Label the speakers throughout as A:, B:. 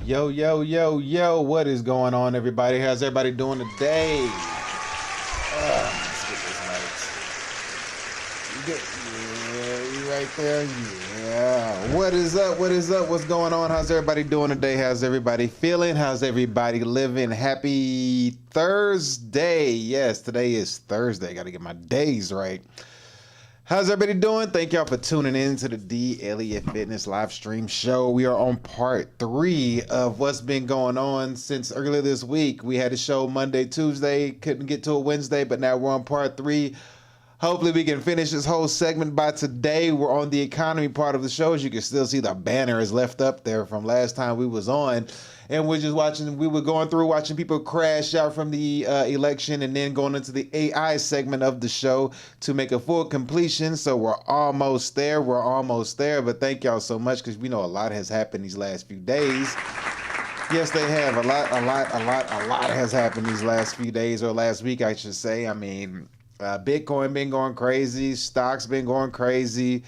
A: Yo, yo, yo, yo, what is going on, everybody? How's everybody doing today? Let's get this light. Yeah, you right there? Yeah. What is up? What is up? What's going on? How's everybody doing today? How's everybody feeling? How's everybody living? Happy Thursday. Yes, today is Thursday. Got to get my days right. How's everybody doing? Thank y'all for tuning in to the D.E.F Fitness live stream show. We are on part 3 of what's been going on since earlier this week. We had a show Monday, Tuesday, couldn't get to it Wednesday, but now we're on part 3. Hopefully we can finish this whole segment by today. We're on the economy part of the show. As you can still see, the banner is left up there from last time we was on. And we're just watching, we were going through watching people crash out from the election and then going into the AI segment of the show to make a full completion. So we're almost there. We're almost there. But thank y'all so much because we know a lot has happened these last few days. Yes, they have. A lot has happened these last few days, or last week, I should say. I mean, Bitcoin been going crazy, stocks been going crazy,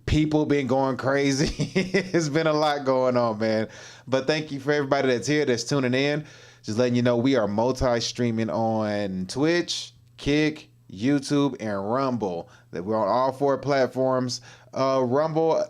A: people been going crazy. It's been a lot going on, man. But thank you for everybody that's here, that's tuning in. Just letting you know we are multi-streaming on Twitch, Kick, YouTube, and Rumble. That we're on all 4 platforms. Rumble,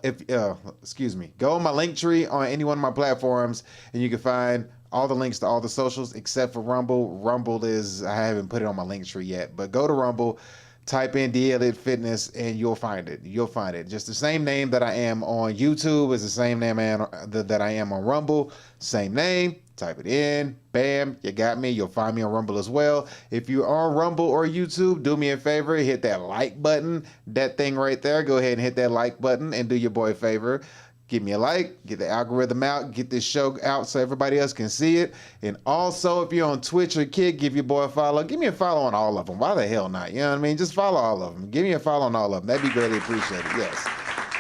A: go on my link tree on any one of my platforms, and you can find all the links to all the socials except for Rumble. Rumble is, I haven't put it on my link tree yet, but go to Rumble, type in D.E.F Fitness, and you'll find it. You'll find it. Just the same name that I am on YouTube is the same name that I am on Rumble. Same name. Type it in. Bam. You got me. You'll find me on Rumble as well. If you're on Rumble or YouTube, do me a favor. Hit that like button. That thing right there. Go ahead and hit that like button and do your boy a favor. Give me a like, get the algorithm out, get this show out so everybody else can see it. And also, if you're on Twitch or Kick, give your boy a follow. Give me a follow on all of them. Why the hell not? You know what I mean? Just follow all of them. Give me a follow on all of them. That'd be greatly appreciated. Yes,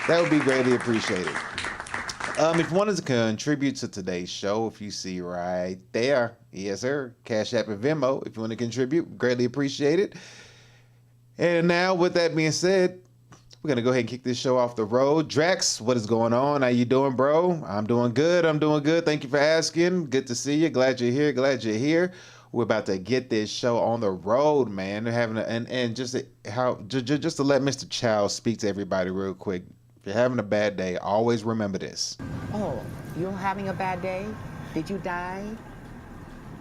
A: that would be greatly appreciated. If you wanted to contribute to today's show, if you see right there, yes, sir, Cash App and Venmo. If you want to contribute, greatly appreciate it. And now, with that being said, we're going to go ahead and kick this show off the road. Drax, what is going on? How you doing, bro? I'm doing good. I'm doing good. Thank you for asking. Good to see you. Glad you're here. Glad you're here. We're about to get this show on the road, man. They're having just to let Mr. Chow speak to everybody real quick. If you're having a bad day, always remember this.
B: Oh, you're having a bad day? Did you die?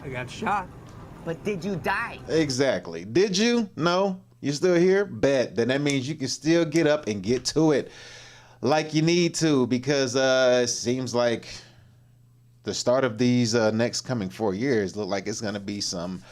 C: I got shot.
B: But did you die?
A: Exactly. Did you? No. You still here? Bet. Then that means you can still get up and get to it like you need to, because it seems like the start of these next coming 4 years look like it's going to be some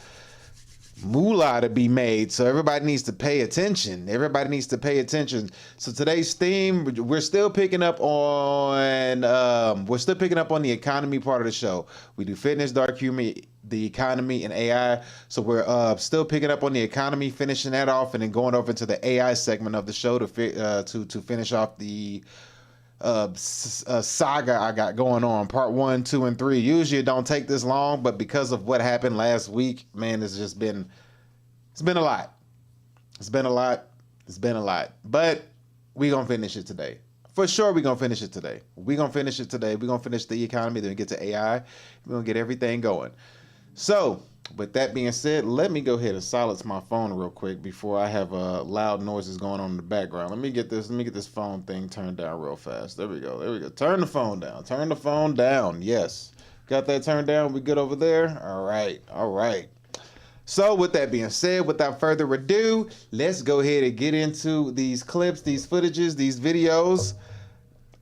A: moolah to be made. So everybody needs to pay attention. Everybody needs to pay attention. So today's theme, we're still picking up on the economy part of the show. We do fitness, dark humor, the economy, and AI. So we're still picking up on the economy, finishing that off, and then going over to the AI segment of the show to finish off the saga I got going on, part 1, 2, and 3. Usually it don't take this long, but because of what happened last week, man, it's been a lot. It's been a lot. But we gonna finish it today. For sure, we gonna finish it today. We gonna finish the economy, then we get to AI. We're gonna get everything going. So, with that being said, let me go ahead and silence my phone real quick before I have loud noises going on in the background. Let me get this phone thing turned down real fast. There we go. Turn the phone down. Yes. Got that turned down? We good over there? All right. So with that being said, without further ado, let's go ahead and get into these clips, these footages, these videos.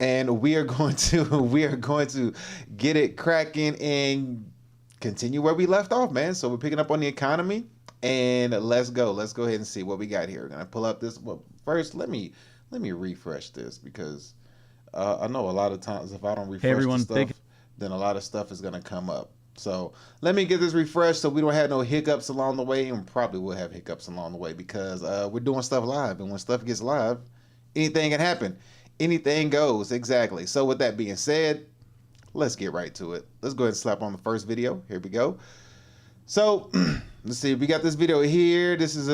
A: And we are going to get it cracking and continue where we left off, man. So we're picking up on the economy, and let's go ahead and see what we got here. We're gonna pull up this. Well, first let me refresh this, because I know a lot of times if I don't refresh the stuff, then a lot of stuff is gonna come up. So let me get this refreshed so we don't have no hiccups along the way, and probably will have hiccups along the way, because we're doing stuff live, and when stuff gets live, anything can happen. Anything goes. Exactly. So with that being said, let's get right to it. Let's go ahead and slap on the first video. Here we go. So let's see. We got this video here. This is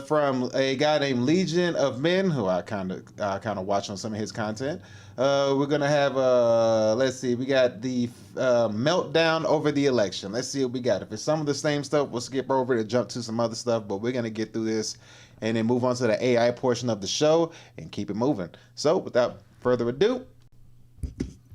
A: from a guy named Legion of Men, who I kind of watch on some of his content. We're gonna have let's see. We got the meltdown over the election. Let's see what we got. If it's some of the same stuff, we'll skip over it and jump to some other stuff. But we're gonna get through this and then move on to the AI portion of the show and keep it moving. So without further ado,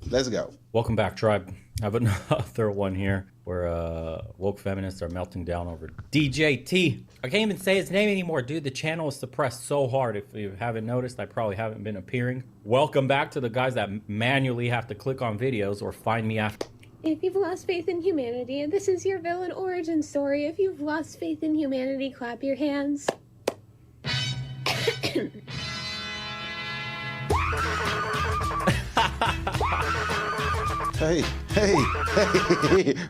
A: let's go.
D: Welcome back, tribe. I have another one here where woke feminists are melting down over DJT. I can't even say his name anymore, dude. The channel is suppressed so hard. If you haven't noticed, I probably haven't been appearing. Welcome back to the guys that manually have to click on videos or find me after.
E: If you've lost faith in humanity, this is your villain origin story. If you've lost faith in humanity, clap your hands.
A: Hey,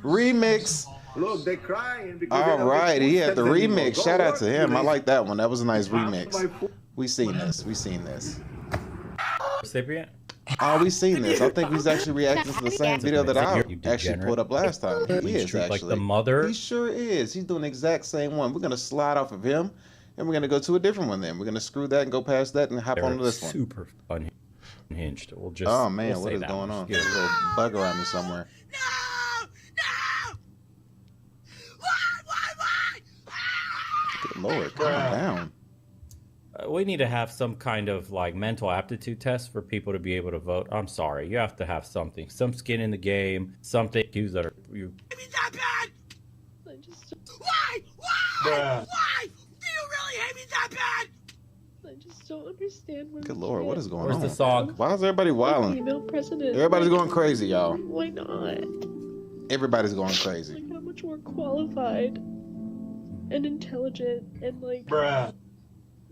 A: remix.
F: Look, they're crying because
A: All right, he had the remix. Shout out to him. I like that one. That was a nice remix. We seen this.
D: Recipient?
A: Oh, we seen this. I think he's actually reacting to the same video that I actually pulled up last time. He is actually.
D: Like the mother?
A: He sure is. He's doing the exact same one. We're gonna slide off of him, and we're gonna go to a different one. Then we're gonna screw that and go past that and hop onto this one.
D: Super unhinged. We'll just.
A: Oh man,
D: we'll
A: what is going on? There's a little bug around me somewhere.
G: No! Why?
A: Good Lord, calm down.
D: We need to have some kind of like mental aptitude test for people to be able to vote. I'm sorry, you have to have something, some skin in the game, something that are you.
G: Hate me that bad? Why? Why? Do you really hate me that bad?
E: I just don't understand what.
A: Good Lord, what is going
D: Where's
A: on?
D: the song?
A: Why is everybody wilding?
E: Female president.
A: Everybody's going crazy, y'all.
E: Why not?
A: Everybody's going crazy.
E: Like, how much more qualified and intelligent and like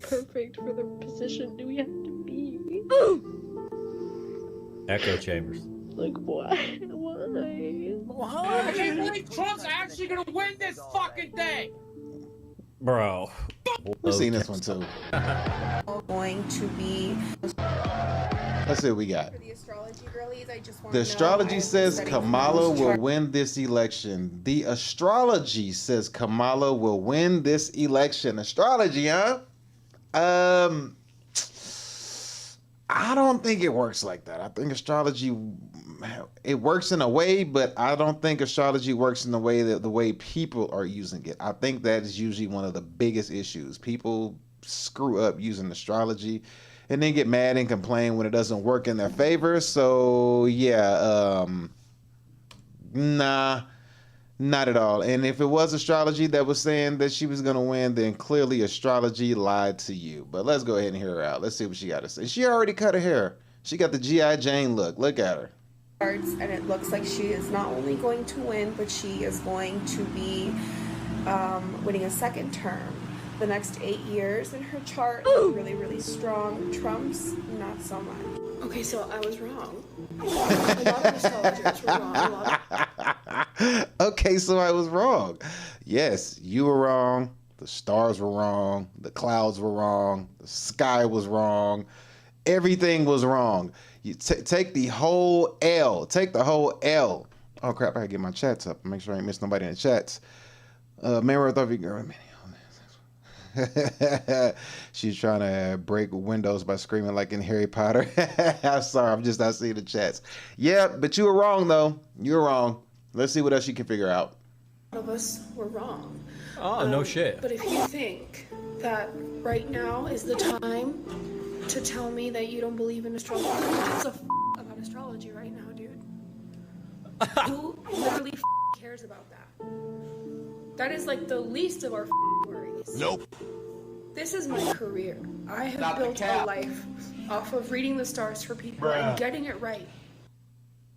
E: perfect for the position do we have to be?
D: Echo chambers.
E: Like, why?
G: I can't believe Trump's actually gonna win this fucking thing!
D: Bro.
A: We've seen this one too.
H: Going to be
A: Let's see what we got.
H: for the astrology girlies. I just want
A: The
H: to
A: astrology
H: know,
A: says Kamala will win this election. The astrology says Kamala will win this election. Astrology, huh? I don't think it works like that. I think astrology, it works in a way, but I don't think astrology works in the way that the way people are using it. I think that is usually one of the biggest issues. People screw up using astrology and then get mad and complain when it doesn't work in their favor. So yeah, nah, not at all. And if it was astrology that was saying that she was gonna win, then clearly astrology lied to you. But let's go ahead and hear her out. Let's see what she got to say. She already cut her hair. She got the G.I. Jane look. Look at her.
H: cards, and it looks like she is not only going to win, but she is going to be winning a second term the next 8 years. And her chart is really, really strong. Trump's not so much. Okay, so I was wrong. A lot of astrologers were wrong.
A: Okay, so I was wrong. Yes, you were wrong. The stars were wrong. The clouds were wrong. The sky was wrong. Everything was wrong. You take the whole L. Take the whole L. Oh crap! I gotta get my chats up. Make sure I ain't miss nobody in the chats. Mayor of girl. She's trying to break windows by screaming like in Harry Potter. I'm sorry, I'm just not seeing the chats. Yeah, but you were wrong though. You were wrong. Let's see what else you can figure out.
H: A lot of us were wrong.
D: Oh, no shit.
H: But if you think that right now is the time to tell me that you don't believe in astrology, what's the about astrology right now, dude? Who literally cares about that? That is like the least of our worries.
F: Nope.
H: This is my career. I have built a life off of reading the stars for people and getting it right.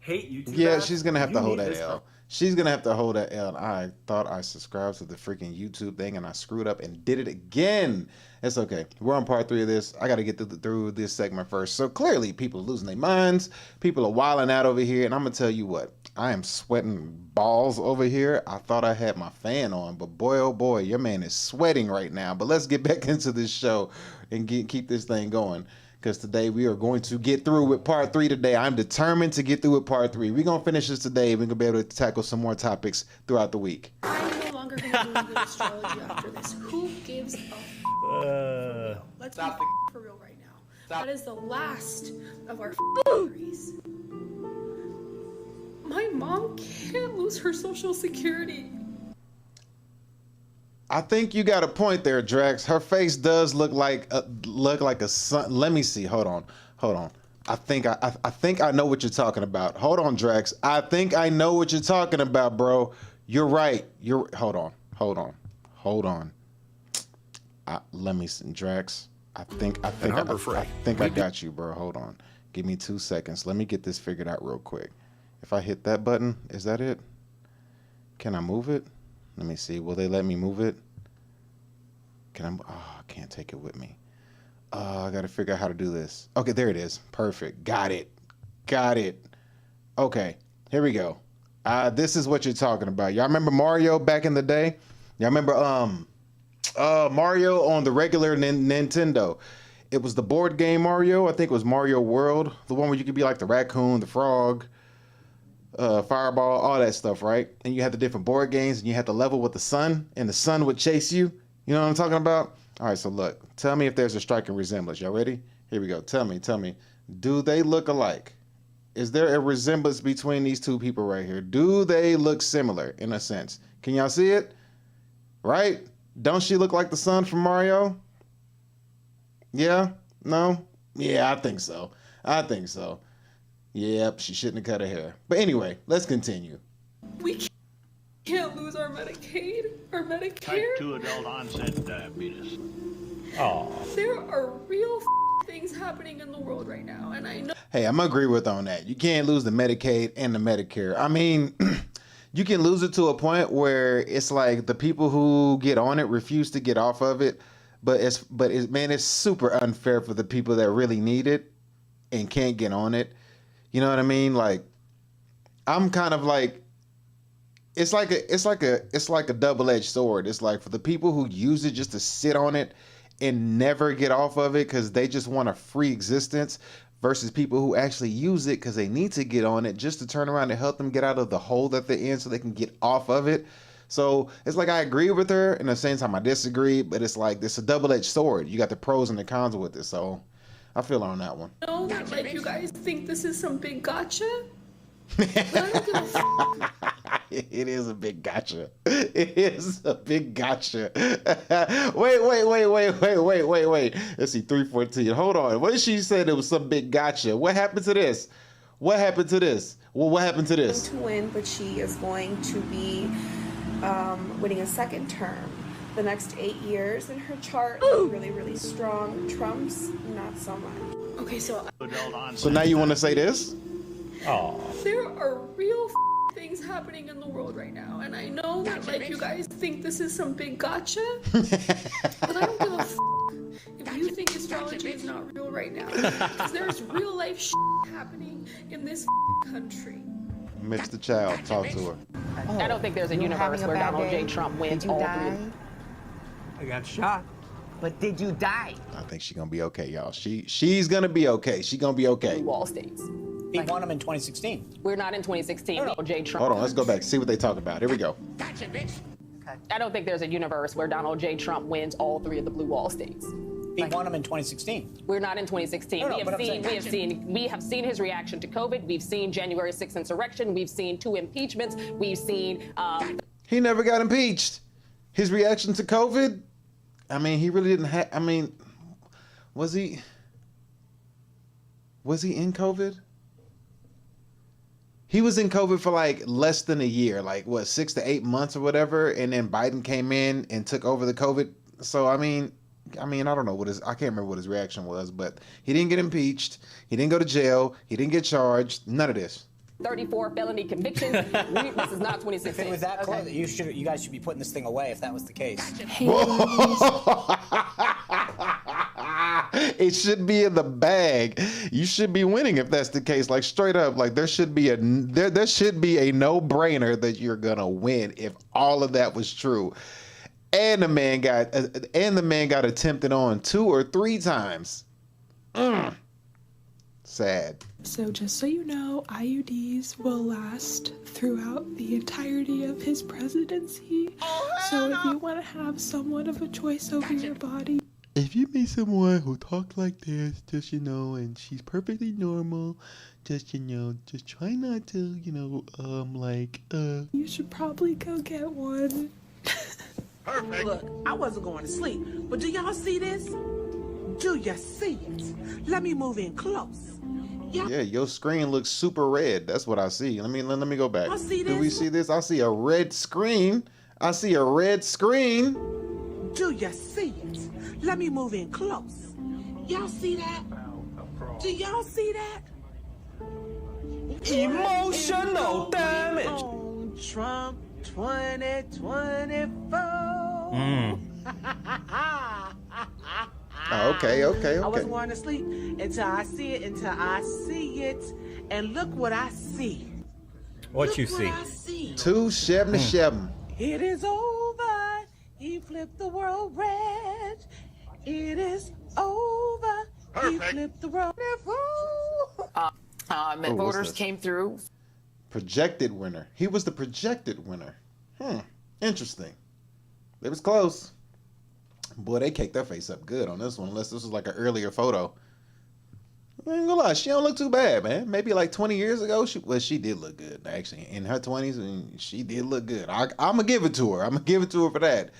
C: Hate you too.
A: Yeah, she's gonna have to hold that L. She's gonna have to hold that L. I thought I subscribed to the freaking YouTube thing and I screwed up and did it again. It's okay. We're on part 3 of this. I got to get through this segment first. So clearly people are losing their minds. People are wilding out over here. And I'm going to tell you what. I am sweating balls over here. I thought I had my fan on. But boy, oh boy, your man is sweating right now. But let's get back into this show and keep this thing going. Because today we are going to get through with part 3 today. I'm determined to get through with part 3. We're going to finish this today. We're going to be able to tackle some more topics throughout the week.
H: I'm no longer
E: longer gonna believe in astrology after this. Who gives a Let's be for real right now. That is the last of our memories. My mom can't lose her social security.
A: I think you got a point there, Drax. Her face does look like a sun. Let me see. Hold on. I think I know what you're talking about. Hold on, Drax. I think I know what you're talking about, bro. You're right. Hold on. Let me see, Drax. I think I got you, bro. Hold on. Give me 2 seconds. Let me get this figured out real quick. If I hit that button, is that it? Can I move it? Let me see. Will they let me move it? I can't take it with me. I got to figure out how to do this. Okay, there it is. Perfect. Got it. Okay, here we go. This is what you're talking about. Y'all remember Mario back in the day? Y'all remember Mario on the regular Nintendo? It was the board game Mario. I think it was Mario World. The one where you could be like the raccoon, the frog, fireball, all that stuff, right? And you had the different board games, and you had to level with the sun, and the sun would chase you. You know what I'm talking about? All right, so look, tell me if there's a striking resemblance. Y'all ready? Here we go. Tell me. Do they look alike? Is there a resemblance between these two people right here? Do they look similar in a sense? Can y'all see it? Right? Don't she look like the sun from Mario? Yeah? No? Yeah, I think so. Yep, she shouldn't have cut her hair. But anyway, let's continue.
E: We can't lose our Medicaid, our Medicare.
I: Type 2 adult onset diabetes.
D: Oh.
E: There are real things happening in the world right now, and I know.
A: Hey, I'm agree with on that. You can't lose the Medicaid and the Medicare. I mean, you can lose it to a point where it's like the people who get on it refuse to get off of it. But it's super unfair for the people that really need it and can't get on it. You know what I mean? Like, I'm kind of like, it's like a double-edged sword. It's like for the people who use it just to sit on it and never get off of it because they just want a free existence, versus people who actually use it because they need to get on it just to turn around and help them get out of the hole that they're in so they can get off of it. So it's like I agree with her, and at the same time I disagree, but it's like it's a double-edged sword. You got the pros and the cons with it, so I feel on that one.
E: know that like you guys think this is some big gotcha. But I don't give a
A: It is a big gotcha. It is a big gotcha. Wait. Let's see, 314. Hold on. What did she say? It was some big gotcha. What happened to this? Well, what happened to this?
H: To win, but she is going to be winning a second term the next 8 years, and her chart is really strong. Trump's not so much.
E: Okay, so
A: now you want to say this?
D: Oh.
E: there are real things happening in the world right now, and I know that like you guys think this is some big gotcha, but I don't give a if you think astrology is not real right now, because there's real life happening in this country.
A: Mitch the child, talk to her.
B: I don't think there's a universe where Donald J. Trump wins all three.
C: I got shot.
B: But did you die?
A: I think she's gonna be okay, y'all. She's gonna be okay. She's gonna be okay.
B: Wall states.
J: He won them in 2016.
B: We're not in 2016. No. J. Trump.
A: Hold on, let's go back. See what they talk about. Here we go.
B: Gotcha, bitch. I don't think there's a universe where Donald J. Trump wins all three of the blue wall states.
J: He won them in 2016.
B: We're not in 2016. We have seen his reaction to COVID. We've seen January 6th insurrection. We've seen 2 impeachments. We've seen.
A: He never got impeached. His reaction to COVID. I mean, he really didn't have. I mean, was he in COVID? He was in COVID for like less than a year, like what, 6 to 8 months or whatever, and then Biden came in and took over the COVID. So I mean, I don't know I can't remember what his reaction was, but he didn't get impeached. He didn't go to jail. He didn't get charged. None of this.
B: 34 felony convictions. This is not 2016.
J: If it was that close, you guys should be putting this thing away if that was the case.
A: It should be in the bag. You should be winning if that's the case. Like straight up, like there should be a no-brainer that you're gonna win if all of that was true. And the man got attempted on 2 or 3 times. Sad.
E: So just so you know, IUDs will last throughout the entirety of his presidency. So if you want to have somewhat of a choice over your body,
A: If you meet someone who talks like this, just, you know, and she's perfectly normal, just, you know, just try not to, you know,
E: you should probably go get one.
G: Perfect. Look, I wasn't going to sleep, but do y'all see this? Do you see it? Let me move in close.
A: Yeah, your screen looks super red. That's what I see. Let me go back.
G: Y'all see
A: Do we
G: this?
A: see this? I see a red screen. I see a red screen.
G: Do you see it? Let me move in close. Y'all see that? Do y'all see that?
C: Emotional damage.
G: On Trump 2024.
A: Okay.
G: I wasn't going to sleep until I see it, and look what I see.
D: What you
G: Look
D: see?
G: What I see.
A: 277.
G: It is over. He flipped the world red. It is over. He flipped the world red.
A: what's
B: Voters
A: this?
B: came through.
A: Projected winner. He was the projected winner. Interesting. It was close. Boy, they caked their face up good on this one, unless this was like an earlier photo. I ain't gonna lie, she don't look too bad, man. Maybe like 20 years ago, she did look good, actually. In her 20s, and she did look good. I'm gonna give it to her. I'm gonna give it to her for that.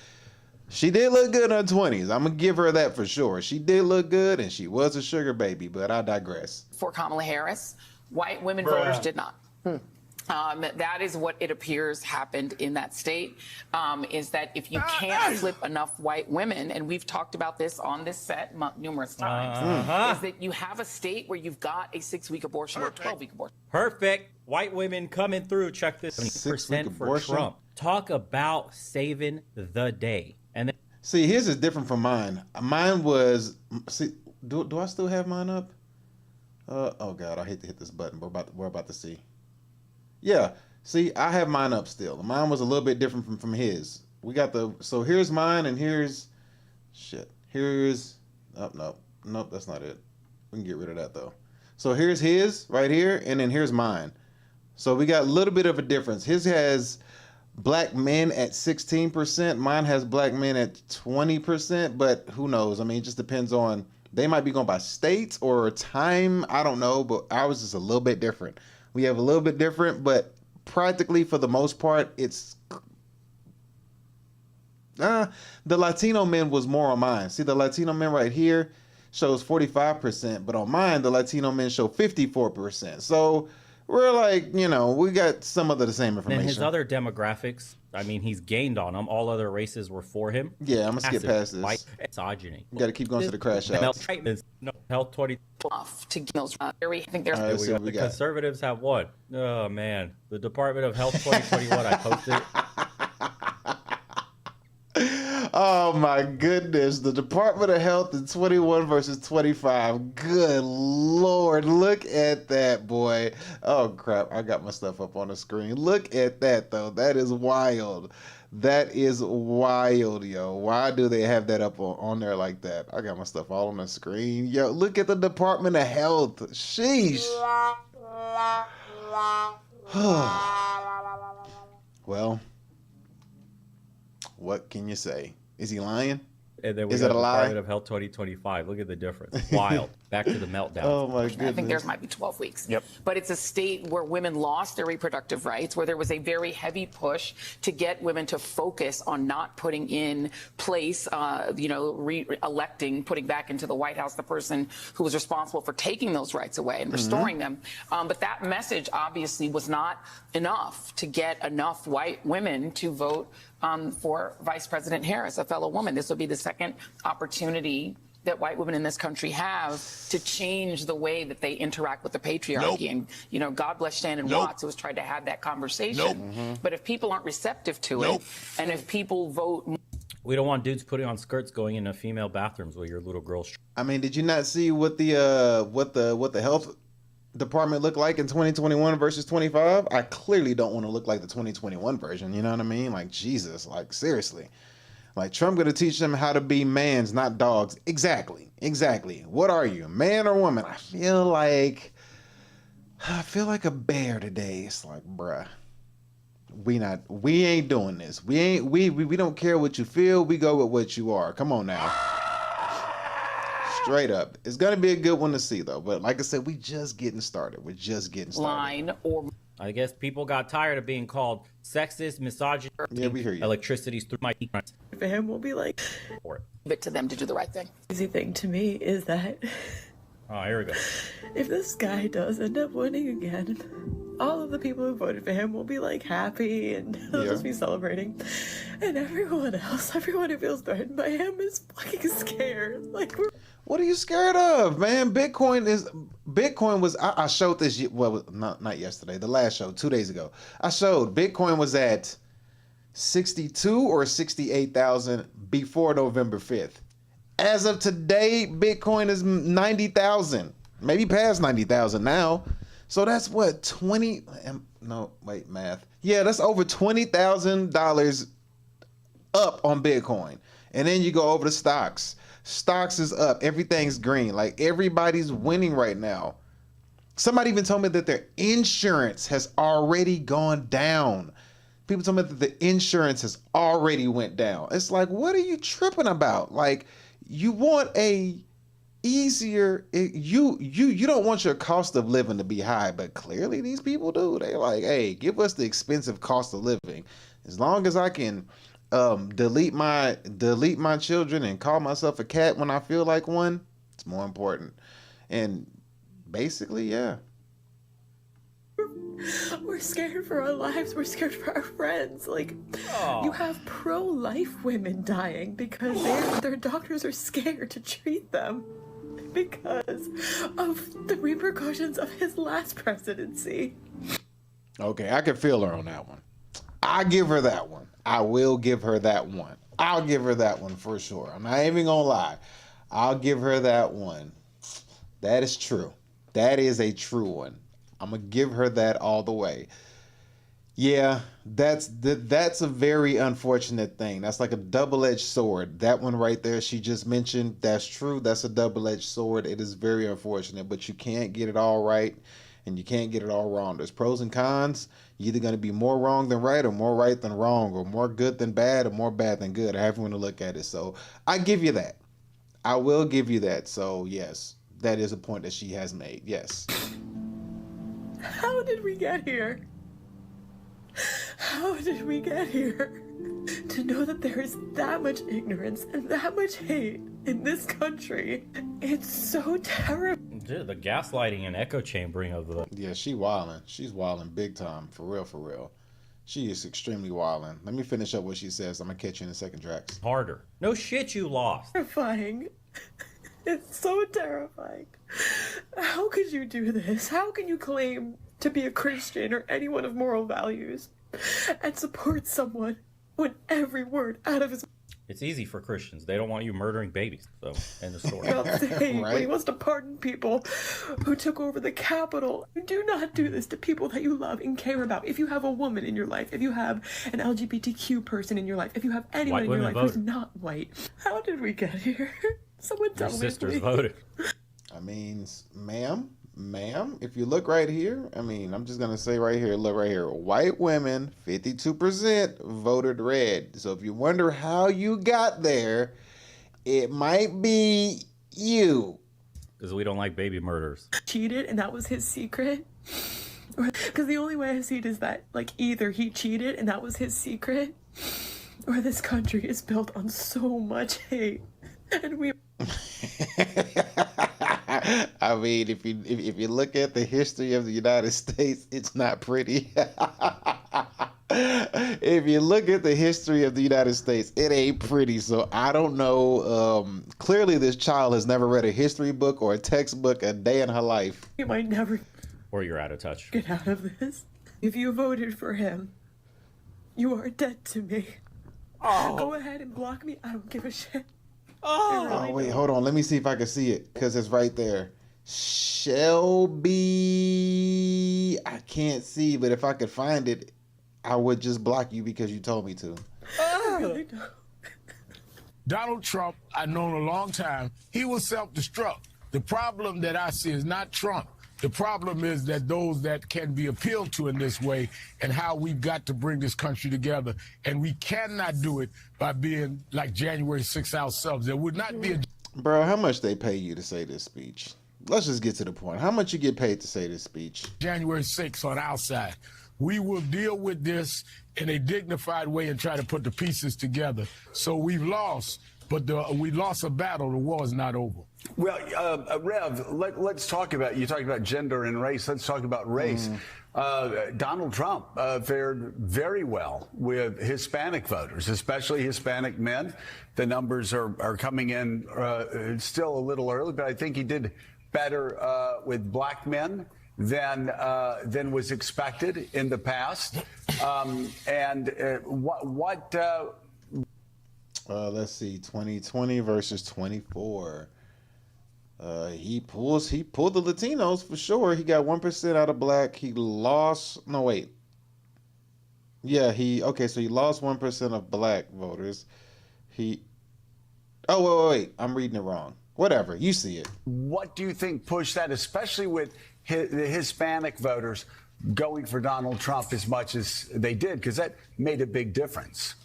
A: She did look good in her 20s. I'm gonna give her that for sure. She did look good, and she was a sugar baby, but I digress.
B: For Kamala Harris, white women voters did not. That is what it appears happened in that state, is that if you can't flip enough white women, and we've talked about this on this set numerous times, is that you have a state where you've got a 6-week abortion or a 12-week abortion.
D: Perfect. White women coming through. Check this.
A: 6-week
D: 70% for
A: abortion?
D: Trump. Talk about saving the day. And then
A: See, his is different from mine. Mine was, see, do I still have mine up? Oh God, I hate to hit this button. We're about to see. Yeah, see, I have mine up still. Mine was a little bit different from his. We got so here's mine and here's, nope, that's not it. We can get rid of that though. So here's his right here, and then here's mine. So we got a little bit of a difference. His has black men at 16%. Mine has black men at 20%, but who knows? I mean, it just depends on, they might be going by states or time. I don't know, but ours is a little bit different. We have a little bit different, but practically for the most part, it's the Latino men was more on mine. See, the Latino men right here shows 45%, but on mine, the Latino men show 54%. So we're like, you know, we got some of the same information.
D: his other demographics, I mean, he's gained on them. All other races were for him.
A: Yeah, I'm gonna skip past this.
D: White misogyny.
A: We got to keep going to the crash outs.
D: Health 20.
B: Off to get those. I think there's.
A: All right, let's see what we
D: The
A: got.
D: conservatives have what? Oh man, the Department of Health 2021. I posted.
A: Oh my goodness, the Department of Health in 21 versus 25. Good Lord, look at that, boy. Oh crap, I got my stuff up on the screen. Look at that though. That is wild. That is wild, yo. Why do they have that up on there like that? I got my stuff all on the screen. Yo, look at the Department of Health. Sheesh. Well, what can you say? Is he lying?
D: And then we
A: Is
D: got
A: it a lie?
D: Department of Health 2025. Look at the difference. Wild. Back to the meltdown.
A: Oh my goodness.
B: I think theirs might be 12 weeks.
D: Yep.
B: But it's a state where women lost their reproductive rights, where there was a very heavy push to get women to focus on not putting in place, re-electing, putting back into the White House the person who was responsible for taking those rights away and restoring them. But that message obviously was not enough to get enough white women to vote for Vice President Harris, a fellow woman. This will be the second opportunity that white women in this country have to change the way that they interact with the patriarchy. And, you know, God bless Shannon Watts, who has tried to have that conversation. But if people aren't receptive to it, and if people vote...
D: We don't want dudes putting on skirts going into female bathrooms with your little girls.
A: I mean, did you not see what the health department looked like in 2021 versus 25? I clearly don't want to look like the 2021 version. You know what I mean? Like, Jesus, like seriously. Like, Trump gonna teach them how to be mans, not dogs. Exactly. What are you, man or woman? I feel like a bear today. It's like, bruh, we ain't doing this. We don't care what you feel. We go with what you are. Come on now. Straight up. It's gonna be a good one to see though. But like I said, we just getting started. We're just getting started.
D: I guess people got tired of being called sexist, misogynist.
A: Yeah, we hear you.
D: Electricity's through my
K: Fam will be like,
B: Give it to them to do the right thing.
K: easy thing to me is that
D: Oh, here we go.
K: if this guy does end up winning again, all of the people who voted for him will be like happy and they'll just be celebrating. And everyone else, everyone who feels threatened by him is fucking scared. Like,
A: What are you scared of, man? Bitcoin was, I showed this, well, not yesterday, the last show, 2 days ago. I showed Bitcoin was at 62 or 68,000 before November 5th. As of today, Bitcoin is 90,000, maybe past 90,000 now. So that's what, math. Yeah, that's over $20,000 up on Bitcoin. And then you go over to stocks. Stocks is up. Everything's green. Like, everybody's winning right now. Somebody even told me that their insurance has already gone down. People told me that the insurance has already went down. It's like, what are you tripping about? Like, you want a easier, you don't want your cost of living to be high, but clearly these people do. They're like, hey, give us the expensive cost of living. As long as I can delete my children and call myself a cat when I feel like one, it's more important. And basically, yeah.
K: we're scared for our lives. We're scared for our friends. Like, you have pro-life women dying because their doctors are scared to treat them because of the repercussions of his last presidency.
A: Okay, I can feel her on that one. I give her that one. I will give her that one. I'll give her that one for sure. I'm not even gonna lie. I'll give her that one. That is true. That is a true one. I'm gonna give her that all the way. Yeah, that's a very unfortunate thing. That's like a double-edged sword. That one right there she just mentioned, that's true. That's a double-edged sword. It is very unfortunate, but you can't get it all right and you can't get it all wrong. There's pros and cons. You're either going to be more wrong than right or more right than wrong or more good than bad or more bad than good. However you want to look at it. So I give you that. I will give you that. So yes, that is a point that she has made. Yes.
K: How did we get here? How did we get here? To know that there is that much ignorance and that much hate in this country. It's so terrible.
D: Dude, the gaslighting and echo chambering of the...
A: Yeah, she's wilding big time. For real. She is extremely wilding. Let me finish up what she says. I'm going to catch you in the second tracks.
D: Harder. No shit, you lost.
K: Terrifying. It's so terrifying. How could you do this? How can you claim to be a Christian or anyone of moral values and support someone when every word out of his...
D: It's easy for Christians. They don't want you murdering babies. So, end of story.
K: When he wants to pardon people who took over the Capitol. Do not do this to people that you love and care about. If you have a woman in your life, if you have an LGBTQ person in your life, if you have anyone in your life who's not white, how did we get here? Someone tell me,
D: Your sisters
K: please.
D: voted.
A: I mean, ma'am, if you look right here, I mean, I'm just going to say right here, look right here. White women, 52% voted red. So if you wonder how you got there, it might be you.
D: Because we don't like baby murders.
K: Cheated and that was his secret. Because the only way I see it is that, like, either he cheated and that was his secret, or this country is built on so much hate. And we...
A: I mean, if you look at the history of the United States, it's not pretty. If you look at the history of the United States, it ain't pretty. So I don't know. Clearly, this child has never read a history book or a textbook a day in her life.
K: You might never...
D: Or you're out of touch.
K: Get out of this. If you voted for him, you are dead to me. Oh. Go ahead and block me. I don't give a shit.
A: Oh, wait, hold on. Let me see if I can see it, because it's right there. Shelby. I can't see, but if I could find it, I would just block you because you told me to.
K: I really don't.
L: Donald Trump, I've known a long time, he will self-destruct. The problem that I see is not Trump. The problem is that those that can be appealed to in this way and how we've got to bring this country together. And we cannot do it by being like January 6th ourselves. There would not be a...
A: Bro, how much they pay you to say this speech? Let's just get to the point. How much you get paid to say this speech?
L: January 6th on our side. We will deal with this in a dignified way and try to put the pieces together. So we've lost, but we lost a battle. The war is not over.
M: Well, Rev, let's talk about, you talked about gender and race. Let's talk about race. Donald Trump fared very well with Hispanic voters, especially Hispanic men. The numbers are coming in still a little early, but I think he did better with black men than was expected in the past.
A: Let's see, 2020 versus 24. He pulled the Latinos for sure. He got 1% out of black. He lost. No, wait. Yeah, so he lost 1% of black voters. Wait. I'm reading it wrong. Whatever, you see it.
M: What do you think pushed that, especially with the Hispanic voters going for Donald Trump as much as they did? Because that made a big difference.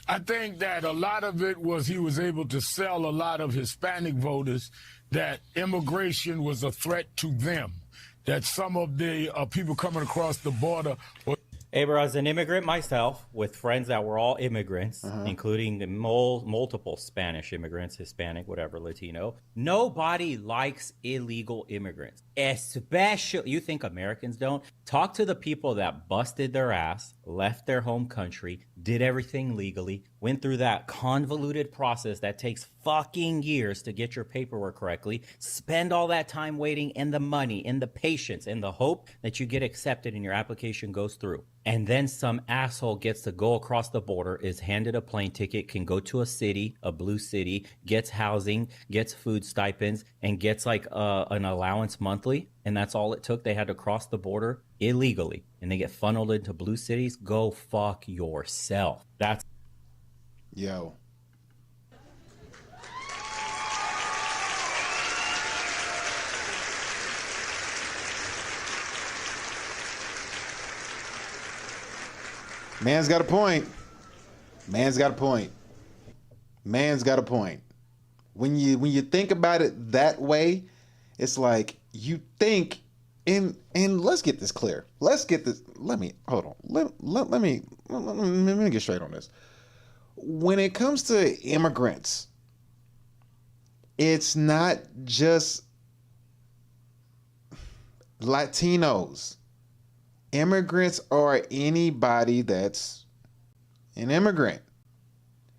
L: I think that a lot of it was he was able to sell a lot of Hispanic voters that immigration was a threat to them, that some of the people coming across the border were...
D: Hey, bro, as an immigrant myself, with friends that were all immigrants, including the multiple Spanish immigrants, Hispanic, whatever, Latino, nobody likes illegal immigrants. Especially, you think Americans don't? Talk to the people that busted their ass, left their home country, did everything legally, went through that convoluted process that takes fucking years to get your paperwork correctly, spend all that time waiting and the money and the patience and the hope that you get accepted and your application goes through. And then some asshole gets to go across the border, is handed a plane ticket, can go to a city, a blue city, gets housing, gets food stipends, and gets like an allowance monthly. And that's all it took. They had to cross the border illegally and they get funneled into blue cities. Go fuck yourself. That's...
A: Yo. Man's got a point. Man's got a point. Man's got a point. When you think about it that way, it's like you think, and let's get this clear. Let's get this. Let me hold on. Let me get straight on this. When it comes to immigrants, it's not just Latinos. Immigrants are anybody that's an immigrant.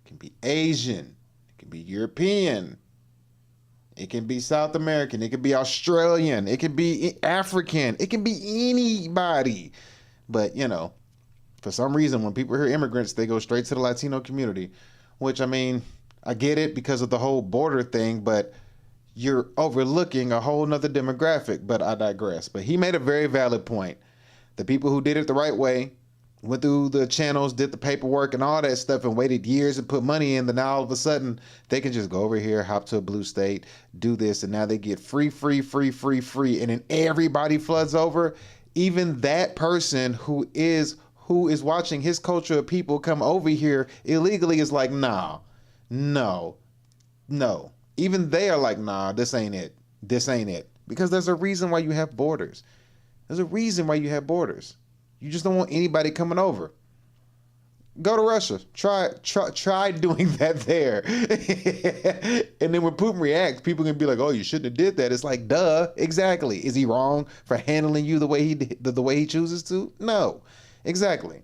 A: It can be Asian, it can be European, it can be South American, it can be Australian, it can be African, it can be anybody. But, you know, for some reason, when people hear immigrants, they go straight to the Latino community, which, I mean, I get it because of the whole border thing, but you're overlooking a whole nother demographic. But I digress. But he made a very valid point. The people who did it the right way, went through the channels, did the paperwork and all that stuff and waited years and put money in, then now all of a sudden they can just go over here, hop to a blue state, do this, and now they get free. And then everybody floods over. Even that person who is watching his culture of people come over here illegally is like, no. Even they are like, nah, this ain't it. Because there's a reason why you have borders. There's a reason why you have borders. You just don't want anybody coming over. Go to Russia. Try doing that there. And then when Putin reacts, people can be like, "Oh, you shouldn't have did that." It's like, duh, exactly. Is he wrong for handling you the way he chooses to? No, exactly.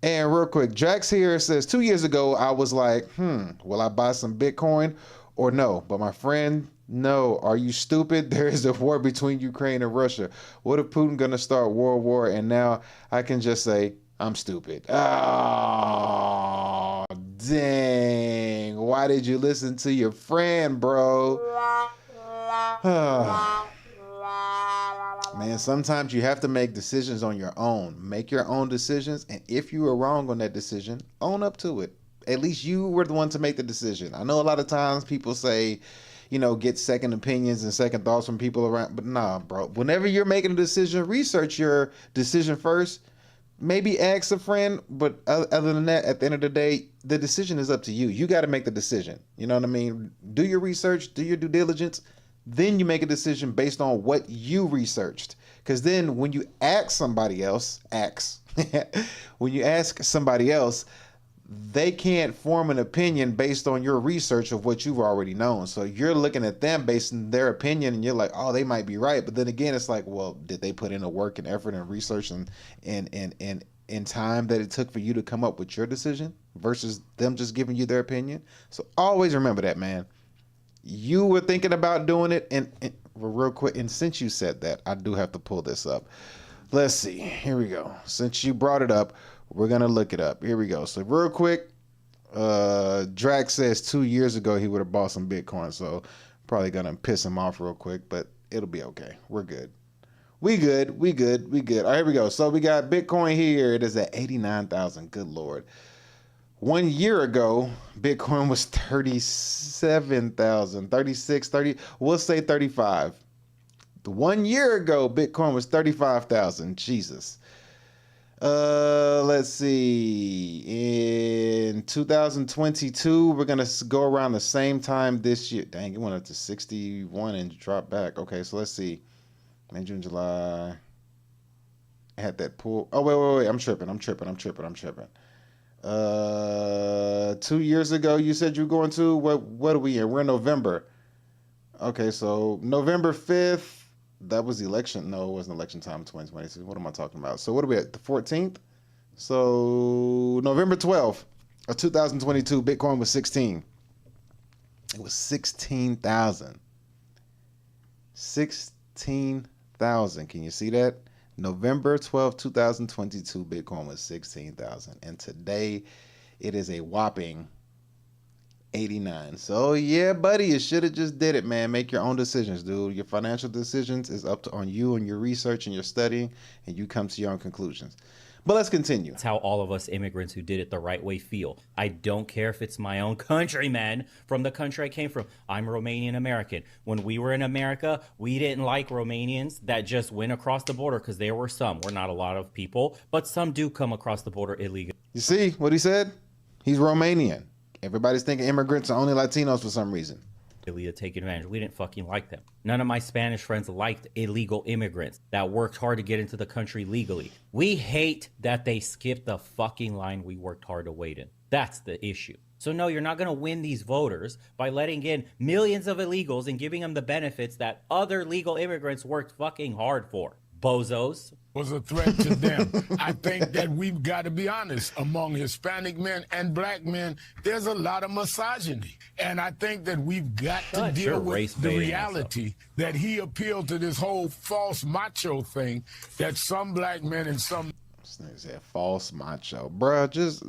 A: And real quick, Jax here says 2 years ago I was like, will I buy some Bitcoin or no? But my friend, no. Are you stupid? There is a war between Ukraine and Russia. What if Putin gonna start World War? And now I can just say, I'm stupid. Oh, dang. Why did you listen to your friend, bro? Man, sometimes you have to make decisions on your own. Make your own decisions. And if you were wrong on that decision, own up to it. at least you were the one to make the decision. I know a lot of times people say, you know, get second opinions and second thoughts from people around, but nah, bro. Whenever you're making a decision, research your decision first. Maybe ask a friend, but other than that, at the end of the day, the decision is up to you. You got to make the decision. You know what I mean? Do your research, do your due diligence, then you make a decision based on what you researched. Because then when you ask somebody else, when you ask somebody else, they can't form an opinion based on your research of what you've already known. So you're looking at them based on their opinion, and you're like, oh, they might be right. But then again, it's like, well, did they put in the work and effort and research and time that it took for you to come up with your decision versus them just giving you their opinion? So always remember that, man. You were thinking about doing it, and real quick, and since you said that, I do have to pull this up. Let's see. Here we go. Since you brought it up, we're going to look it up. Here we go. So real quick, Drax says 2 years ago he would have bought some Bitcoin. So probably going to piss him off real quick, but it'll be okay. We're good. We good. All right, here we go. So we got Bitcoin here. It is at 89,000. Good Lord. 1 year ago, Bitcoin was 37,000, 36, 30. We'll say 35. 1 year ago, Bitcoin was 35,000. Jesus. Let's see. In 2022, we're gonna go around the same time this year. Dang, it went up to 61 and dropped back. Okay, so let's see. May, June, July. I had that pull. Oh, wait. I'm tripping. 2 years ago, you said you were going to what are we in? We're in November. Okay, so November 5th. That was the election. No, it wasn't election time in 2022. What am I talking about? So what are we at? The 14th? So November 12th of 2022, Bitcoin was 16. It was 16,000. 16,000. Can you see that? November 12th, 2022, Bitcoin was 16,000. And today it is a whopping 89. So yeah, buddy, you should have just did it, man. Make your own decisions, dude. Your financial decisions is on you and your research and your studying, and you come to your own conclusions. But let's continue.
D: That's how all of us immigrants who did it the right way feel. I don't care if it's my own countrymen from the country I came from. I'm Romanian American. When we were in America, we didn't like Romanians that just went across the border, because there were some. We're not a lot of people, but some do come across the border illegally.
A: You see what he said? He's Romanian. Everybody's thinking immigrants are only Latinos for some reason.
D: To take advantage. We didn't fucking like them. None of my Spanish friends liked illegal immigrants that worked hard to get into the country legally. We hate that they skipped the fucking line we worked hard to wait in. That's the issue. So no, you're not going to win these voters by letting in millions of illegals and giving them the benefits that other legal immigrants worked fucking hard for. Bozos.
L: Was a threat to them. I think that we've got to be honest. Among Hispanic men and black men, there's a lot of misogyny. And I think that we've got to deal with the reality that he appealed to this whole false macho thing that some black men and some...
A: This nigga said false macho. Bruh, just,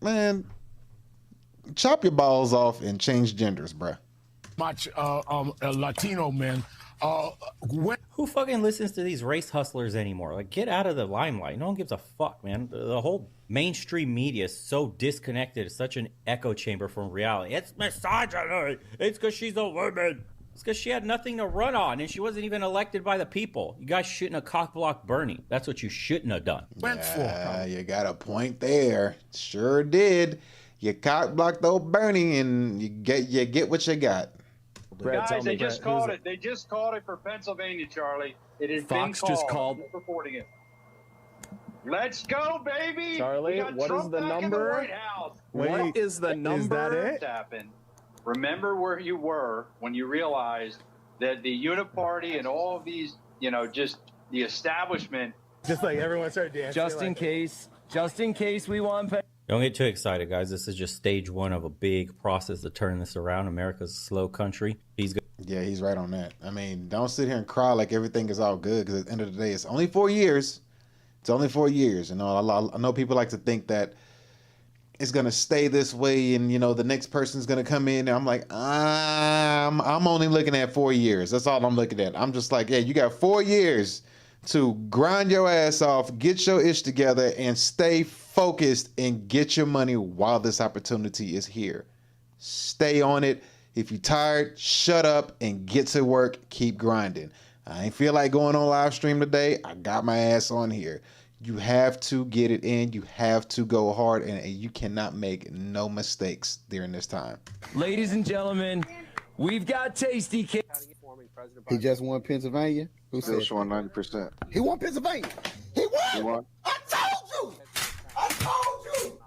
A: man, chop your balls off and change genders, bruh.
L: Latino men.
D: Who fucking listens to these race hustlers anymore? Like, get out of the limelight. No one gives a fuck, man. The whole mainstream media is so disconnected. It's such an echo chamber from reality. It's misogyny. It's because she's a woman. It's because she had nothing to run on, and she wasn't even elected by the people. You guys shouldn't have cockblocked Bernie. That's what you shouldn't have done.
A: You got a point there. Sure did. You cockblocked old Bernie, and you get what you got.
N: Guys, they just called it. They just called it for Pennsylvania, Charlie. It is
C: Fox
N: being called.
C: just called.
N: Reporting it. Let's go, baby.
C: Charlie, what is the number? What is the number? Is that it?
N: Happened. Remember where you were when you realized that the Uniparty and all of these, just the establishment.
C: Just like everyone started dancing. Just in case we want.
D: Don't get too excited, guys. This is just stage one of a big process to turn this around. America's a slow country.
A: Yeah, he's right on that. I mean, don't sit here and cry like everything is all good, because at the end of the day, it's only 4 years. It's only 4 years. I know people like to think that it's going to stay this way and, the next person's going to come in. And I'm like, I'm only looking at 4 years. That's all I'm looking at. I'm just like, yeah, you got 4 years to grind your ass off, get your ish together, and stay focused and get your money while this opportunity is here. Stay on it. If you're tired, shut up and get to work. Keep grinding. I ain't feel like going on live stream today. I got my ass on here. You have to get it in. You have to go hard, and you cannot make no mistakes during this time.
O: Ladies and gentlemen, we've got Tasty Cake.
P: He just won Pennsylvania. Who
Q: Still
P: said
Q: showing 90%.
P: he won Pennsylvania? He won.
Q: He won.
P: I told you. I told you.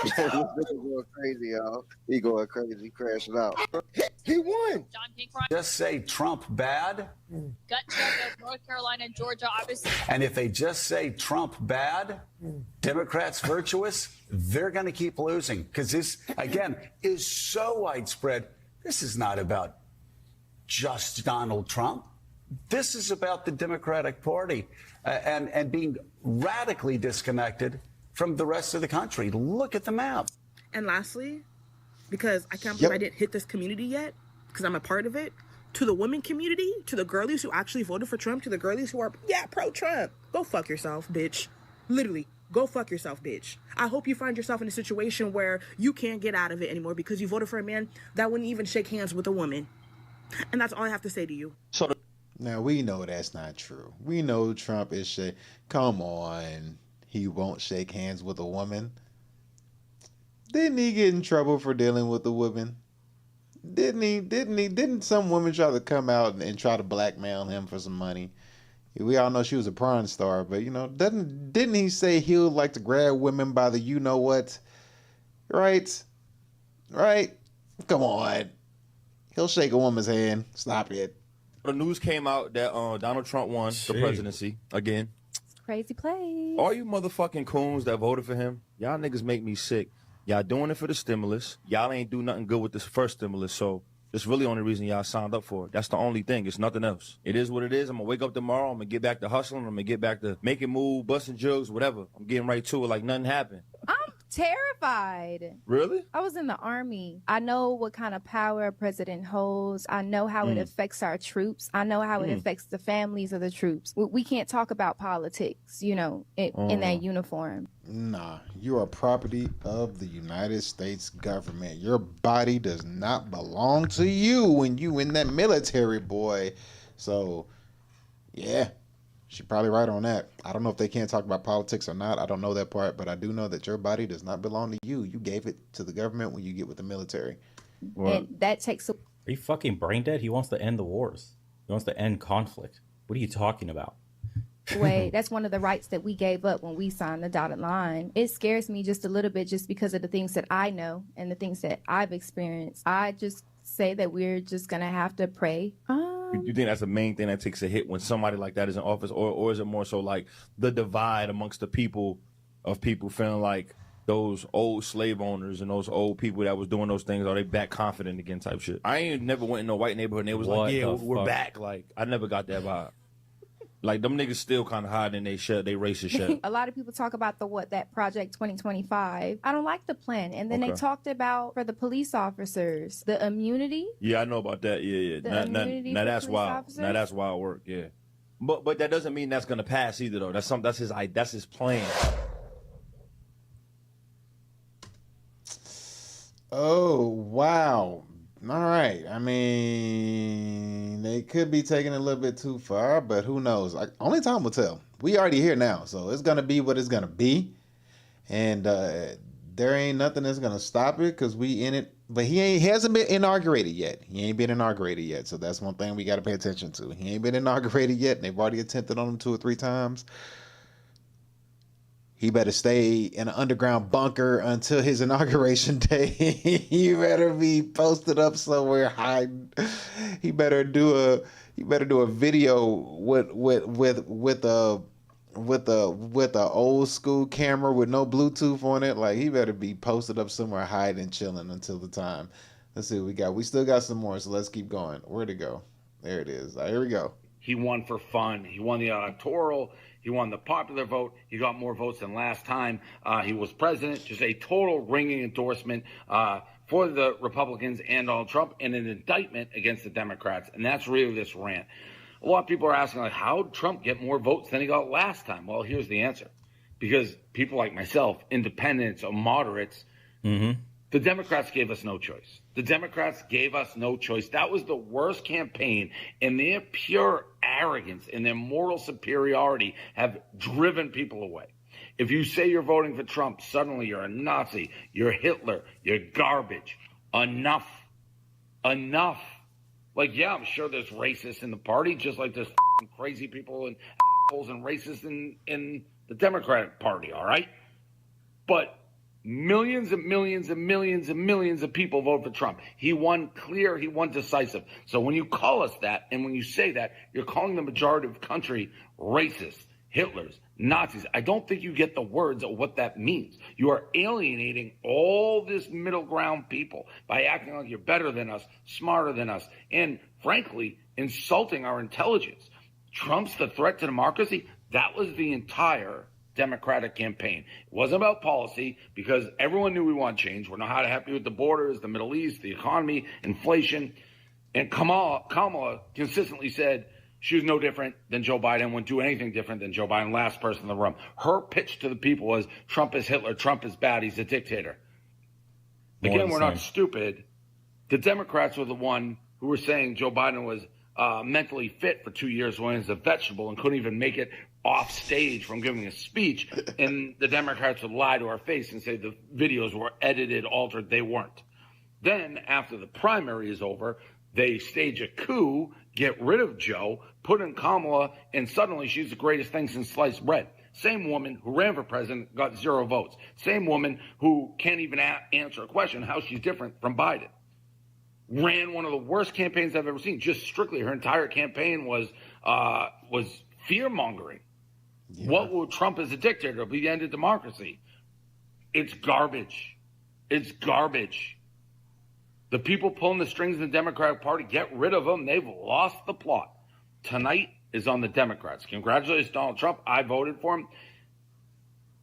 Q: This nigga going crazy, y'all. He going crazy, crashing out.
P: He won.
M: Just say Trump bad.
R: Gut check of North Carolina and Georgia, obviously.
M: And if they just say Trump bad, Democrats virtuous, they're going to keep losing. Because this, again, is so widespread. This is not about just Donald Trump. This is about the Democratic Party and being radically disconnected from the rest of the country. Look at the map.
S: And lastly, because I can't believe I didn't hit this community yet, because I'm a part of it, to the women community, to the girlies who actually voted for Trump, to the girlies who are, pro-Trump, go fuck yourself, bitch. Literally, go fuck yourself, bitch. I hope you find yourself in a situation where you can't get out of it anymore because you voted for a man that wouldn't even shake hands with a woman. And that's all I have to say to you.
A: Now, we know that's not true. We know Trump is come on. He won't shake hands with a woman. Didn't he get in trouble for dealing with a woman? Didn't he? Didn't some woman try to come out and try to blackmail him for some money? We all know she was a porn star, but didn't he say he would like to grab women by the you know what? Right? Come on. He'll shake a woman's hand. Stop it.
T: The news came out that Donald Trump won the presidency again.
U: Crazy play.
T: All you motherfucking coons that voted for him, y'all niggas make me sick. Y'all doing it for the stimulus. Y'all ain't do nothing good with this first stimulus, so it's really the only reason y'all signed up for it. That's the only thing. It's nothing else. It is what it is. I'm going to wake up tomorrow. I'm going to get back to hustling. I'm going to get back to making moves, busting jugs, whatever. I'm getting right to it like nothing happened.
U: I'm terrified.
T: Really?
U: I was in the Army. I know what kind of power a president holds. I know how it affects our troops. I know how it affects the families of the troops. We can't talk about politics, in that uniform.
A: Nah, you are property of the United States government. Your body does not belong to you when you in that military, boy. So, yeah. She's probably right on that. I don't know if they can't talk about politics or not. I don't know that part, but I do know that your body does not belong to you. You gave it to the government when you get with the military.
U: And that takes
D: Are you fucking brain dead? He wants to end the wars. He wants to end conflict. What are you talking about?
U: away. That's one of the rights that we gave up when we signed the dotted line. It scares me just a little bit just because of the things that I know and the things that I've experienced. I just say that we're just going to have to pray.
T: You think that's the main thing that takes a hit when somebody like that is in office, or is it more so like the divide amongst the people of people feeling like those old slave owners and those old people that was doing those things, are they back confident again type shit? I ain't never went in no white neighborhood and they was like, yeah, we're back. Like, I never got that vibe. Like, them niggas still kind of hiding they shit, they racist shit.
U: A lot of people talk about that Project 2025. I don't like the plan. And then they talked about, for the police officers, the immunity.
T: Yeah, I know about that. Yeah. Now that's wild. Officers? Now that's wild work. Yeah. But that doesn't mean that's gonna pass either though. That's his plan.
A: Oh, wow. All right. I mean, they could be taking it a little bit too far, but who knows? Only time will tell. We already here now, so it's going to be what it's going to be. And there ain't nothing that's going to stop it because we in it. But he hasn't been inaugurated yet. He ain't been inaugurated yet, so that's one thing we got to pay attention to. He ain't been inaugurated yet, and they've already attempted on him 2 or 3 times. He better stay in an underground bunker until his inauguration day. He better be posted up somewhere hiding. He better do a video with a old school camera with no Bluetooth on it. Like, he better be posted up somewhere hiding, chilling until the time. Let's see what we got. We still got some more, so let's keep going. Where'd it go? There it is. Here we go.
V: He won for fun. He won the electoral. He won the popular vote. He got more votes than last time he was president. Just a total ringing endorsement for the Republicans and Donald Trump, and an indictment against the Democrats. And that's really this rant. A lot of people are asking, like, how did Trump get more votes than he got last time? Well, here's the answer. Because people like myself, independents or moderates, the Democrats gave us no choice. The Democrats gave us no choice. That was the worst campaign, and their pure arrogance and their moral superiority have driven people away. If you say you're voting for Trump, suddenly you're a Nazi, you're Hitler, you're garbage. Enough. Enough. Like, yeah, I'm sure there's racists in the party, just like there's crazy people and assholes and racists in the Democratic Party, all right? But millions and millions and millions and millions of people vote for Trump. He won clear, he won decisive. So when you call us that, and when you say that, you're calling the majority of the country racist, Hitlers, Nazis. I don't think you get the words of what that means. You are alienating all this middle ground people by acting like you're better than us, smarter than us, and frankly, insulting our intelligence. Trump's the threat to democracy. That was the entire Democratic campaign. It wasn't about policy because everyone knew we want change. We're not happy with the borders, the Middle East, the economy, inflation. And Kamala consistently said she was no different than Joe Biden, wouldn't do anything different than Joe Biden, last person in the room. Her pitch to the people was Trump is Hitler, Trump is bad, he's a dictator. Again, we're not stupid. The Democrats were the one who were saying Joe Biden was mentally fit for 2 years when he was a vegetable and couldn't even make it off stage from giving a speech. And the Democrats would lie to our face and say the videos were edited, altered. They weren't. Then after the primary is over, they stage a coup, get rid of Joe, put in Kamala, and suddenly she's the greatest thing since sliced bread. Same woman who ran for president got 0 votes. Same woman who can't even answer a question how she's different from Biden. Ran one of the worst campaigns I've ever seen. Just strictly, her entire campaign was fear mongering. Yeah. What will Trump as a dictator? It'll be the end of democracy. It's garbage. It's garbage. The people pulling the strings in the Democratic Party, get rid of them. They've lost the plot. Tonight is on the Democrats. Congratulations, Donald Trump. I voted for him.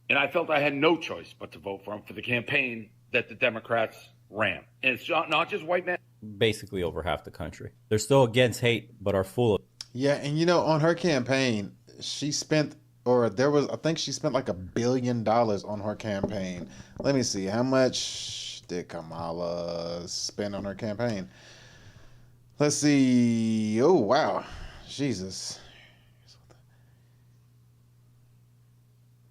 V: And I felt I had no choice but to vote for him for the campaign that the Democrats ran. And it's not just white men.
D: Basically over half the country. They're still against hate, but are full of.
A: Yeah, and you know, on her campaign, she spent, I think she spent like $1 billion on her campaign. Let me see, how much did Kamala spend on her campaign? Let's see. Oh, wow. Jesus.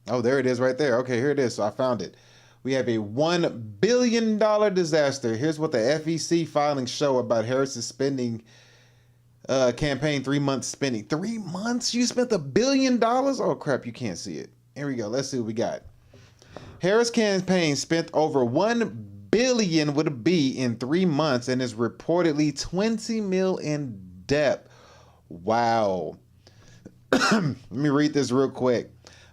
A: Oh, there it is right there. Okay, here it is. So I found it. We have a $1 billion disaster. Here's what the FEC filings show about Harris's spending campaign, 3 months spending. 3 months? You spent $1 billion? Oh, crap, you can't see it. Here we go. Let's see what we got. Harris campaign spent over $1 billion with a B in 3 months and is reportedly $20 million in debt. Wow. Let me read this real quick.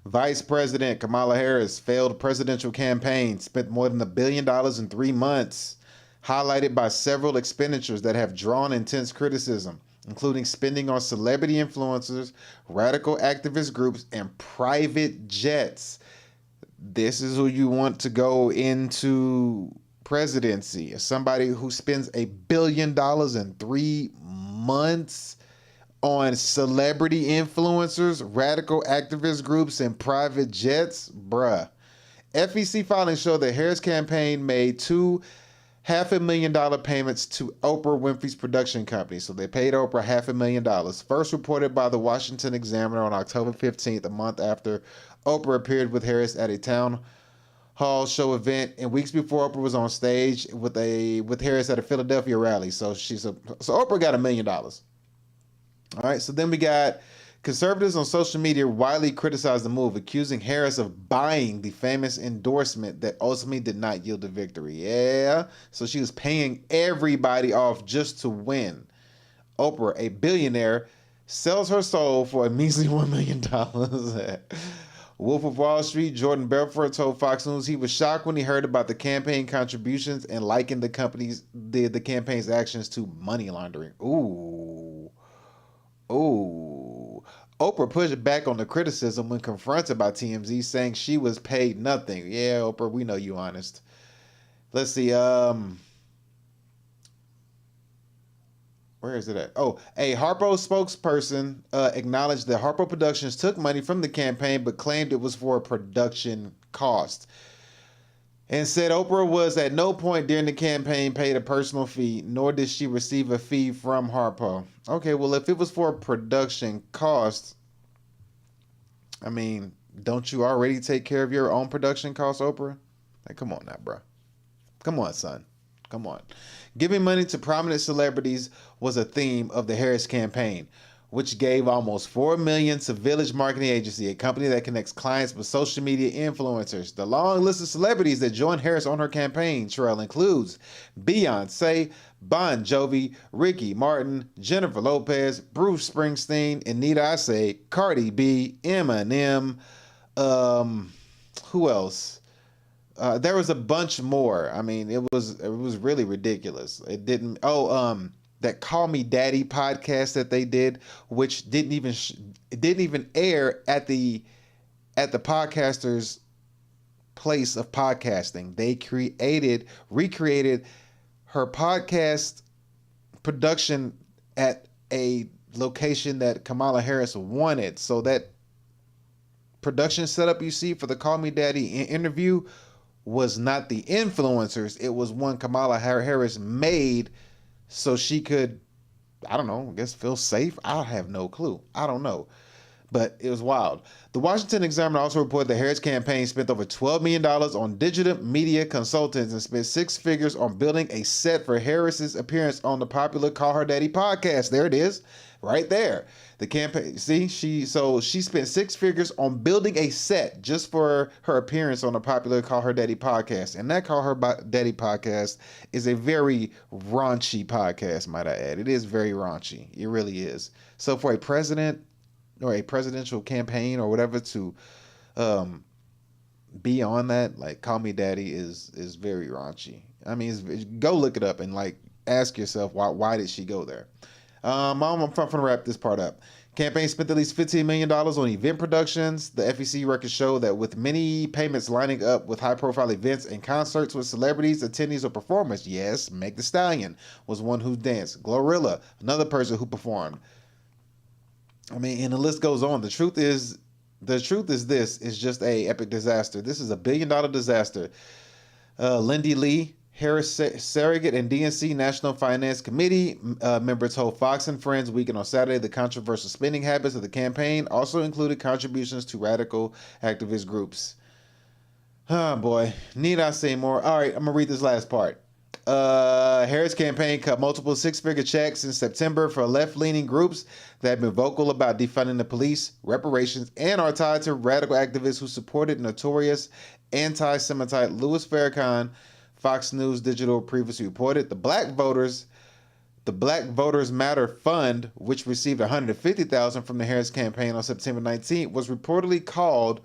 A: Vice President Kamala Harris failed presidential campaign, spent more than $1 billion in 3 months, highlighted by several expenditures that have drawn intense criticism, including spending on celebrity influencers, radical activist groups, and private jets. This is who you want to go into presidency. Somebody who spends $1 billion in 3 months on celebrity influencers, radical activist groups, and private jets? Bruh. FEC filings show that Harris campaign made $2 $500,000 payments to Oprah Winfrey's production company. So they paid Oprah $500,000. First reported by the Washington Examiner on October 15th, a month after Oprah appeared with Harris at a town hall show event, and weeks before Oprah was on stage with Harris at a Philadelphia rally. So Oprah got $1 million. All right, so then we got conservatives on social media widely criticized the move, accusing Harris of buying the famous endorsement that ultimately did not yield a victory. Yeah, so she was paying everybody off just to win. Oprah, a billionaire, sells her soul for a measly $1 million. Wolf of Wall Street, Jordan Belfort told Fox News he was shocked when he heard about the campaign contributions and likened the campaign's actions to money laundering. Ooh. Oprah pushed back on the criticism when confronted by TMZ, saying she was paid nothing. Yeah, Oprah, we know you honest. Let's see. Where is it at? Oh, a Harpo spokesperson acknowledged that Harpo Productions took money from the campaign but claimed it was for production cost. And said Oprah was at no point during the campaign paid a personal fee, nor did she receive a fee from Harpo. Okay, well, if it was for production cost, I mean, don't you already take care of your own production costs, Oprah? Like, come on now, bro. Come on, son. Come on. Giving money to prominent celebrities was a theme of the Harris campaign, which gave almost $4 million to Village Marketing Agency, a company that connects clients with social media influencers. The long list of celebrities that joined Harris on her campaign trail includes Beyonce, Bon Jovi, Ricky Martin, Jennifer Lopez, Bruce Springsteen, Anita Asay, Cardi B, Eminem, who else? There was a bunch more. I mean, it was really ridiculous. It didn't. That Call Me Daddy podcast that they did, which didn't even air at the podcaster's place of podcasting. They recreated her podcast production at a location that Kamala Harris wanted. So that production setup you see for the Call Me Daddy interview was not the influencers. It was one Kamala Harris made so she could, I don't know, I guess feel safe. I have no clue. I don't know. But it was wild. The Washington Examiner also reported the Harris campaign spent over $12 million on digital media consultants and spent six figures on building a set for Harris's appearance on the popular Call Her Daddy podcast. There it is, right there. The campaign, see, she spent six figures on building a set just for her appearance on the popular Call Her Daddy podcast. And that Call Her Daddy podcast is a very raunchy podcast, might I add. It is very raunchy. It really is. So for a president or a presidential campaign or whatever to be on that, like Call Me Daddy is very raunchy. I mean, go look it up and like ask yourself why did she go there? I'm going to wrap this part up. Campaign spent at least $15 million on event productions. The FEC records show that with many payments lining up with high-profile events and concerts with celebrities, attendees, or performers. Yes, Meg Thee Stallion was one who danced. Glorilla, another person who performed. I mean, and the list goes on. The truth is this is just a epic disaster. This is a $1 billion disaster. Lindy Lee, Harris surrogate and DNC National Finance Committee member told Fox and Friends Weekend on Saturday the controversial spending habits of the campaign also included contributions to radical activist groups. Oh boy, need I say more? All right, I'm gonna read this last part. Harris campaign cut multiple six-figure checks in September for left-leaning groups that have been vocal about defunding the police, reparations, and are tied to radical activists who supported notorious anti-Semitite Louis Farrakhan. Fox News Digital previously reported the Black Voters Matter Fund, which received $150,000 from the Harris campaign on September 19th, was reportedly called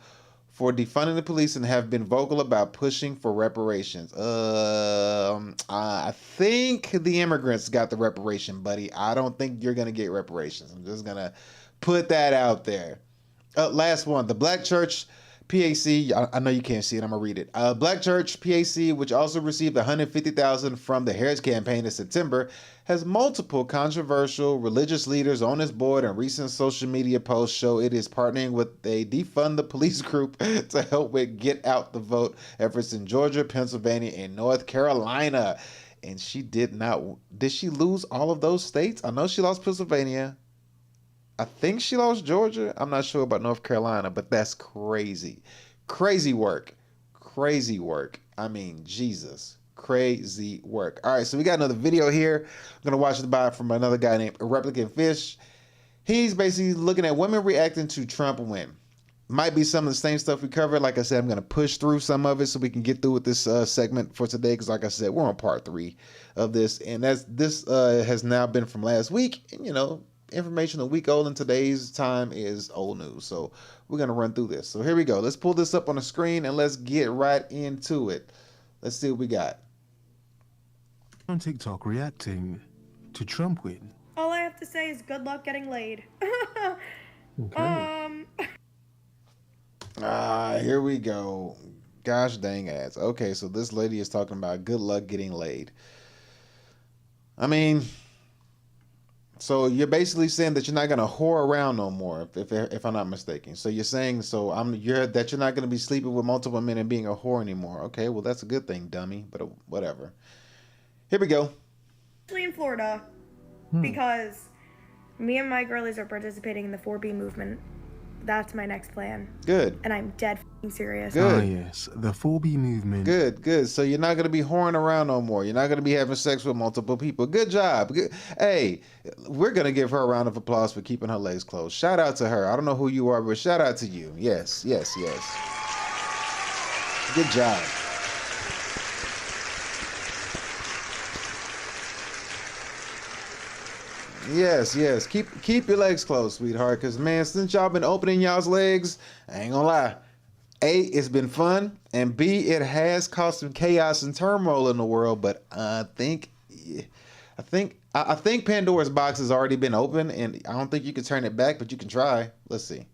A: for defunding the police and have been vocal about pushing for reparations. I think the immigrants got the reparation, buddy. I don't think you're going to get reparations. I'm just going to put that out there. Last one, the Black Church PAC, I know you can't see it, I'm going to read it. Black Church PAC, which also received $150,000 from the Harris campaign in September, has multiple controversial religious leaders on its board, and recent social media posts show it is partnering with a defund the police group to help with get out the vote efforts in Georgia, Pennsylvania, and North Carolina. And she did she lose all of those states? I know she lost Pennsylvania. I think she lost Georgia. I'm not sure about North Carolina, but that's crazy. Crazy work. Crazy work. I mean, Jesus. Crazy work. All right, so we got another video here. I'm going to watch it by from another guy named Replicant Fish. He's basically looking at women reacting to Trump win. Might be some of the same stuff we covered. Like I said, I'm going to push through some of it so we can get through with this segment for today. Because like I said, we're on part 3 of this. And this has now been from last week. And, you know, information a week old in today's time is old news. So we're going to run through this. So here we go. Let's pull this up on the screen and let's get right into it. Let's see what we got.
F: On TikTok reacting to Trump win.
I: All I have to say is good luck getting laid.
F: Okay.
A: Here we go. Gosh dang ads. Okay, so this lady is talking about good luck getting laid. I mean, So you're basically saying that you're not gonna whore around no more, if I'm not mistaken. So you're saying that you're not gonna be sleeping with multiple men and being a whore anymore. Okay, well that's a good thing, dummy. But whatever. Here we go.
I: Actually in Florida, because me and my girlies are participating in the 4B movement. That's my next plan.
A: Good.
I: And I'm dead f***ing serious.
A: Good.
F: Ah, yes, the 4B movement.
A: Good. So you're not going to be whoring around no more. You're not going to be having sex with multiple people. Good job. Good. Hey, we're going to give her a round of applause for keeping her legs closed. Shout out to her. I don't know who you are, but shout out to you. Yes. Good job. Yes. Keep your legs closed, sweetheart. Because, man, since y'all been opening y'all's legs, I ain't gonna lie. A, it's been fun, and B, it has caused some chaos and turmoil in the world. But I think Pandora's box has already been open, and I don't think you can turn it back, but you can try. Let's see.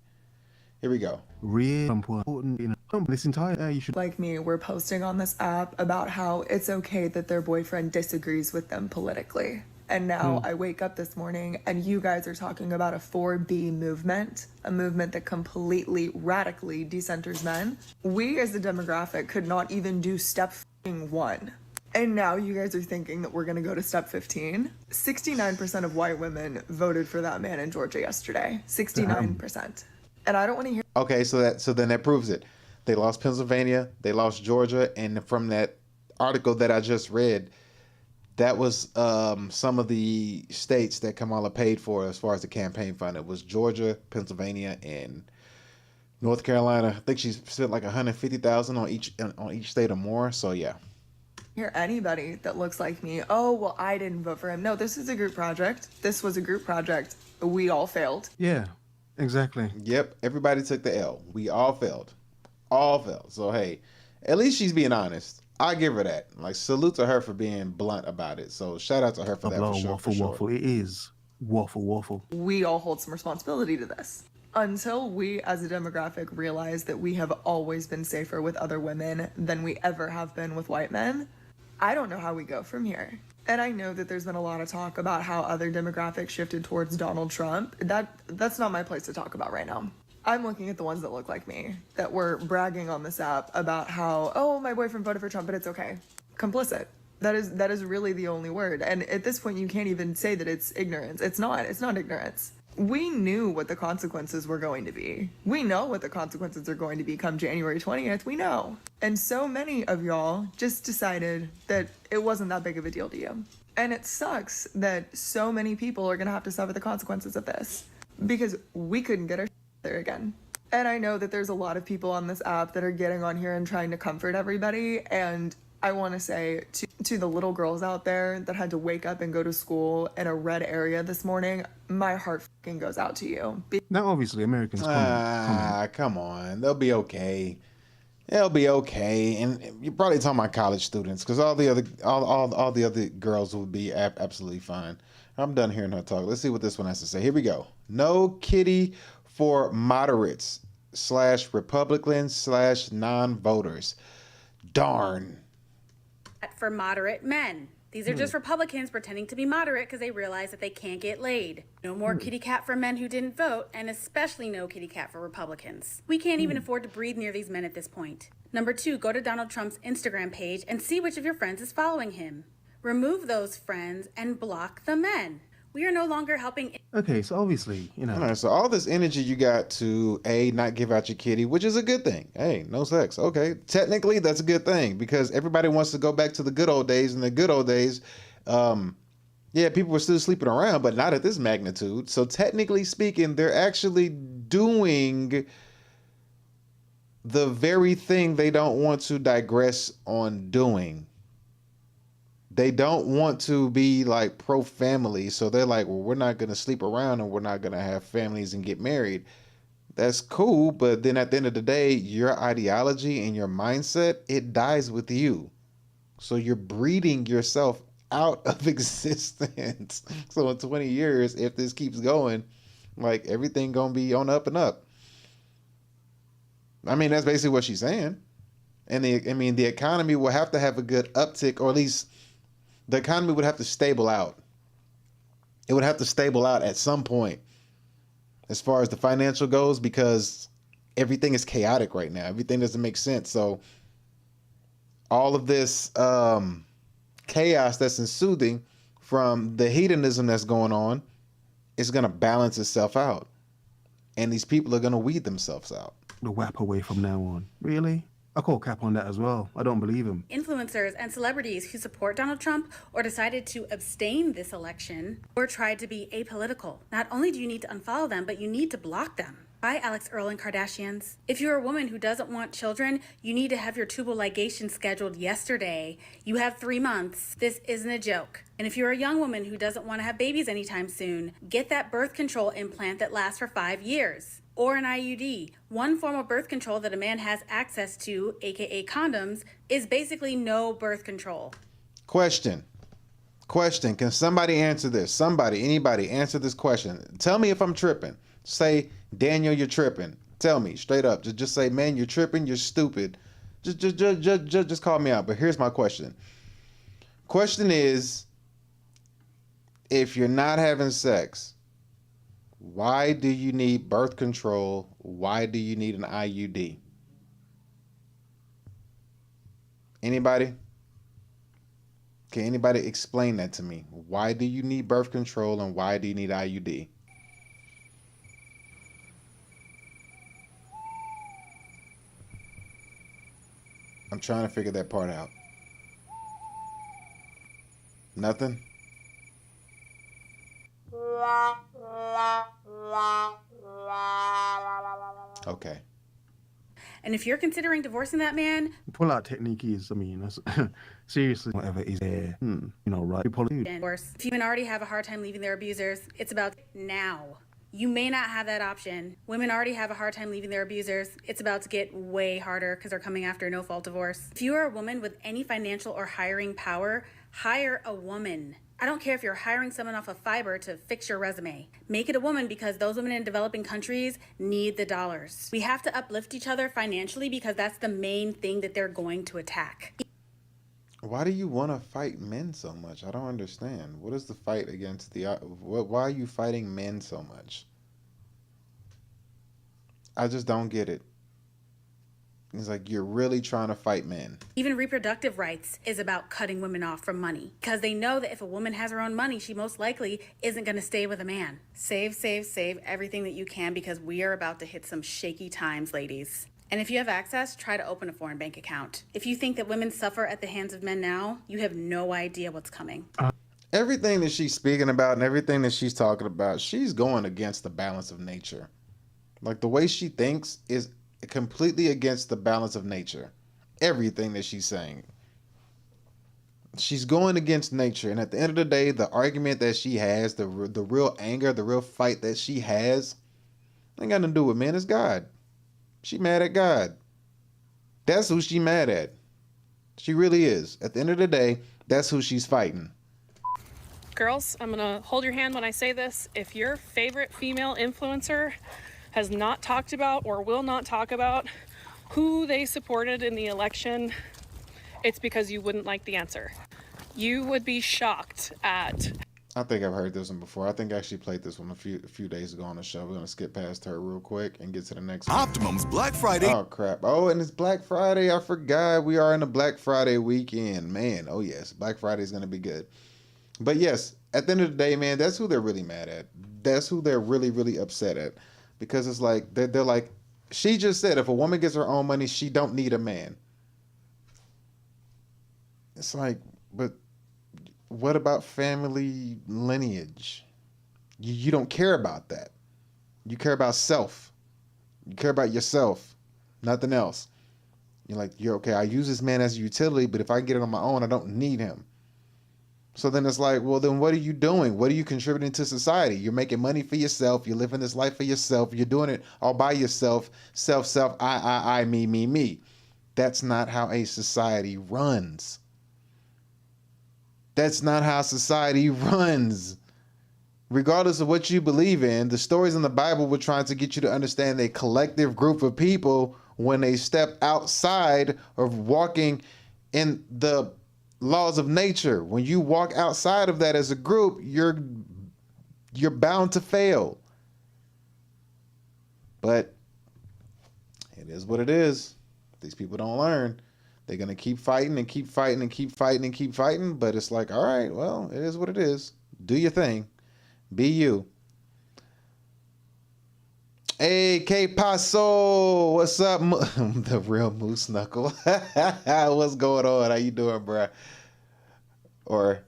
A: Here we go.
F: Really important in this entire you should
K: like me were posting on this app about how it's okay that their boyfriend disagrees with them politically. And now I wake up this morning and you guys are talking about a 4B movement, a movement that completely, radically decenters men. We as a demographic could not even do step 1. And now you guys are thinking that we're gonna go to step 15. 69% of white women voted for that man in Georgia yesterday. 69%. And I don't want to hear.
A: Okay, so then that proves it. They lost Pennsylvania, they lost Georgia, and from that article that I just read, that was some of the states that Kamala paid for as far as the campaign fund. It was Georgia, Pennsylvania, and North Carolina. I think she spent like $150,000 on each state or more. So yeah.
K: Hear anybody that looks like me. Oh well, I didn't vote for him. No, this is a group project. This was a group project. We all failed.
F: Yeah, exactly.
A: Yep, everybody took the L. We all failed. So hey, at least she's being honest. I give her that. Like, salute to her for being blunt about it. So shout out to her for that. For sure,
F: waffle. It is waffle.
K: We all hold some responsibility to this. Until we as a demographic realize that we have always been safer with other women than we ever have been with white men, I don't know how we go from here. And I know that there's been a lot of talk about how other demographics shifted towards Donald Trump. That's not my place to talk about right now. I'm looking at the ones that look like me, that were bragging on this app about how, oh, my boyfriend voted for Trump, but it's okay. Complicit. That is really the only word. And at this point, you can't even say that it's ignorance. It's not ignorance. We knew what the consequences were going to be. We know what the consequences are going to be come January 20th. We know. And so many of y'all just decided that it wasn't that big of a deal to you. And it sucks that so many people are going to have to suffer the consequences of this because we couldn't get our there again. And I know that there's a lot of people on this app that are getting on here and trying to comfort everybody. And I want to say to the little girls out there that had to wake up and go to school in a red area this morning, my heart fucking goes out to you.
F: Now, obviously, Americans.
A: Come on. They'll be okay. They'll be okay. And you're probably talking about college students because all the other girls would be absolutely fine. I'm done hearing her talk. Let's see what this one has to say. Here we go. No kitty for moderates / Republicans / non-voters. Darn.
H: For moderate men. These are just Republicans pretending to be moderate because they realize that they can't get laid. No more kitty cat for men who didn't vote, and especially no kitty cat for Republicans. We can't even afford to breathe near these men at this point. Number 2, go to Donald Trump's Instagram page and see which of your friends is following him. Remove those friends and block the men. We are no longer helping.
F: Okay, so obviously,
A: All right, so all this energy you got to not give out your kitty, which is a good thing. Hey, no sex. Okay, technically that's a good thing because everybody wants to go back to the good old days. In the good old days, people were still sleeping around, but not at this magnitude. So technically speaking, they're actually doing the very thing they don't want to digress on doing. They don't want to be like pro-family, so they're like, well, we're not going to sleep around and we're not going to have families and get married. That's cool, but then at the end of the day, your ideology and your mindset, it dies with you. So you're breeding yourself out of existence. So in 20 years, if this keeps going, like everything going to be on up and up. I mean, that's basically what she's saying. And the economy will have to have a good uptick, or at least the economy would have to stable out. It would have to stable out at some point as far as the financial goes, because everything is chaotic right now. Everything doesn't make sense. So all of this chaos that's ensuing from the hedonism that's going on is going to balance itself out. And these people are going to weed themselves out.
F: The WAP away from now on. Really? I call cap on that as well. I don't believe him.
H: Influencers and celebrities who support Donald Trump or decided to abstain this election or tried to be apolitical. Not only do you need to unfollow them, but you need to block them. Bye, Alex Earl and Kardashians. If you're a woman who doesn't want children, you need to have your tubal ligation scheduled yesterday. You have 3 months. This isn't a joke. And if you're a young woman who doesn't want to have babies anytime soon, get that birth control implant that lasts for 5 years. Or an IUD. One form of birth control that a man has access to, aka condoms, is basically no birth control.
A: Question. Can somebody answer this? Somebody, anybody, answer this question. Tell me if I'm tripping. Say, Daniel, you're tripping. Tell me straight up. Just say, man, you're tripping. You're stupid. Just call me out. But here's my question. Question is, if you're not having sex, why do you need birth control? Why do you need an IUD? Anybody? Can anybody explain that to me? Why do you need birth control and why do you need IUD? I'm trying to figure that part out. Nothing? Okay.
H: And if you're considering divorcing that man,
F: Pull-out technique is, I mean, that's, seriously, whatever is there, right?
H: divorce. If you already have a hard time leaving their abusers, it's about now. You may not have that option. Women already have a hard time leaving their abusers. It's about to get way harder because they're coming after a no-fault divorce. If you are a woman with any financial or hiring power, hire a woman. I don't care if you're hiring someone off of Fiverr to fix your resume. Make it a woman because those women in developing countries need the dollars. We have to uplift each other financially because that's the main thing that they're going to attack.
A: Why do you want to fight men so much? I don't understand. What is the fight against the... Why are you fighting men so much? I just don't get it. It's like you're really trying to fight men.
H: Even reproductive rights is about cutting women off from money because they know that if a woman has her own money, she most likely isn't going to stay with a man. Save everything that you can because we are about to hit some shaky times, ladies. And if you have access, try to open a foreign bank account. If you think that women suffer at the hands of men now, you have no idea what's coming.
A: Everything that she's speaking about and everything that she's talking about, she's going against the balance of nature. Like the way she thinks is completely against the balance of nature. Everything that she's saying. She's going against nature. And at the end of the day, the argument that she has, the real anger, the real fight that she has, ain't got nothing to do with men. It's God. She mad at God. That's who she mad at. She really is. At the end of the day, that's who she's fighting.
E: Girls, I'm gonna hold your hand when I say this. If your favorite female influencer has not talked about or will not talk about who they supported in the election, it's because you wouldn't like the answer. You would be shocked at...
A: I think I've heard this one before. I think I actually played this one a few days ago on the show. We're going to skip past her real quick and get to the next one.
J: Optimum's Black Friday.
A: Oh, crap. Oh, and it's Black Friday. I forgot. We are in the Black Friday weekend. Man, oh, yes. Black Friday is going to be good. But, yes, at the end of the day, man, that's who they're really mad at. That's who they're really, really upset at. Because it's like, they're like, she just said if a woman gets her own money, she don't need a man. It's like, but what about family lineage? You don't care about that. You care about self. You care about yourself, nothing else. You're like, you're okay, I use this man as a utility, but if I get it on my own, I don't need him. So then it's like, well, then what are you doing? What are you contributing to society? You're making money for yourself. You're living this life for yourself. You're doing it all by yourself. Self, I, me. That's not how a society runs. That's not how society runs. Regardless of what you believe in, the stories in the Bible were trying to get you to understand a collective group of people when they step outside of walking in the laws of nature. When you walk outside of that as a group, you're You're bound to fail. But it is what it is. These people don't learn. They're going to keep fighting and keep fighting and keep fighting and keep fighting. But it's like, all right, well, it is what it is. Do your thing. Be you. Hey, K Paso, what's up? The real Moose Knuckle. What's going on? How you doing, bruh? Or,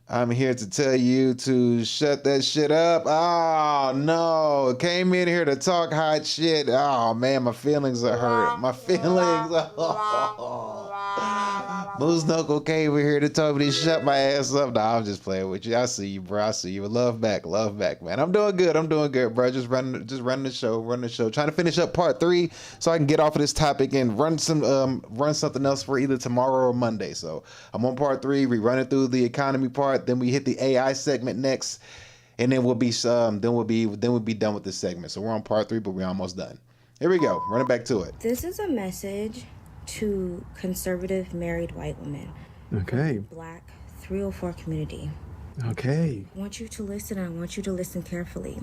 A: I'm here to tell you to shut that shit up. Oh, no. Came in here to talk hot shit. Oh, man, my feelings are hurt. My feelings. Moose Knuckle came in here to tell me to shut my ass up. Nah, I'm just playing with you. I see you, bro. I see you. Love back, man. I'm doing good, bro. Just running the show. Trying to finish up part 3 so I can get off of this topic and run something else for either tomorrow or Monday. So I'm on part 3. We run it through the economy part. Then we hit the AI segment next, and then we'll be done with this segment. So we're on part 3, but we're almost done. Here we go. Running back to it.
G: This is a message to conservative married white women.
F: Okay.
G: Black 304 community.
F: Okay.
G: I want you to listen. I want you to listen carefully.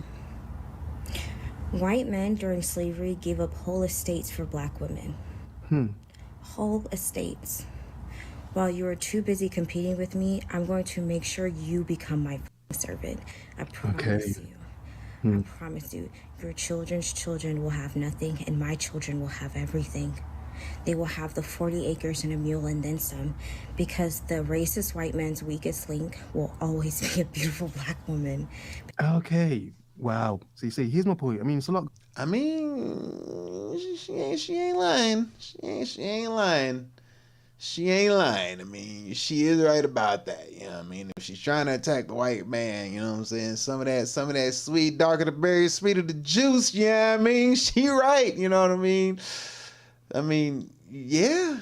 G: White men during slavery gave up whole estates for black women. Whole estates. While you are too busy competing with me, I'm going to make sure you become my servant. I promise you. I promise you. Your children's children will have nothing, and my children will have everything. They will have the 40 acres and a mule and then some, because the racist white man's weakest link will always be a beautiful black woman.
F: Okay. Wow. See, here's my point. I mean, it's a lot.
A: I mean, she ain't lying. She ain't lying. She ain't lying. I mean, she is right about that. You know what I mean? If she's trying to attack the white man, you know what I'm saying? Some of that sweet, darker the berry, sweeter the juice, you know what I mean? She right, you know what I mean? Yeah,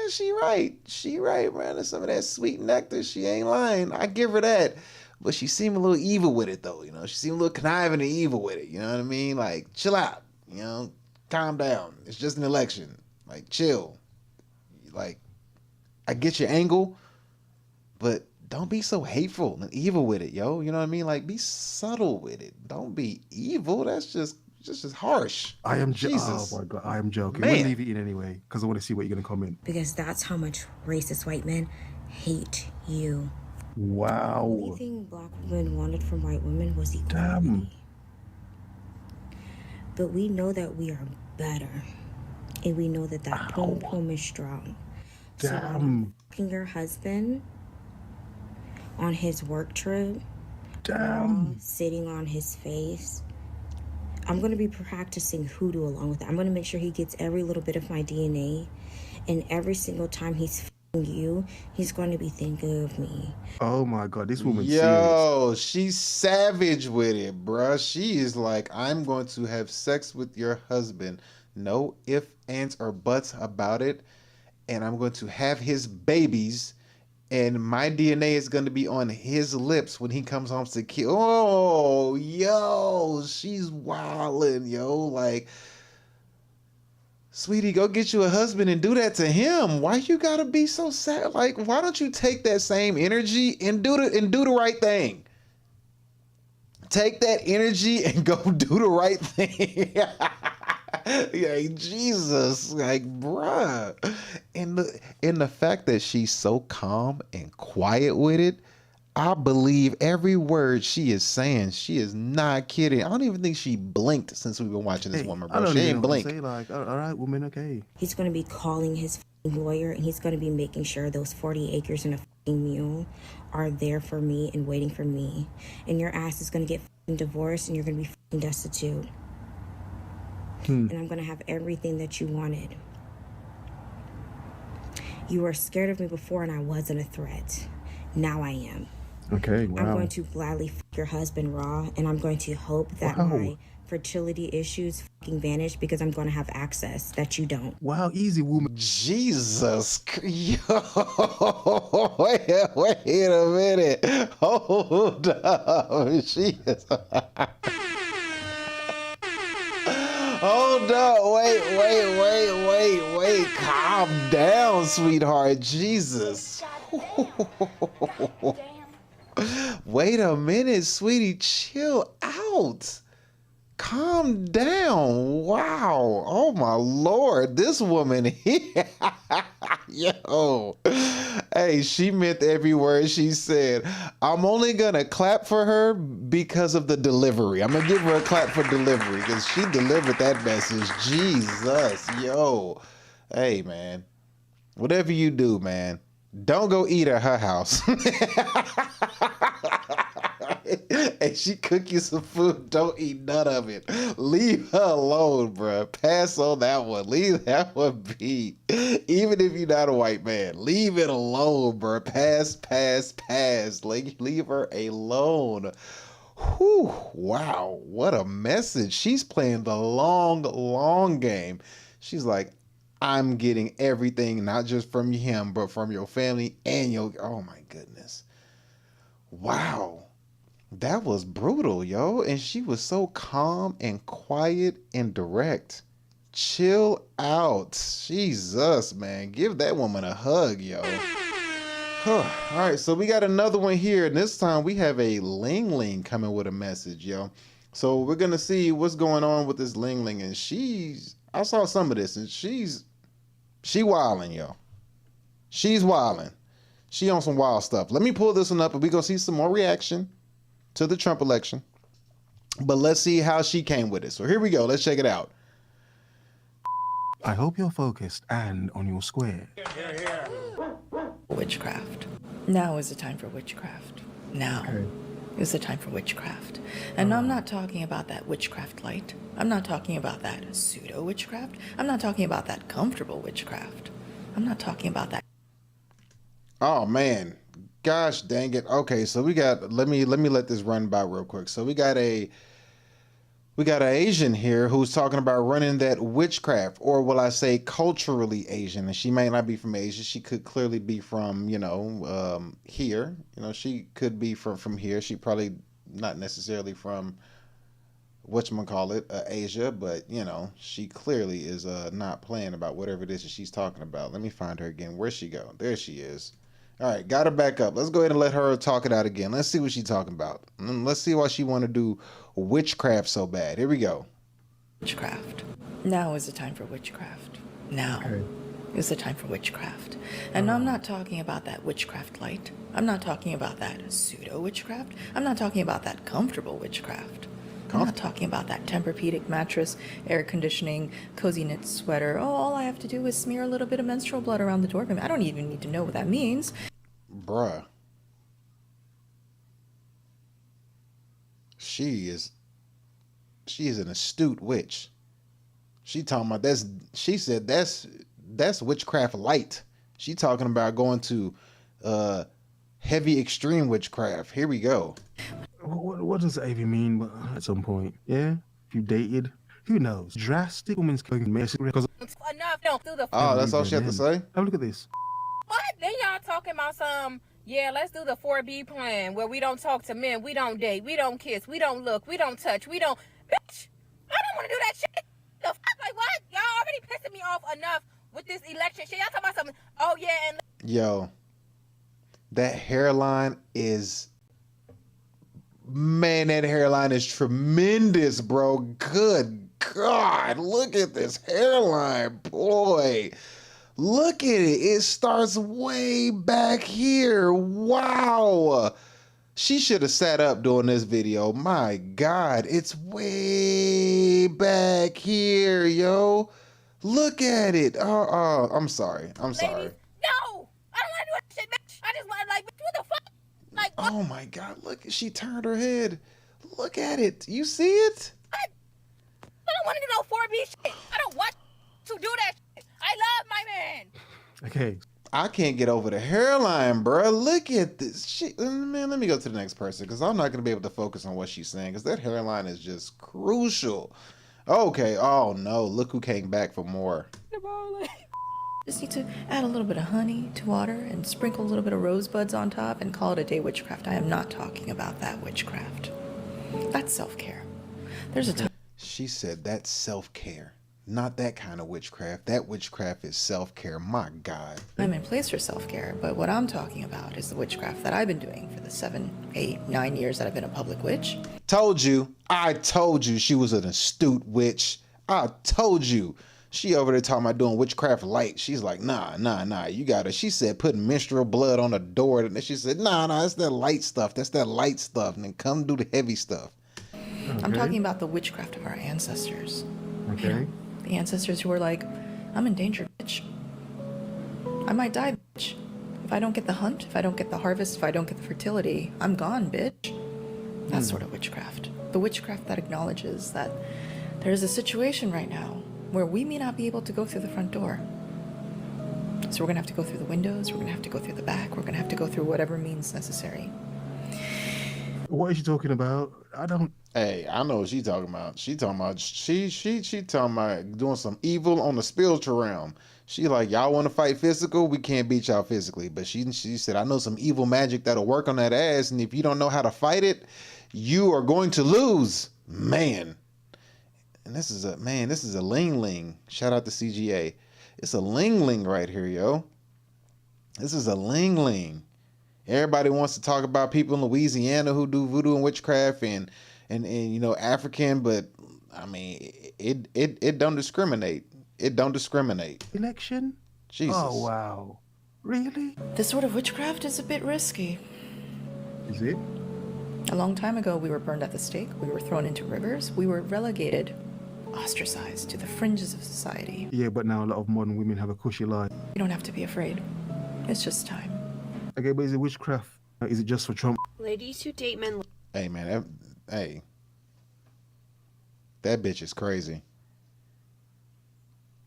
A: she right. She right, man. Some of that sweet nectar, she ain't lying. I give her that. But she seemed a little evil with it, though, you know? She seemed a little conniving and evil with it, you know what I mean? Like, chill out, you know? Calm down. It's just an election. Like, chill. Like, I get your angle, but don't be so hateful and evil with it, yo. You know what I mean? Like, be subtle with it. Don't be evil. That's just harsh.
F: I am
A: Jesus.
F: Oh my God, I am joking.
A: Man.
F: We'll leave it in anyway because I want to see what you're gonna comment.
G: Because that's how much racist white men hate you.
F: Wow.
G: The only thing black women wanted from white women was equality.
F: Damn.
G: But we know that we are better. And we know that poom is strong. So I'm fucking your husband on his work trip, sitting on his face. I'm going to be practicing hoodoo along with it. I'm going to make sure he gets every little bit of my DNA. And every single time he's f***ing you, he's going to be thinking of me.
F: Oh my God, this woman's
A: Yo, she's savage with it, bruh. She is like, I'm going to have sex with your husband. No ifs, ands, or buts about it. And I'm going to have his babies. And my DNA is going to be on his lips when he comes home to kill. Oh, yo, she's wildin', yo. Like, sweetie, go get you a husband and do that to him. Why you gotta be so sad? Like, why don't you take that same energy and do the right thing? Take that energy and go do the right thing. Like, Jesus, like, bruh. And the fact that she's so calm and quiet with it, I believe every word she is saying. She is not kidding. I don't even think she blinked since we've been watching this woman, bro. She ain't blinked.
F: Say, like, all right, woman, okay.
G: He's going to be calling his lawyer, and he's going to be making sure those 40 acres and a mule are there for me and waiting for me. And your ass is going to get divorced, and you're going to be destitute. And I'm going to have everything that you wanted. You were scared of me before, and I wasn't a threat. Now I am.
F: Okay, wow.
G: I'm going to gladly f*** your husband raw, and I'm going to hope that my fertility issues fucking vanish because I'm going to have access that you don't.
F: Wow, easy, woman.
A: Jesus. Yo, wait a minute. Hold up. She is... Hold up. Wait. Calm down, sweetheart. Jesus. Wait a minute, sweetie. Chill out. Calm down. Wow. Oh my Lord. This woman here. Yo. Hey, she meant every word she said. I'm only gonna clap for her because of the delivery. I'm gonna give her a clap for delivery because she delivered that message. Jesus. Yo. Hey man. Whatever you do, man, don't go eat at her house. Hey, she cook you some food. Don't eat none of it. Leave her alone, bruh. Pass on that one. Leave that one be. Even if you're not a white man, leave it alone, bruh. Pass. Like, leave her alone. Whew. Wow. What a message. She's playing the long game. She's like, I'm getting everything, not just from him, but from your family and your, oh my goodness. Wow. That was brutal, yo. And she was so calm and quiet and direct. Chill out. Jesus, man. Give that woman a hug, yo. All right, so we got another one here. And this time we have a Ling coming with a message, yo. So we're going to see what's going on with this Ling. And I saw some of this, and she wilding, yo. She's wilding. She on some wild stuff. Let me pull this one up, and we gonna see some more reaction to the Trump election. But let's see how she came with it. So here we go. Let's check it out.
F: I hope you're focused and on your square.
B: Witchcraft. Now is the time for witchcraft. Now is the time for witchcraft. And I'm not talking about that witchcraft light. I'm not talking about that pseudo witchcraft. I'm not talking about that comfortable witchcraft. I'm not talking about that.
A: Oh man, gosh dang it. Okay, so we got, let me let this run by real quick. So we got an Asian here who's talking about running that witchcraft, or will I say culturally Asian? And she may not be from Asia. She could clearly be from, here. She could be from here. She probably not necessarily from Asia, but she clearly is not playing about whatever it is that she's talking about. Let me find her again. Where'd she go? There she is. All right, got her back up. Let's go ahead and let her talk it out again. Let's see what she's talking about. Let's see why she want to do witchcraft so bad. Here we go.
B: Witchcraft. Now is the time for witchcraft. Now is the time for witchcraft. And I'm not talking about that witchcraft light. I'm not talking about that pseudo witchcraft. I'm not talking about that comfortable witchcraft. I'm not talking about that Tempur-Pedic mattress, air conditioning, cozy knit sweater. Oh, all I have to do is smear a little bit of menstrual blood around the doorframe. I don't even need to know what that means.
A: Bruh. She is an astute witch. She talking about she said that's witchcraft light. She talking about going to heavy extreme witchcraft. Here we go.
F: What does that even mean at some point? Yeah? If you dated, who knows? Drastic woman's cooking message because
J: enough, don't do the.
A: Oh, that's all she had to say?
F: Have a look at this.
J: What? Then y'all talking about some, let's do the 4B plan where we don't talk to men, we don't date, we don't kiss, we don't look, we don't touch, we don't. Bitch, I don't want to do that shit. The fuck? Like, what? Y'all already pissing me off enough with this election shit. Y'all talking about something, and.
A: Yo, that hairline is. Man, that hairline is tremendous, bro. Good God. Look at this hairline, boy. Look at it. It starts way back here. Wow. She should have sat up doing this video. My God. It's way back here, yo. Look at it. Oh, I'm sorry. I'm sorry.
J: Ladies, no. I don't want to do that shit, bitch. I just want to, bitch, what the fuck? Like, what?
A: Oh my God, look, she turned her head. Look at it. You see it?
J: I don't want to do no 4B shit. I don't want to do that shit. I love my man.
F: Okay.
A: I can't get over the hairline, bro. Look at this. Man, let me go to the next person because I'm not going to be able to focus on what she's saying because that hairline is just crucial. Okay. Oh, no. Look who came back for more.
B: Just need to add a little bit of honey to water and sprinkle a little bit of rosebuds on top and call it a day witchcraft. I am not talking about that witchcraft. That's self-care. There's a time.
A: She said that's self-care. Not that kind of witchcraft. That witchcraft is self-care. My God.
B: I'm in place for self-care, but what I'm talking about is the witchcraft that I've been doing for the 7, 8, 9 years that I've been a public witch.
A: Told you. I told you she was an astute witch. I told you. She over there talking about doing witchcraft light. She's like, nah. You gotta. She said putting menstrual blood on the door. And she said, nah, that's that light stuff. That's that light stuff. And then come do the heavy stuff.
B: Okay. I'm talking about the witchcraft of our ancestors.
F: Okay.
B: You know, the ancestors who were like, I'm in danger, bitch. I might die, bitch. If I don't get the hunt, if I don't get the harvest, if I don't get the fertility, I'm gone, bitch. That's sort of witchcraft. The witchcraft that acknowledges that there's a situation right now where we may not be able to go through the front door. So we're gonna have to go through the windows, we're gonna have to go through the back, we're gonna have to go through whatever means necessary.
F: What is she talking about? I don't.
A: Hey, I know what she's talking about. She talking about doing some evil on the spiritual realm. She like, y'all want to fight physical? We can't beat y'all physically. But she said, I know some evil magic that'll work on that ass, and if you don't know how to fight it, you are going to lose, man. And this is a ling. Shout out to CGA. It's a ling right here, yo. This is a ling. Everybody wants to talk about people in Louisiana who do voodoo and witchcraft and you know, African, but I mean, it don't discriminate. It don't discriminate.
F: Election?
A: Jesus.
F: Oh, wow. Really?
B: This sort of witchcraft is a bit risky.
F: Is it?
B: A long time ago, we were burned at the stake. We were thrown into rivers. We were relegated, ostracized to the fringes of society.
F: Yeah, but now a lot of modern women have a cushy life.
B: You don't have to be afraid. It's just time.
F: Okay, but is it witchcraft? Is it just for Trump?
L: Ladies who date men.
A: Hey, man. That bitch is crazy.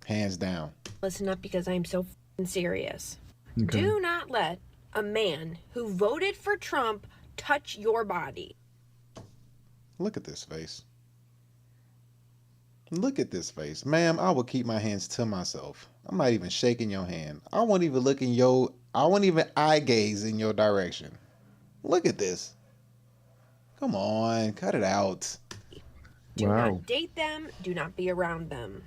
A: Hands down.
L: Listen up because I'm so serious.
F: Okay.
L: Do not let a man who voted for Trump touch your body.
A: Look at this face. Look at this face. Ma'am, I will keep my hands to myself. I'm not even shaking your hand. I won't even look in your... I won't even eye gaze in your direction. Look at this. Come on, cut it out.
L: Do not date them. Do not be around them.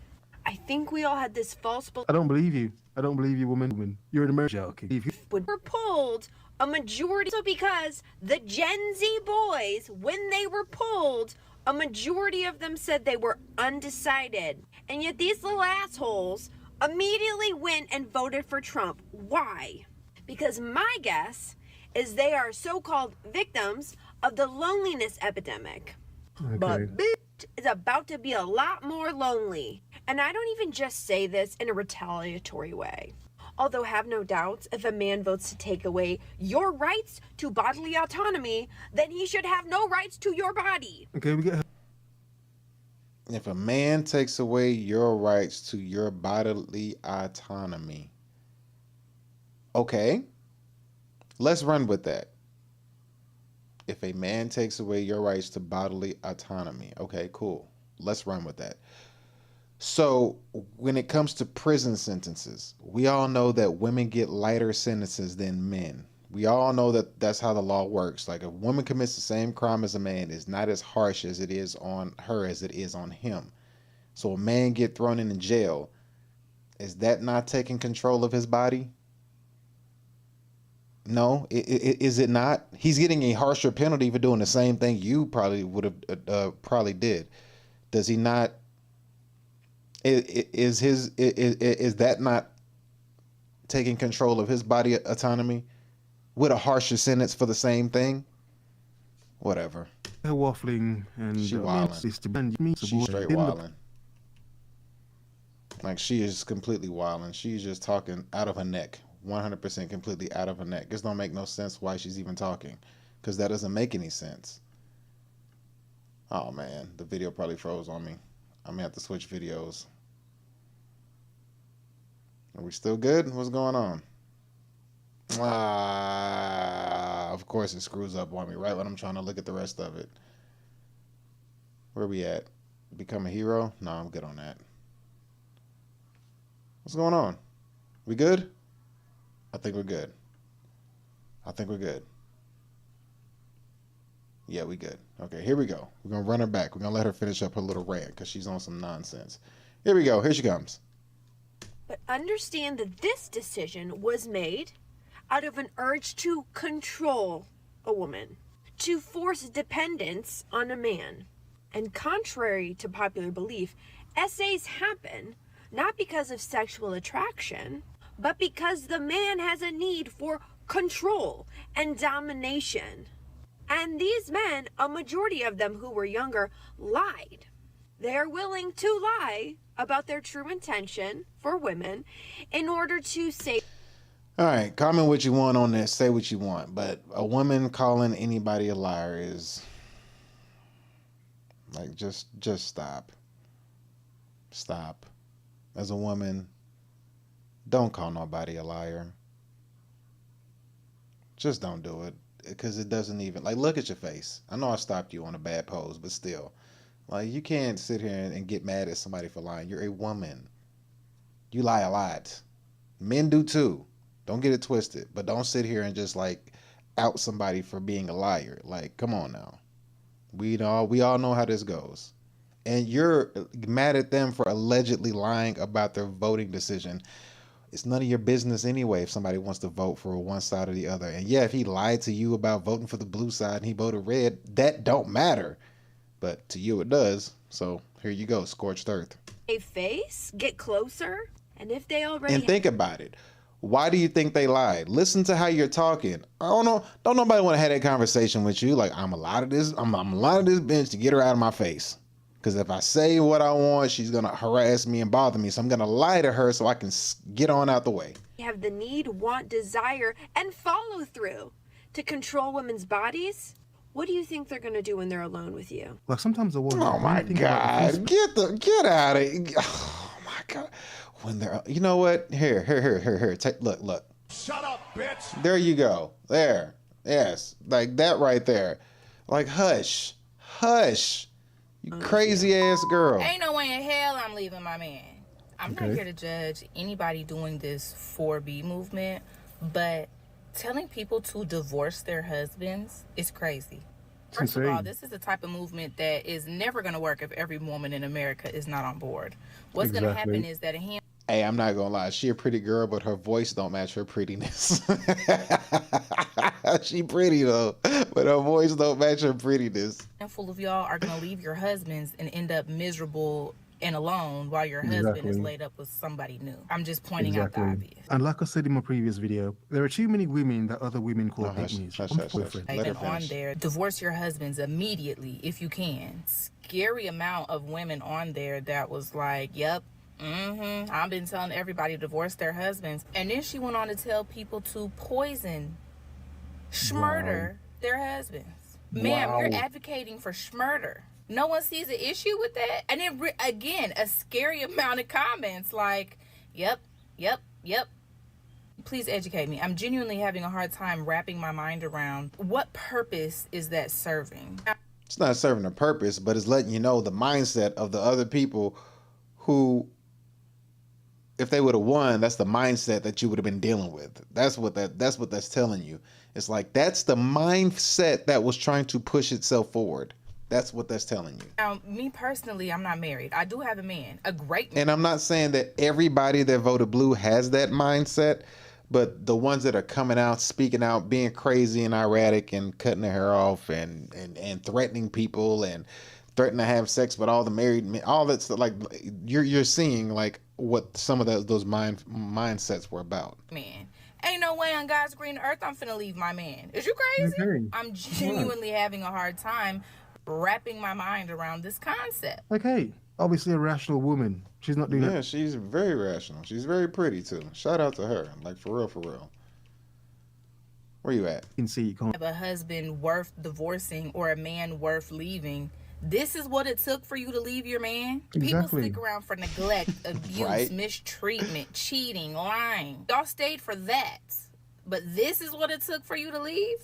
L: I think we all had this false belief.
F: I don't believe you. I don't believe you, woman. You're an American. Okay.
L: Were pulled a majority. So because the Gen Z boys, when they were pulled, a majority of them said they were undecided. And yet these little assholes immediately went and voted for Trump. Why? Because my guess is they are so-called victims of the loneliness epidemic.
F: Okay.
L: But bitch is about to be a lot more lonely. And I don't even just say this in a retaliatory way. Although have no doubts, if a man votes to take away your rights to bodily autonomy, then he should have no rights to your body.
F: Okay, we get.
A: If a man takes away your rights to your bodily autonomy, okay, let's run with that. If a man takes away your rights to bodily autonomy, okay, cool. Let's run with that. So when it comes to prison sentences, we all know that women get lighter sentences than men. We all know that that's how the law works. Like, a woman commits the same crime as a man, is not as harsh as it is on her as it is on him. So a man get thrown in jail. Is that not taking control of his body? No, is it not? He's getting a harsher penalty for doing the same thing you probably would have probably did. Does he not? Is that not taking control of his body autonomy with a harsher sentence for the same thing? Whatever.
F: They're waffling and
A: she wilding. She's straight wilding. Like, she is completely wilding. She's just talking out of her neck. 100% completely out of her neck. This don't make no sense why she's even talking, because that doesn't make any sense. Oh man, the video probably froze on me. I'm gonna have to switch videos. Are we still good? What's going on? Of course it screws up on me right when I'm trying to look at the rest of it. Where are we at? Become a hero? No, I'm good on that. What's going on? We good? I think we're good. I think we're good. Yeah, we good. Okay, here we go. We're going to run her back. We're going to let her finish up her little rant because she's on some nonsense. Here we go. Here she comes.
L: But understand that this decision was made out of an urge to control a woman, to force dependence on a man. And contrary to popular belief, SAs happen not because of sexual attraction, but because the man has a need for control and domination. And these men, a majority of them who were younger, lied. They're willing to lie about their true intention for women in order to save.
A: All right, comment what you want on this. Say what you want. But a woman calling anybody a liar is like, just stop. Stop. As a woman, don't call nobody a liar. Just don't do it, because it doesn't even, like, look at your face. I know I stopped you on a bad pose, but still, like, you can't sit here and get mad at somebody for lying. You're a woman. You lie a lot. Men do too. Don't get it twisted, but don't sit here and just like out somebody for being a liar. Like, come on now. We all know how this goes. And you're mad at them for allegedly lying about their voting decision. It's none of your business anyway if somebody wants to vote for one side or the other. And yeah, if he lied to you about voting for the blue side and he voted red, that don't matter. But to you it does. So here you go, scorched earth.
L: A face, get closer, and if they already
A: And think about it. Why do you think they lied? Listen to how you're talking. I don't know. Don't nobody want to have that conversation with you. Like, I'm a lot of this bitch to get her out of my face. Because if I say what I want, she's going to harass me and bother me. So I'm going to lie to her so I can get on out the way.
L: have the need, want, desire, and follow through to control women's bodies, what do you think they're going to do when they're alone with you?
F: Like sometimes I wonder.
A: Oh my God. Get out of here. Oh my God. When they're, you know what? Here. Look.
P: Shut up, bitch.
A: There you go. There. Yes. Like that right there. Like, hush. You crazy ass girl.
J: Ain't no way in hell I'm leaving my man. I'm not here to judge anybody doing this 4B movement, but telling people to divorce their husbands is crazy. First of all, this is the type of movement that is never going to work if every woman in America is not on board. What's going to happen is that
A: Hey, I'm not gonna lie. She a pretty girl, but her voice don't match her prettiness. She pretty though, but her voice don't match her prettiness.
J: a handful of y'all are going to leave your husbands and end up miserable and alone while your husband is laid up with somebody new. I'm just pointing out the obvious.
F: And like I said in my previous video, there are too many women that other women call pygmies.
J: Even on there, divorce your husbands immediately if you can. Scary amount of women on there that was like, yep, I've been telling everybody to divorce their husbands. And then she went on to tell people to poison, murder their husbands. Ma'am, you're advocating for schmurder. No one sees an issue with that. And then, again, a scary amount of comments like, yep. Please educate me. I'm genuinely having a hard time wrapping my mind around what purpose is that serving.
A: It's not serving a purpose, but it's letting you know the mindset of the other people who, if they would have won, that's the mindset that you would have been dealing with. That's what that's telling you. It's like, that's the mindset that was trying to push itself forward. That's what that's telling you.
J: Now, me personally, I'm not married. I do have a man, a great man.
A: And I'm not saying that everybody that voted blue has that mindset, but the ones that are coming out, speaking out, being crazy and erratic and cutting their hair off and threatening people and threatening to have sex with all the married men, all that's like, you're seeing like what some of those mindsets were about.
J: Man, ain't no way on God's green earth I'm finna leave my man. Is you crazy?
F: Okay.
J: I'm genuinely having a hard time wrapping my mind around this concept.
F: Okay, obviously a rational woman. She's not doing that.
A: Yeah, she's very rational. She's very pretty too. Shout out to her. Like, for real. Where you at?
F: You can see you can't
J: Have a husband worth divorcing or a man worth leaving. This is what it took for you to leave your man? People stick around for neglect, abuse, mistreatment, cheating, lying. Y'all stayed for that. But this is what it took for you to leave?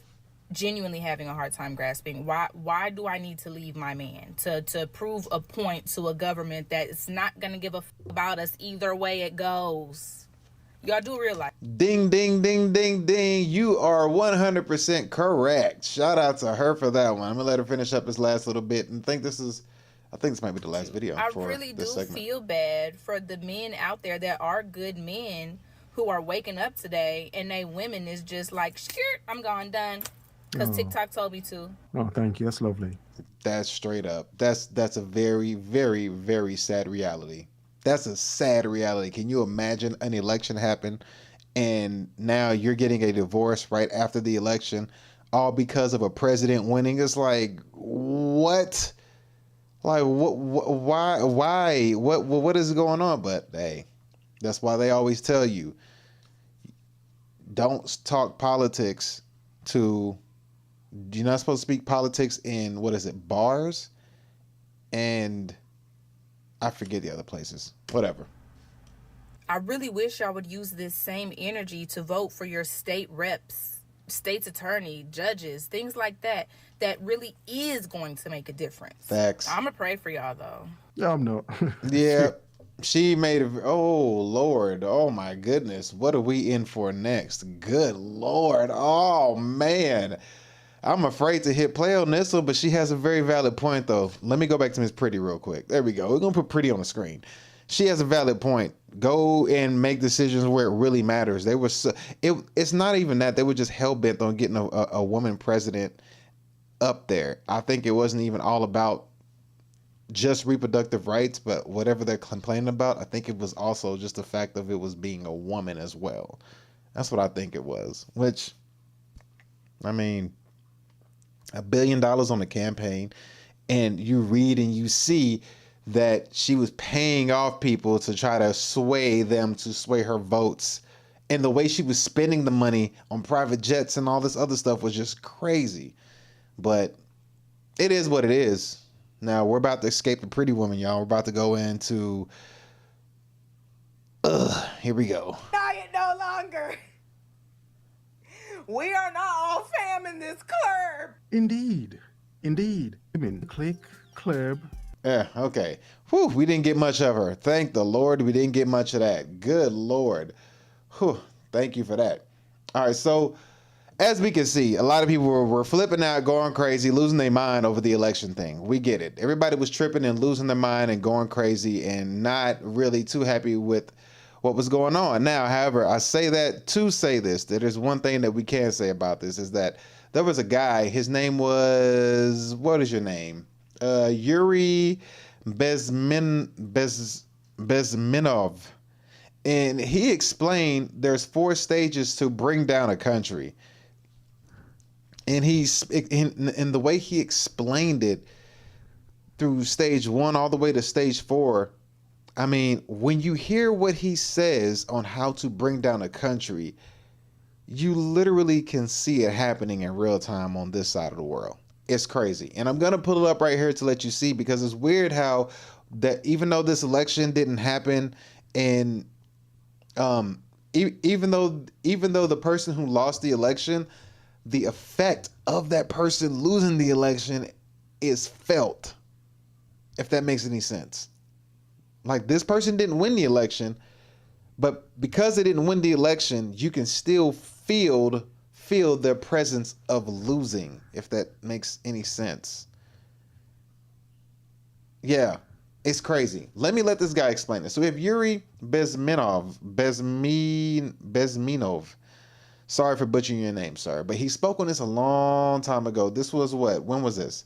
J: Genuinely having a hard time grasping. Why do I need to leave my man? To prove a point to a government that it's not going to give a about us either way it goes. Y'all do realize.
A: Ding, ding, ding, ding, ding. You are 100% correct. Shout out to her for that one. I'm going to let her finish up this last little bit. And I think this is I think this might be the last video
J: I
A: for
J: really do
A: this segment.
J: feel bad for the men out there that are good men who are waking up today and they women is just like, skirt, I'm gone, done. Because TikTok told me to.
F: Oh, thank you. That's lovely.
A: That's straight up. That's a very, very, very sad reality. That's a sad reality. Can you imagine an election happen and now you're getting a divorce right after the election, all because of a president winning? It's like, what? Like, why? What is going on? But hey, that's why they always tell you, don't talk politics to, you're not supposed to speak politics in, what is it, bars? And I forget the other places. Whatever.
J: I really wish y'all would use this same energy to vote for your state reps, state's attorney, judges, things like that, that really is going to make a difference.
A: Facts.
J: I'm going to pray for y'all, though.
F: Yeah, I'm not.
A: Yeah. She made a, oh Lord, oh my goodness, what are we in for next? Good Lord, oh man. I'm afraid to hit play on this one, but she has a very valid point though. Let me go back to Miss Pretty real quick. There we go. We're gonna put Pretty on the screen. She has a valid point. Go and make decisions where it really matters. They were so, it's not even that, they were just hell bent on getting a woman president up there. I think it wasn't even all about just reproductive rights, but whatever they're complaining about, I think it was also just the fact of it was being a woman as well. That's what I think it was, which, I mean, $1 billion on the campaign, and you read and you see that she was paying off people to try to sway them to sway her votes, and the way she was spending the money on private jets and all this other stuff was just crazy. But it is what it is. Now, we're about to escape the pretty woman, y'all. We're about to go into... here we go.
S: Diet no longer. We are not all fam in this club.
F: Indeed. Indeed. I mean, click, club.
A: Yeah, okay. Whew, we didn't get much of her. Thank the Lord we didn't get much of that. Good Lord. Whew, thank you for that. All right, so... as we can see, a lot of people were flipping out, going crazy, losing their mind over the election thing. We get it. Everybody was tripping and losing their mind and going crazy and not really too happy with what was going on. Now, however, I say that to say this, that there's one thing that we can say about this is that there was a guy, his name was, what is your name? Yuri Bezmenov. And he explained there's 4 stages to bring down a country. And he's in the way he explained it through stage 1 all the way to stage 4. I mean, when you hear what he says on how to bring down a country, you literally can see it happening in real time on this side of the world. It's crazy. And I'm going to pull it up right here to let you see, because it's weird how that even though this election didn't happen, and even though the person who lost the election, the effect of that person losing the election is felt, if that makes any sense. Like, this person didn't win the election, but because they didn't win the election, you can still feel their presence of losing, if that makes any sense. Yeah, it's crazy. Let me let this guy explain this. So we have Yuri Bezmenov. Sorry for butchering your name, sir. But he spoke on this a long time ago. This was what? When was this?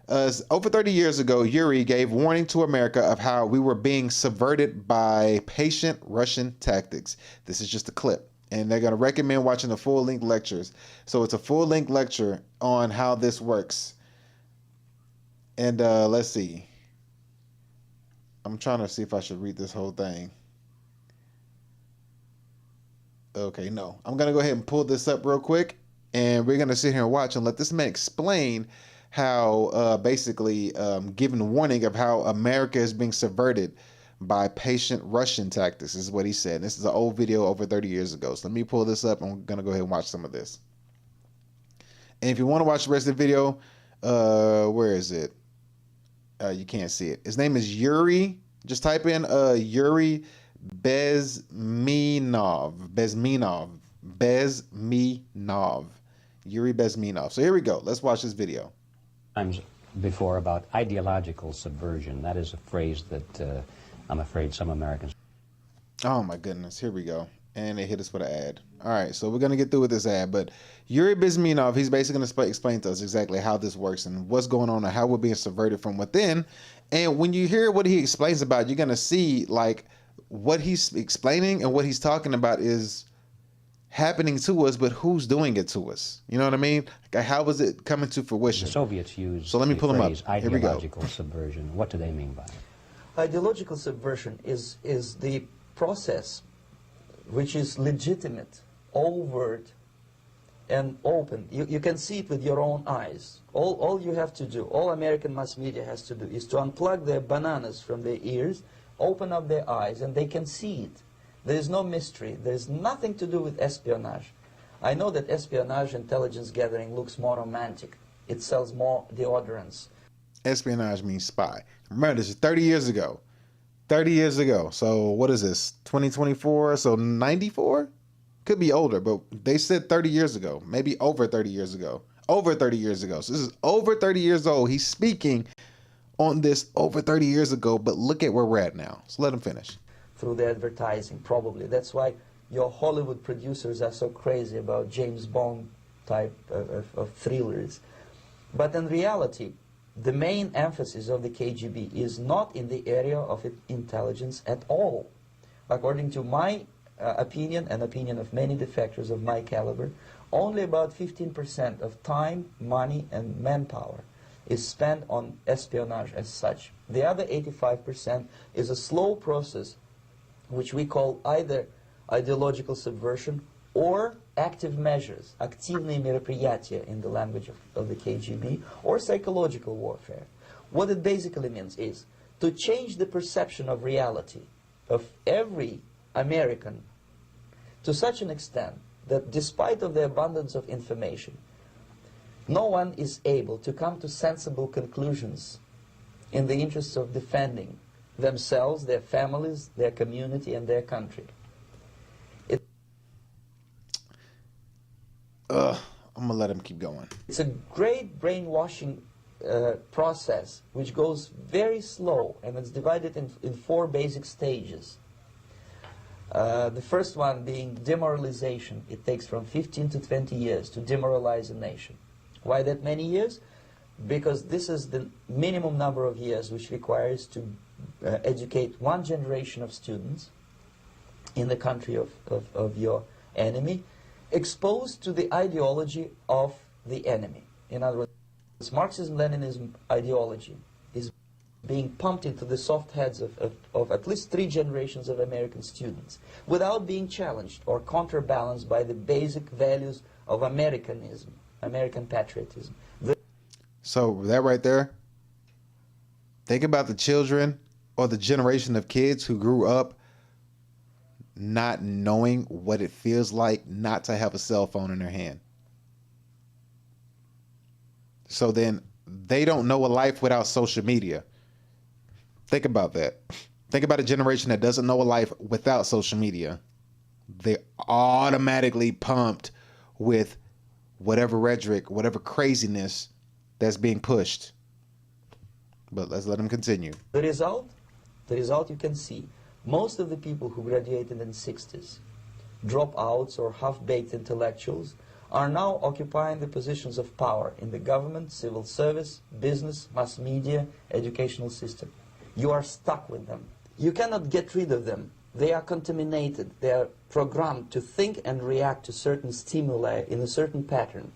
A: Over 30 years ago, Yuri gave warning to America of how we were being subverted by patient Russian tactics. This is just a clip. And they're going to recommend watching the full-length lectures. So it's a full-length lecture on how this works. And let's see. I'm trying to see if I should read this whole thing. Okay, no. I'm going to go ahead and pull this up real quick, and we're going to sit here and watch and let this man explain how basically giving a warning of how America is being subverted by patient Russian tactics is what he said. This is an old video over 30 years ago. So let me pull this up, and I'm going to go ahead and watch some of this. And if you want to watch the rest of the video, where is it? You can't see it. His name is Yuri. Just type in Yuri Bezmenov. Yuri Bezmenov. So here we go. Let's watch this video.
C: before about ideological subversion. That is a phrase that I'm afraid some Americans...
A: Oh my goodness, here we go. And they hit us with an ad. All right, so we're going to get through with this ad, but Yuri Bezmenov, he's basically going to explain to us exactly how this works and what's going on and how we're being subverted from within. And when you hear what he explains about, you're going to see like what he's explaining and what he's talking about is happening to us, but who's doing it to us? You know what I mean? Like, how is it coming to fruition?
C: The Soviets used
A: so let me pull them up. Here we go.
C: Ideological subversion. What do they mean by it?
N: Ideological subversion is the process which is legitimate, overt, and open. You can see it with your own eyes. All you have to do, all American mass media has to do, is to unplug their bananas from their ears, open up their eyes, and they can see it. There is no mystery. There is nothing to do with espionage. I know that espionage intelligence gathering looks more romantic. It sells more deodorants.
A: Espionage means spy. Remember, this is 30 years ago. 30 years ago. So what is this? 2024? So 94? Could be older, but they said 30 years ago. Maybe over 30 years ago. Over 30 years ago. So this is over 30 years old. He's speaking on this over 30 years ago, but look at where we're at now. So let him finish.
N: Through the advertising, probably. That's why your Hollywood producers are so crazy about James Bond type of thrillers. But in reality, the main emphasis of the KGB is not in the area of intelligence at all. According to my opinion and opinion of many defectors of my caliber, only about 15% of time, money, and manpower is spent on espionage as such. The other 85% is a slow process which we call either ideological subversion or active measures, активные мероприятия in the language of the KGB, or psychological warfare. What it basically means is to change the perception of reality of every American to such an extent that despite of the abundance of information, no one is able to come to sensible conclusions in the interests of defending themselves, their families, their community, and their country.
A: I'm gonna let him keep going.
N: It's a great brainwashing process which goes very slow, and it's divided in 4 basic stages. The first one being demoralization. It takes from 15 to 20 years to demoralize a nation. Why that many years? Because this is the minimum number of years which requires to educate one generation of students in the country of your enemy, exposed to the ideology of the enemy. In other words, Marxism-Leninism ideology is being pumped into the soft heads of at least 3 generations of American students without being challenged or counterbalanced by the basic values of Americanism, American patriotism.
A: So that right there, think about the children or the generation of kids who grew up not knowing what it feels like not to have a cell phone in their hand. So then they don't know a life without social media. Think about that. Think about a generation that doesn't know a life without social media. They're automatically pumped with whatever rhetoric, whatever craziness that's being pushed. But let's let them continue.
N: The result you can see. Most of the people who graduated in the 60s, dropouts or half-baked intellectuals, are now occupying the positions of power in the government, civil service, business, mass media, educational system. You are stuck with them. You cannot get rid of them. They are contaminated. They are programmed to think and react to certain stimuli in a certain pattern.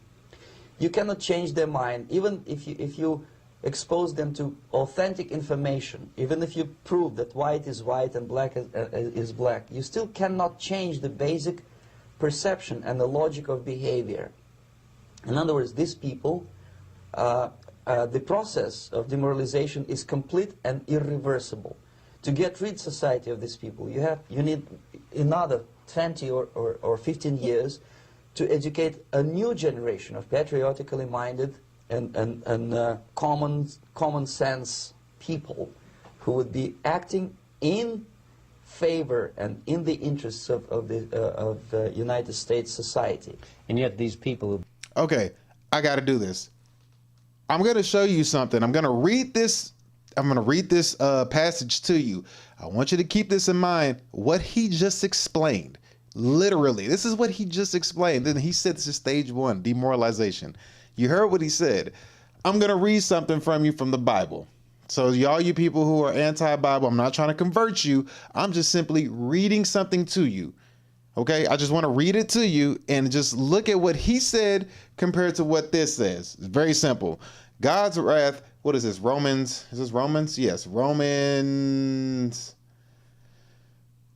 N: You cannot change their mind, even if you expose them to authentic information, even if you prove that white is white and black is black, you still cannot change the basic perception and the logic of behavior. In other words, these people, the process of demoralization is complete and irreversible. To get rid society of these people, you need another 20 or 15 years to educate a new generation of patriotically minded and common sense people who would be acting in favor and in the interests of the United States society.
C: And yet these people who...
A: Okay, I got to do this. I'm going to show you something. I'm going to read this. I'm going to read this passage to you. I want you to keep this in mind. What he just explained, literally, this is what he just explained. Then he said this is stage 1, demoralization. You heard what he said. I'm going to read something from you from the Bible. So y'all, you people who are anti-Bible, I'm not trying to convert you. I'm just simply reading something to you. Okay, I just want to read it to you and just look at what he said compared to what this says. It's very simple. God's wrath, what is this? Romans, is this Romans? Yes, Romans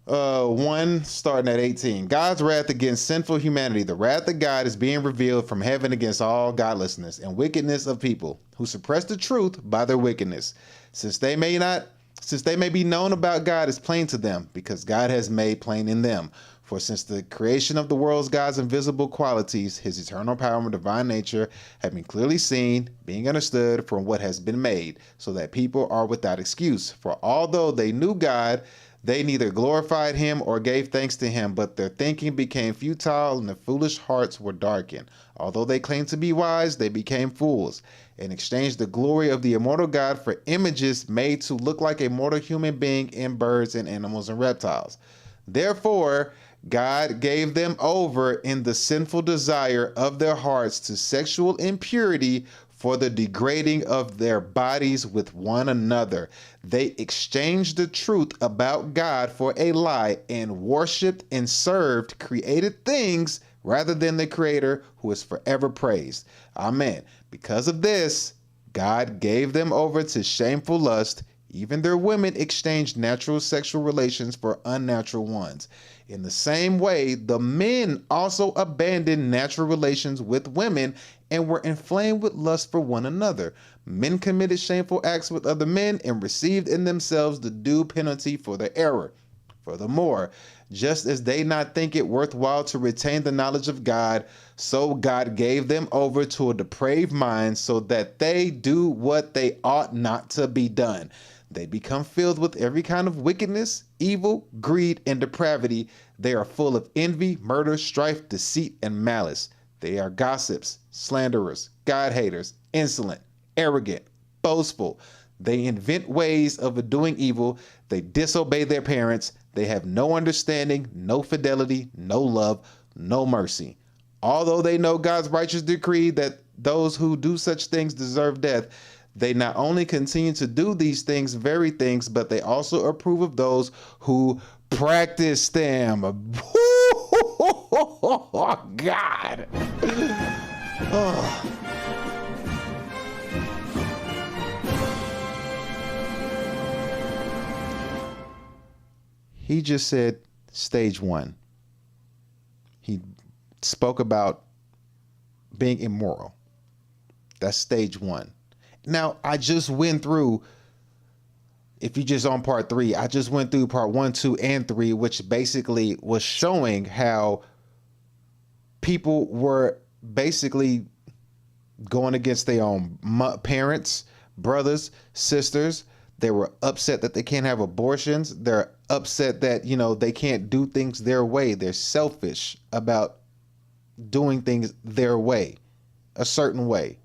A: 1, starting at 18. God's wrath against sinful humanity. The wrath of God is being revealed from heaven against all godlessness and wickedness of people who suppress the truth by their wickedness. Since they may be known about God is plain to them, because God has made plain in them. For since the creation of the world's God's invisible qualities, his eternal power and divine nature have been clearly seen, being understood from what has been made, so that people are without excuse. For although they knew God, they neither glorified him or gave thanks to him, but their thinking became futile and their foolish hearts were darkened. Although they claimed to be wise, they became fools and exchanged the glory of the immortal God for images made to look like a mortal human being in birds and animals and reptiles. Therefore, God gave them over in the sinful desire of their hearts to sexual impurity for the degrading of their bodies with one another. They exchanged the truth about God for a lie and worshiped and served created things rather than the Creator, who is forever praised. Amen. Because of this, God gave them over to shameful lust. Even their women exchanged natural sexual relations for unnatural ones. In the same way, the men also abandoned natural relations with women and were inflamed with lust for one another. Men committed shameful acts with other men and received in themselves the due penalty for their error. Furthermore, just as they not think it worthwhile to retain the knowledge of God, so God gave them over to a depraved mind so that they do what they ought not to be done. They become filled with every kind of wickedness, evil, greed, and depravity. They are full of envy, murder, strife, deceit, and malice. They are gossips, slanderers, God-haters, insolent, arrogant, boastful. They invent ways of doing evil. They disobey their parents. They have no understanding, no fidelity, no love, no mercy. Although they know God's righteous decree that those who do such things deserve death, they not only continue to do these very things, but they also approve of those who practice them. Oh, God. Oh. He just said stage 1. He spoke about being immoral. That's stage 1. Now, I just went through, if you just on part 3, I just went through part 1, 2, and 3, which basically was showing how people were basically going against their own parents, brothers, sisters. They were upset that they can't have abortions. They're upset that, they can't do things their way. They're selfish about doing things their way, a certain way.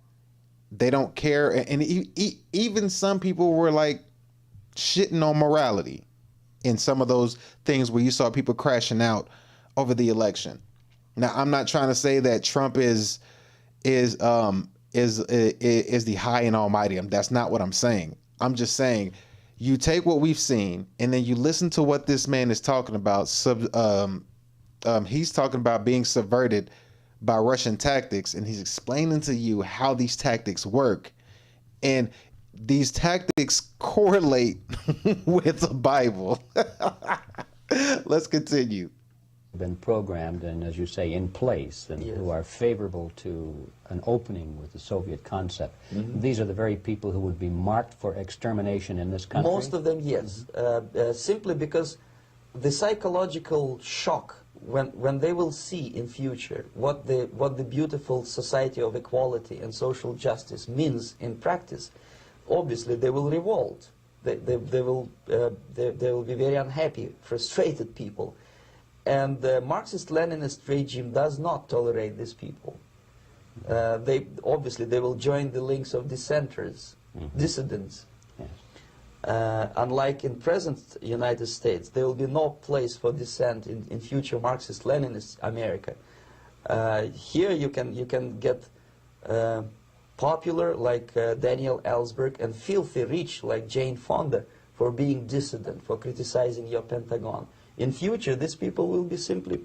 A: They don't care. And even some people were like shitting on morality in some of those things where you saw people crashing out over the election. Now, I'm not trying to say that Trump is the high and almighty. That's not what I'm saying. I'm just saying you take what we've seen and then you listen to what this man is talking about. He's talking about being subverted by Russian tactics, and he's explaining to you how these tactics work. And these tactics correlate with the Bible. Let's continue.
C: Been programmed and, as you say, in place, and who are favorable to an opening with the Soviet concept. Mm-hmm. These are the very people who would be marked for extermination in this country?
N: Most of them, yes. Simply because the psychological shock when they will see in future what the beautiful society of equality and social justice means in practice, obviously they will revolt. They will be very unhappy, frustrated people. And the Marxist-Leninist regime does not tolerate these people. they will join the links of dissenters, dissidents. Unlike in present United States, there will be no place for dissent in future Marxist-Leninist America. Here you can get popular like Daniel Ellsberg and filthy rich like Jane Fonda for being dissident, for criticizing your Pentagon. In future, these people will be simply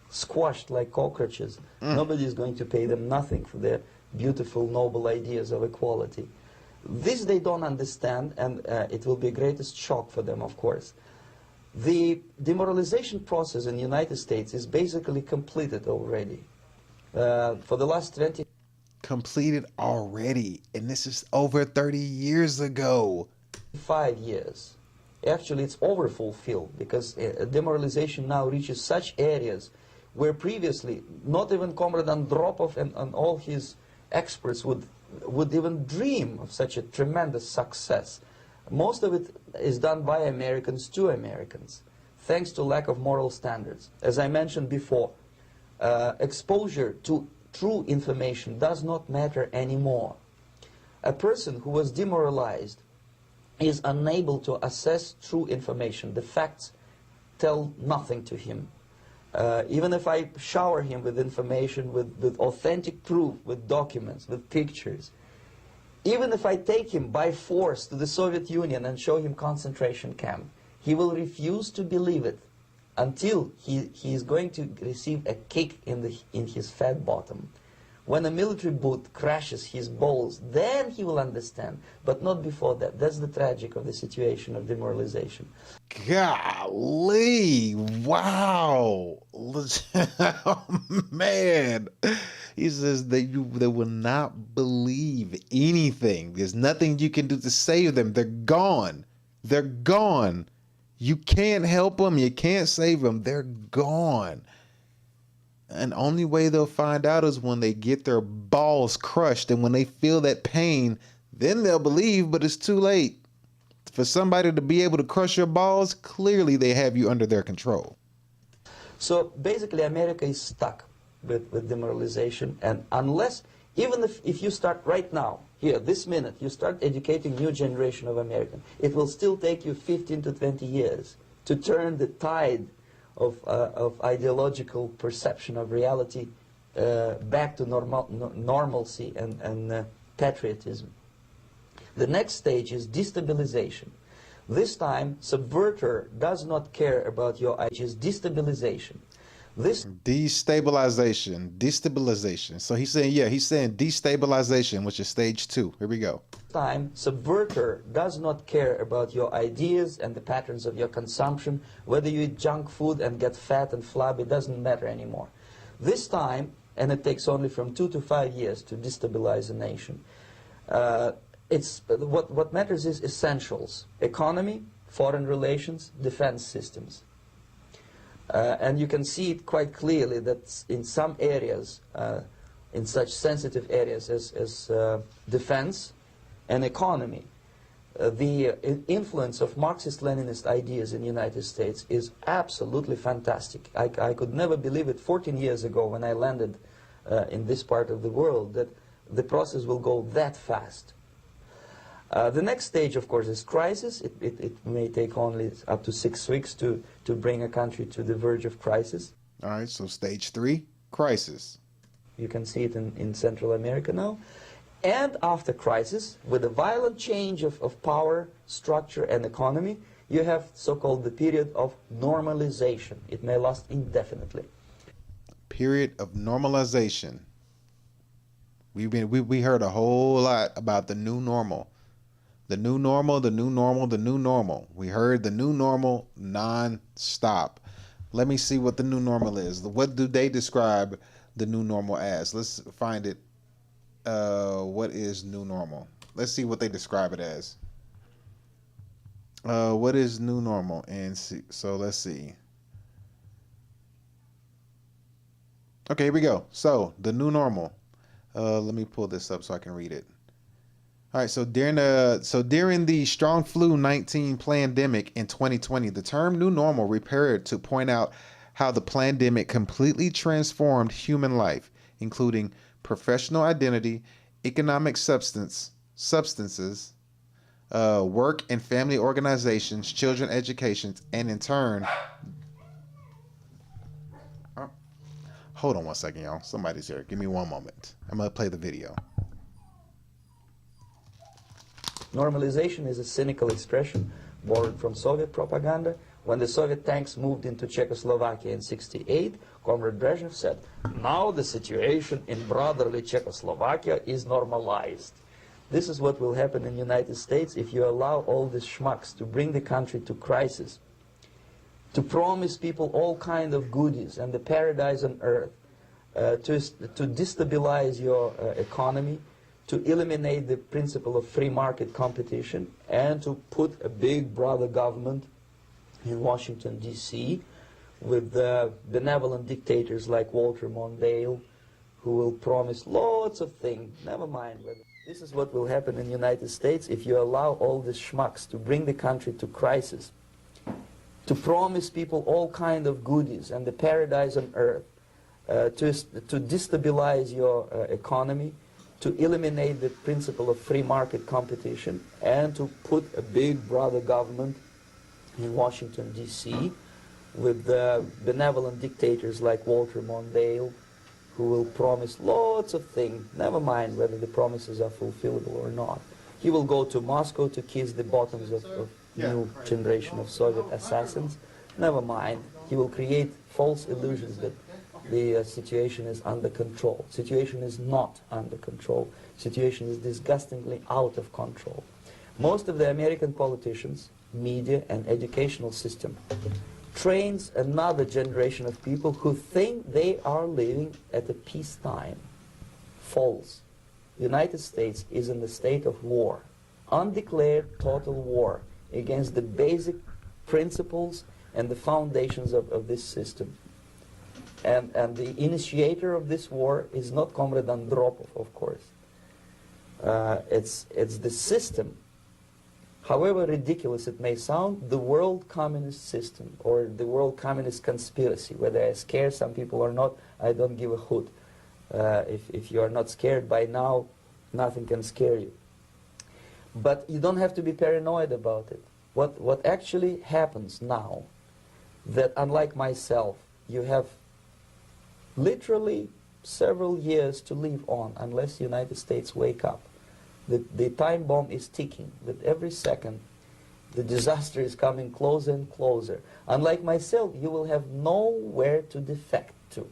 N: squashed like cockroaches. Nobody is going to pay them nothing for their beautiful, noble ideas of equality. This they don't understand, and it will be a greatest shock for them, of course. The demoralization process in the United States is basically completed already. For the last 20...
A: Completed already, and this is over 30 years ago.
N: 5 years. Actually, it's overfulfilled, because demoralization now reaches such areas where previously not even Comrade Andropov and all his experts would even dream of such a tremendous success. Most of it is done by Americans to Americans, thanks to lack of moral standards. As I mentioned before, exposure to true information does not matter anymore. A person who was demoralized is unable to assess true information. The facts tell nothing to him. Even if I shower him with information, with authentic proof, with documents, with pictures, even if I take him by force to the Soviet Union and show him concentration camp, he will refuse to believe it until he is going to receive a kick in his fat bottom. When a military boot crashes his balls, then he will understand, but not before that. That's the tragic of the situation of demoralization.
A: Golly, wow. Oh, man. He says they will not believe anything. There's nothing you can do to save them. They're gone. They're gone. You can't help them. You can't save them. They're gone. And only way they'll find out is when they get their balls crushed, and when they feel that pain, then they'll believe, but it's too late. For somebody to be able to crush your balls, clearly they have you under their control.
N: So basically America is stuck with demoralization, and unless, even if you start right now, here, this minute, you start educating new generation of Americans, it will still take you 15 to 20 years to turn the tide of ideological perception of reality back to normalcy and patriotism. The next stage is destabilization. This time, subverter does not care about your ideas. Destabilization. This destabilization. So he's saying destabilization, which is stage 2. Here we go. Time, subverter does not care about your ideas and the patterns of your consumption. Whether you eat junk food and get fat and flabby, doesn't matter anymore. This time, and it takes only from 2 to 5 years to destabilize a nation. What matters is essentials: economy, foreign relations, defense systems. And you can see it quite clearly that in some areas, in such sensitive areas as defense and economy, the influence of Marxist-Leninist ideas in the United States is absolutely fantastic. I could never believe it 14 years ago when I landed in this part of the world that the process will go that fast. The next stage, of course, is crisis. It may take only up to 6 weeks to bring a country to the verge of crisis.
A: All right, so stage 3, crisis.
N: You can see it in Central America now. And after crisis, with a violent change of power, structure, and economy, you have so-called the period of normalization. It may last indefinitely.
A: Period of normalization. We heard a whole lot about the new normal. The new normal, the new normal, the new normal. We heard the new normal non-stop. Let me see what the new normal is. What do they describe the new normal as? Let's find it. What is new normal? Let's see what they describe it as. What is new normal? And see, so let's see. Okay, here we go. So the new normal. Let me pull this up so I can read it. All right, so during the strong flu-19 pandemic in 2020, the term new normal repaired to point out how the pandemic completely transformed human life, including professional identity, economic substances, work and family organizations, children educations, and in turn, hold on one second, y'all. Somebody's here. Give me one moment. I'm going to play the video.
N: Normalization is a cynical expression borrowed from Soviet propaganda. When the Soviet tanks moved into Czechoslovakia in '68, Comrade Brezhnev said, now the situation in brotherly Czechoslovakia is normalized. This is what will happen in the United States if you allow all these schmucks to bring the country to crisis, to promise people all kind of goodies and the paradise on earth, to destabilize your economy, to eliminate the principle of free market competition, and to put a big brother government in Washington, D.C., with benevolent dictators like Walter Mondale, who will promise lots of things, never mind whether... This is what will happen in the United States if you allow all these schmucks to bring the country to crisis, to promise people all kind of goodies and the paradise on earth, to destabilize your economy, to eliminate the principle of free market competition, and to put a big brother government in Washington, D.C., with benevolent dictators like Walter Mondale, who will promise lots of things, never mind whether the promises are fulfillable or not. He will go to Moscow to kiss the bottoms of new generation of Soviet assassins, never mind. He will create false illusions that the situation is under control. Situation is not under control. Situation is disgustingly out of control. Most of the American politicians, media, and educational system trains another generation of people who think they are living at a peacetime. False. The United States is in the state of war, undeclared total war against the basic principles and the foundations of this system. And the initiator of this war is not Comrade Andropov, of course. It's the system. However ridiculous it may sound, the world communist system or the world communist conspiracy, whether I scare some people or not, I don't give a hoot. If you are not scared by now, nothing can scare you. But you don't have to be paranoid about it. What actually happens now, that unlike myself, you have literally several years to live on unless the United States wake up. The time bomb is ticking. With every second, the disaster is coming closer and closer. Unlike myself, you will have nowhere to defect to,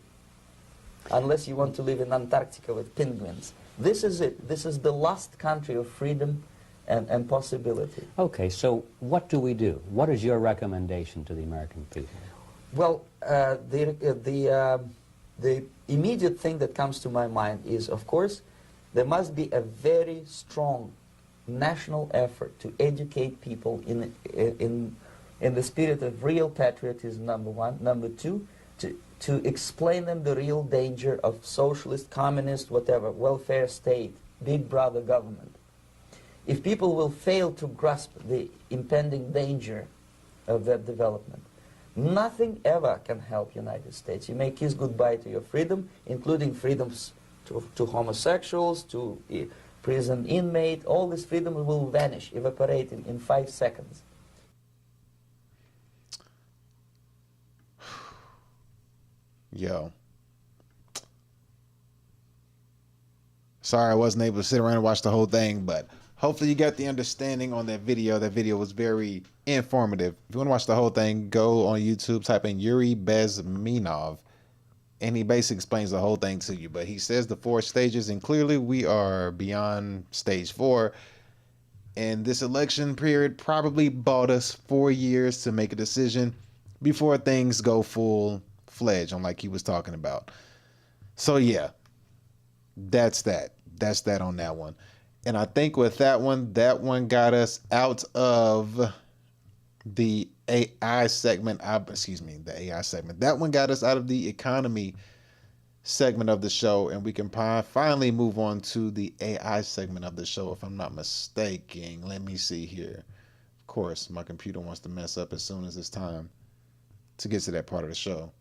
N: unless you want to live in Antarctica with penguins. This is it. This is the last country of freedom and possibility.
C: Okay, so what do we do? What is your recommendation to the American people?
N: Well, the immediate thing that comes to my mind is, of course, there must be a very strong national effort to educate people in the spirit of real patriotism, number one. Number two, to explain them the real danger of socialist, communist, whatever, welfare state, big brother government. If people will fail to grasp the impending danger of that development, nothing ever can help United States. You may kiss goodbye to your freedom, including freedoms to homosexuals, to prison inmate. All this freedom will vanish, evaporate in 5 seconds.
A: Yo. Sorry I wasn't able to sit around and watch the whole thing, but hopefully you got the understanding on that video. That video was very informative. If you want to watch the whole thing, go on YouTube, type in Yuri Bezmenov, and he basically explains the whole thing to you. But he says the 4 stages, and clearly we are beyond stage 4. And this election period probably bought us 4 years to make a decision before things go full-fledged on like he was talking about. So yeah, that's that. That's that on that one. And I think with that one got us out of the AI segment. The AI segment. That one got us out of the economy segment of the show, and we can finally move on to the AI segment of the show, if I'm not mistaken. Let me see here. Of course, my computer wants to mess up as soon as it's time to get to that part of the show.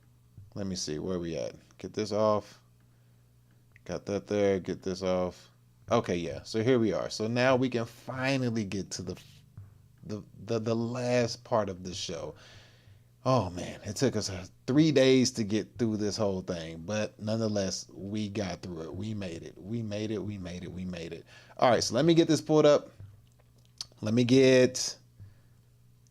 A: Let me see where we at. Get this off. Got that there. Get this off. Okay, yeah. So here we are. So now we can finally get to the last part of the show. Oh man, it took us 3 days to get through this whole thing, but nonetheless, we got through it. We made it. We made it. We made it. We made it. All right, so let me get this pulled up. Let me get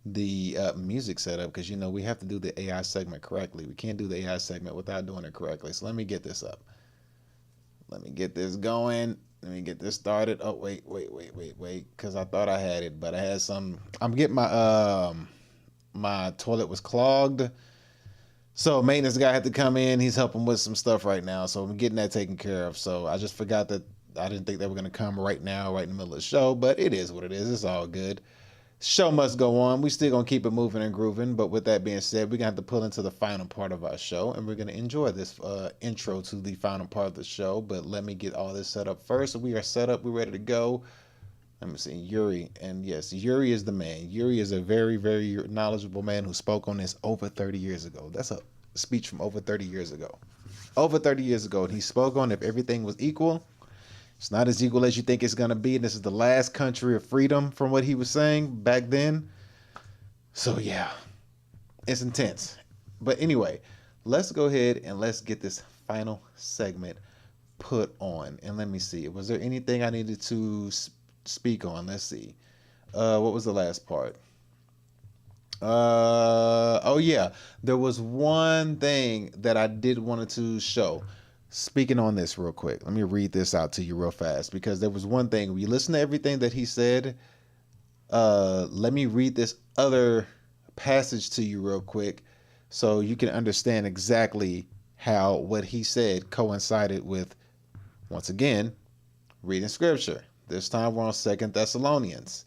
A: the music set up because, you know, we have to do the AI segment correctly. We can't do the AI segment without doing it correctly. So let me get this up. Let me get this going. Let me get this started. Oh, wait, because I thought I had it, but I had some. I'm getting my toilet was clogged. So maintenance guy had to come in. He's helping with some stuff right now. So I'm getting that taken care of. So I just forgot that I didn't think they were going to come right now, right in the middle of the show, but it is what it is. It's all good. Show must go on. We still going to keep it moving and grooving. But with that being said, we're going to have to pull into the final part of our show, and we're going to enjoy this intro to the final part of the show. But let me get all this set up first. We are set up. We're ready to go. Let me see, Yuri. And yes, Yuri is the man. Yuri is a very, very knowledgeable man who spoke on this over 30 years ago. That's a speech from over 30 years ago. Over 30 years ago. And he spoke on if everything was equal. It's not as equal as you think it's going to be. And this is the last country of freedom from what he was saying back then. So, yeah, it's intense. But anyway, let's go ahead and let's get this final segment put on. And let me see. Was there anything I needed to speak on? Let's see. What was the last part? Oh, yeah. There was one thing that I did wanted to show. Speaking on this real quick, let me read this out to you real fast because there was one thing. When you listen to everything that he said, let me read this other passage to you real quick so you can understand exactly how what he said coincided with, once again, reading scripture. This time we're on 2 Thessalonians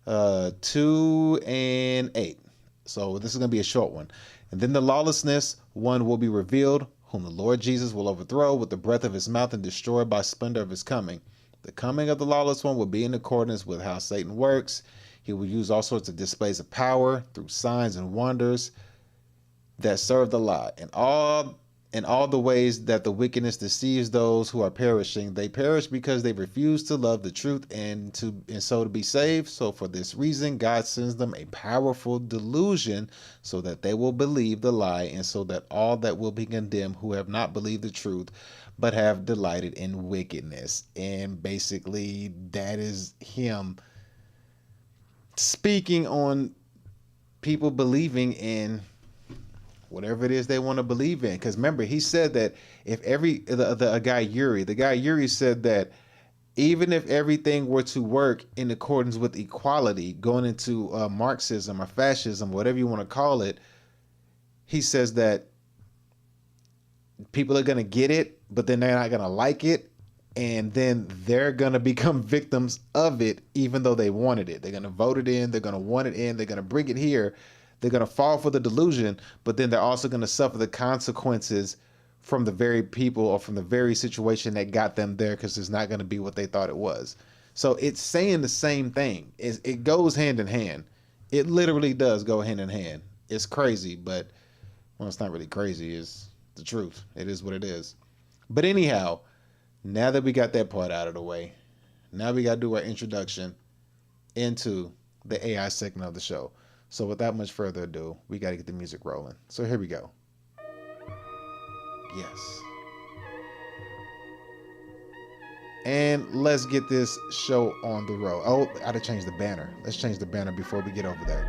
A: 2 and 8. So this is going to be a short one. And then the lawlessness one will be revealed, whom the Lord Jesus will overthrow with the breath of his mouth and destroy by splendor of his coming. The coming of the lawless one will be in accordance with how Satan works. He will use all sorts of displays of power through signs and wonders that serve the lie. And all the ways that the wickedness deceives those who are perishing. They perish because they refuse to love the truth and so to be saved. So for this reason, God sends them a powerful delusion so that they will believe the lie, and so that all that will be condemned who have not believed the truth, but have delighted in wickedness. And basically that is him speaking on people believing in whatever it is they want to believe in. Because remember, he said that if the guy Yuri said that even if everything were to work in accordance with equality, going into Marxism or fascism, whatever you want to call it, he says that people are going to get it, but then they're not going to like it. And then they're going to become victims of it, even though they wanted it. They're going to vote it in. They're going to want it in. They're going to bring it here. They're going to fall for the delusion, but then they're also going to suffer the consequences from the very people or from the very situation that got them there, because it's not going to be what they thought it was. So it's saying the same thing. It goes hand in hand. It literally does go hand in hand. It's crazy, but, well, it's not really crazy. It's the truth. It is what it is. But anyhow, now that we got that part out of the way, now we got to do our introduction into the AI segment of the show. So without much further ado, we got to get the music rolling. So here we go. Yes. And let's get this show on the road. Oh, I gotta change the banner. Let's change the banner before we get over there.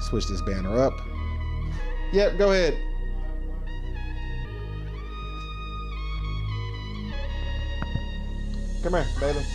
A: Switch this banner up. Yep, go ahead. Come here, baby.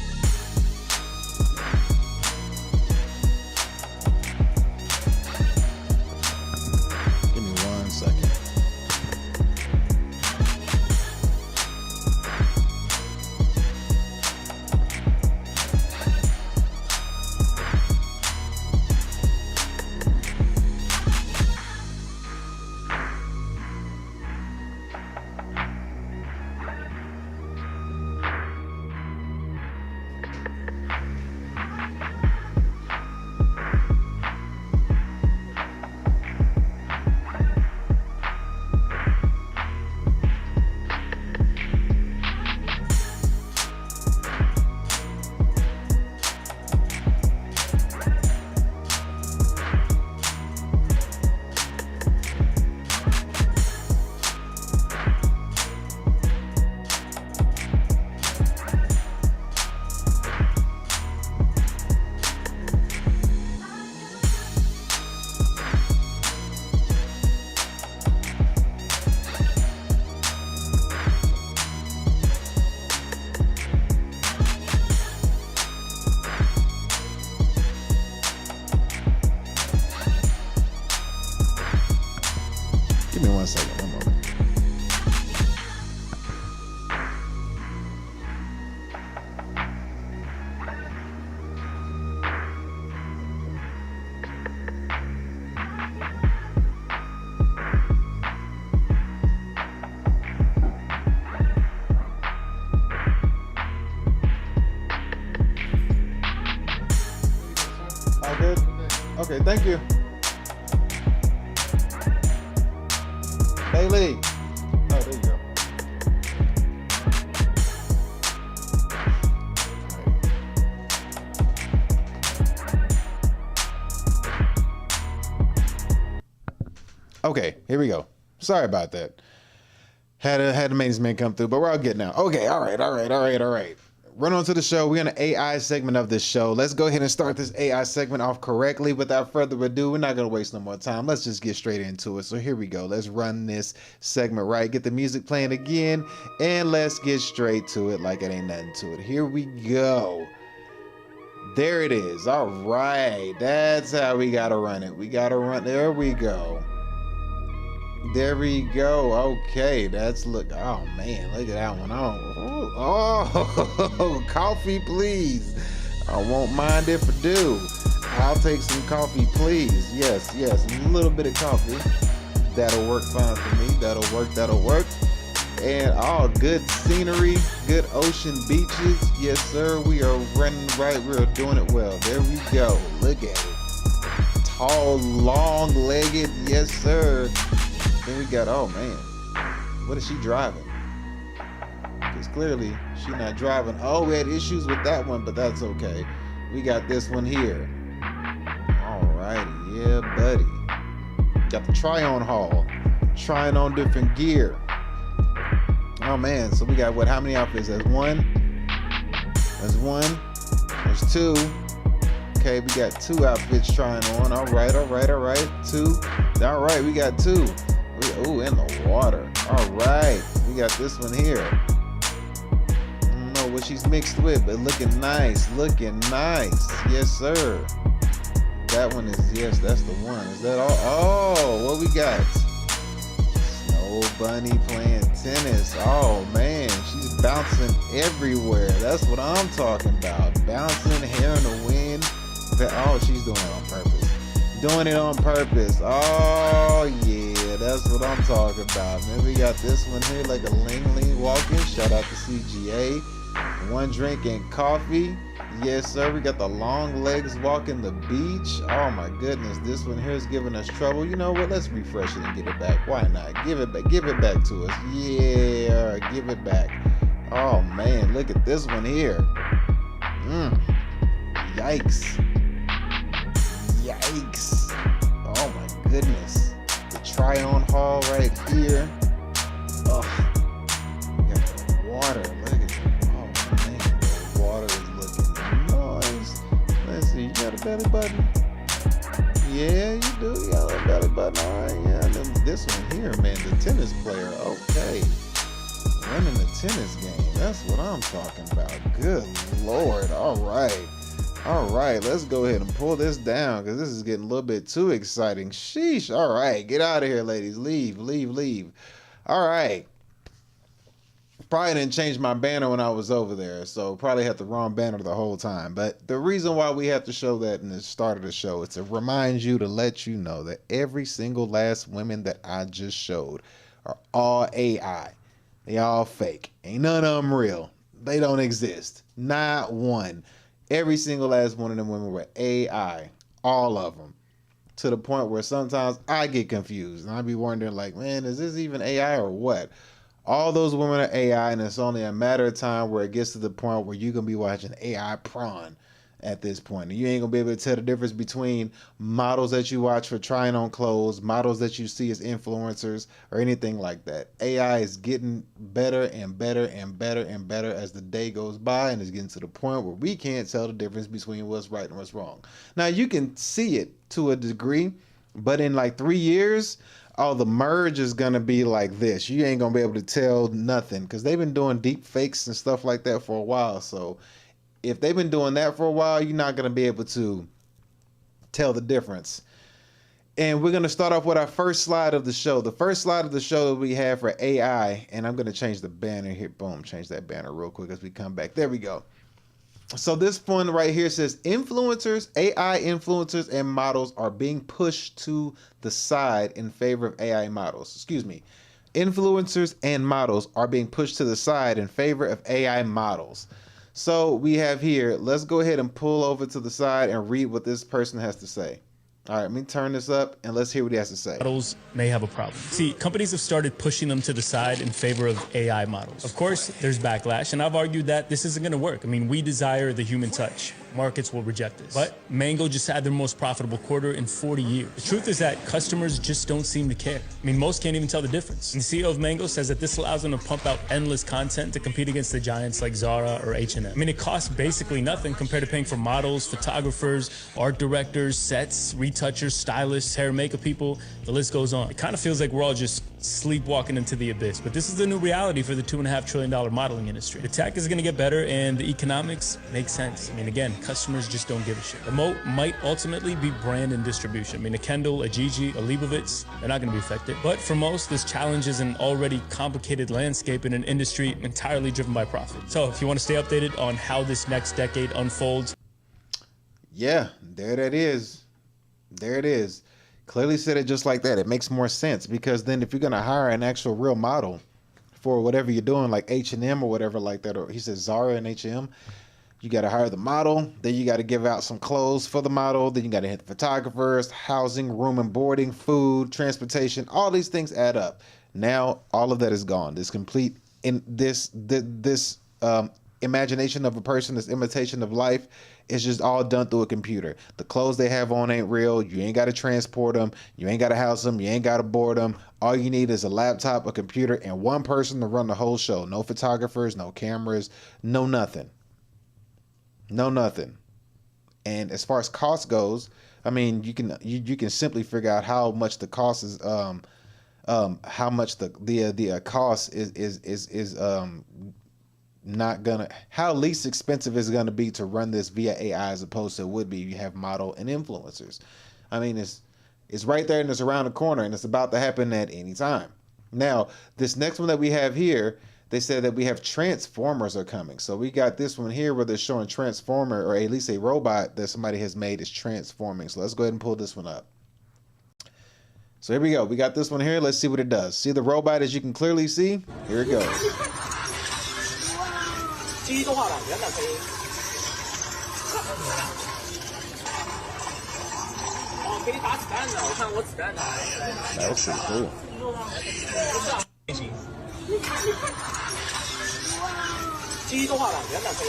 A: Give me 1 second. One moment. All good? Okay, thank you. Bailey. Oh, there you go. Okay, here we go. Sorry about that. Had a maintenance man come through, but we're all good now. Okay, all right. Run on to the show. We're in the AI segment of this show. Let's go ahead and start this AI segment off correctly. Without further ado, we're not going to waste no more time. Let's just get straight into it. So here we go. Let's run this segment right. Get the music playing again, and let's get straight to it like it ain't nothing to it. Here we go. There it is. All right. That's how we got to run it. We got to run. There we go. There we go. Okay, that's look. Oh man, look at that one. Oh, coffee, please. I won't mind if I do. I'll take some coffee, please. Yes, a little bit of coffee. That'll work fine for me. That'll work. And all good scenery, good ocean beaches. Yes, sir. We are running right. We're doing it well. There we go. Look at it. Tall, long-legged. Yes, sir. Then we got, oh man, what is she driving? Because clearly she's not driving. Oh, we had issues with that one, but that's okay. We got this one here. Alrighty, yeah, buddy. Got the try-on haul. Trying on different gear. Oh man, so we got what, how many outfits? There's one. There's two. Okay, we got 2 outfits trying on. All right. 2. All right, we got 2. Ooh, in the water. All right, we got this one here. I don't know what she's mixed with, but looking nice. Yes, sir. That one is, yes, that's the one. Is that all? Oh, what we got? Snow Bunny playing tennis. Oh man, she's bouncing everywhere. That's what I'm talking about. Bouncing, hair in the wind. Oh, she's doing it on purpose. Oh yeah, that's what I'm talking about. Man, we got this one here, like a ling walking. Shout out to CGA. 1 drink and coffee. Yes, sir. We got the long legs walking the beach. Oh my goodness, this one here is giving us trouble. You know what? Let's refresh it and get it back. Why not? Give it back to us. Yeah, give it back. Oh man, look at this one here. Yikes. Oh my goodness. The try-on haul right here. Oh, we got the water. Look at it. Oh man, the water is looking nice. Let's see, you got a belly button? Yeah, you do. You got a belly button. All right, yeah. And then this one here, man, the tennis player. Okay. Running the tennis game. That's what I'm talking about. Good Lord. All right, let's go ahead and pull this down because this is getting a little bit too exciting. Sheesh. All right, get out of here, ladies. Leave. All right. Probably didn't change my banner when I was over there, so probably had the wrong banner the whole time. But the reason why we have to show that in the start of the show is to remind you, to let you know that every single last women that I just showed are all AI. They all fake. Ain't none of them real. They don't exist. Not one. Every single last one of them women were AI. All of them. To the point where sometimes I get confused. And I be wondering like, man, is this even AI or what? All those women are AI, and it's only a matter of time where it gets to the point where you're going to be watching AI prawn at this point. And you ain't going to be able to tell the difference between models that you watch for trying on clothes, models that you see as influencers, or anything like that. AI is getting better and better and better and better as the day goes by, and it's getting to the point where we can't tell the difference between what's right and what's wrong. Now, you can see it to a degree, but in like 3 years, the merge is going to be like this. You ain't going to be able to tell nothing because they've been doing deep fakes and stuff like that for a while. So if they've been doing that for a while, you're not going to be able to tell the difference. And we're going to start off with our first slide of the show. The first slide of the show that we have for AI, and I'm going to change the banner here. Boom, change that banner real quick as we come back. There we go. So this one right here says influencers, AI influencers and models are being pushed to the side in favor of AI models. Excuse me. Influencers and models are being pushed to the side in favor of AI models. So we have here, let's go ahead and pull over to the side and read what this person has to say. All right, let me turn this up and let's hear what he has to say.
O: Models may have a problem. See, companies have started pushing them to the side in favor of AI models. Of course, there's backlash, and I've argued that this isn't going to work. I mean, we desire the human touch. Markets will reject this. But Mango just had their most profitable quarter in 40 years. The truth is that customers just don't seem to care. I mean, most can't even tell the difference. And the CEO of Mango says that this allows them to pump out endless content to compete against the giants like Zara or H&M. I mean, it costs basically nothing compared to paying for models, photographers, art directors, sets, retouchers, stylists, hair and makeup people. The list goes on. It kind of feels like we're all just sleepwalking into the abyss. But this is the new reality for the $2.5 trillion modeling industry. The tech is going to get better and the economics make sense. I mean, again, customers just don't give a shit. The moat might ultimately be brand and distribution. I mean, a Kendall, a Gigi, a Leibovitz, they're not going to be affected. But for most, this challenges an already complicated landscape in an industry entirely driven by profit. So if you want to stay updated on how this next decade unfolds.
A: Yeah, there that is. There it is. Clearly said it just like that. It makes more sense because then if you're going to hire an actual real model for whatever you're doing, like H&M or whatever like that, or he says Zara and H&M, you got to hire the model, then you got to give out some clothes for the model, then you got to hit the photographers, housing, room and boarding, food, transportation, all these things add up. Now all of that is gone. This complete in this imagination of a person, this imitation of life, is just all done through a computer. The clothes they have on ain't real. You ain't got to transport them. You ain't got to house them. You ain't got to board them. All you need is a laptop, a computer, and one person to run the whole show. No photographers, no cameras, no nothing. No nothing. And as far as cost goes, I mean, you can simply figure out how much the cost is, how much the cost is not gonna, how least expensive is gonna be to run this via AI as opposed to it would be you have model and influencers. I mean, it's right there and it's around the corner and it's about to happen at any time. Now, this next one that we have here, they said that we have transformers are coming. So we got this one here where they're showing transformer, or at least a robot that somebody has made is transforming. So let's go ahead and pull this one up. So here we go. We got this one here. Let's see what it does. See the robot, as you can clearly see? Here it goes.
Q: 机动化了，原本可以。哦，给你打子弹的，我看我子弹的。
A: That's pretty cool.
Q: 你看，机动化了，原本可以。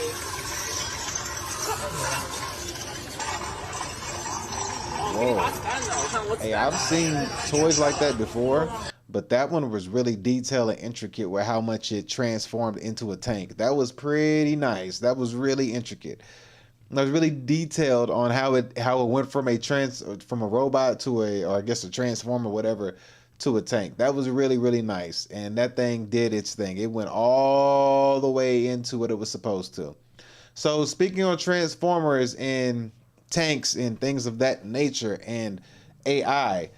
Q: 哦，给你打子弹的，我看我子弹的。
A: Hey, I've seen toys like that before. But that one was really detailed and intricate with how much it transformed into a tank. That was pretty nice. That was really intricate. That was really detailed on how it went from a robot to or I guess a transformer, whatever, to a tank. That was really, really nice. And that thing did its thing. It went all the way into what it was supposed to. So speaking on transformers and tanks and things of that nature and AI,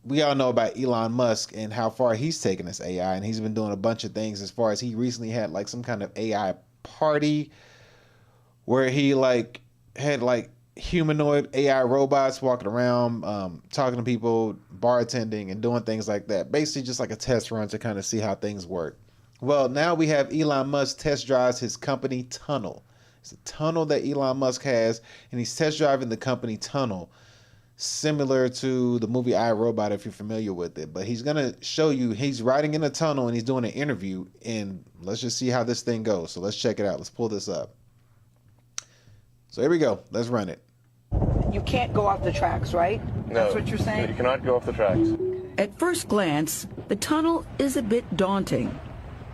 A: we all know about Elon Musk and how far he's taken this AI, and he's been doing a bunch of things as far as he recently had like some kind of AI party where he had humanoid AI robots walking around, talking to people, bartending and doing things like that. Basically just like a test run to kind of see how things work. Well, now we have Elon Musk test drives his company Tunnel. It's a tunnel that Elon Musk has, and he's test driving the company Tunnel, similar to the movie I, Robot, if you're familiar with it. But he's going to show you, he's riding in a tunnel and he's doing an interview, and let's just see how this thing goes. So let's check it out. Let's pull this up. So here we go. Let's run it.
W: You can't go off the tracks, right?
X: No,
W: that's what you're saying?
X: You cannot go off the tracks.
W: At first glance, the tunnel is a bit daunting.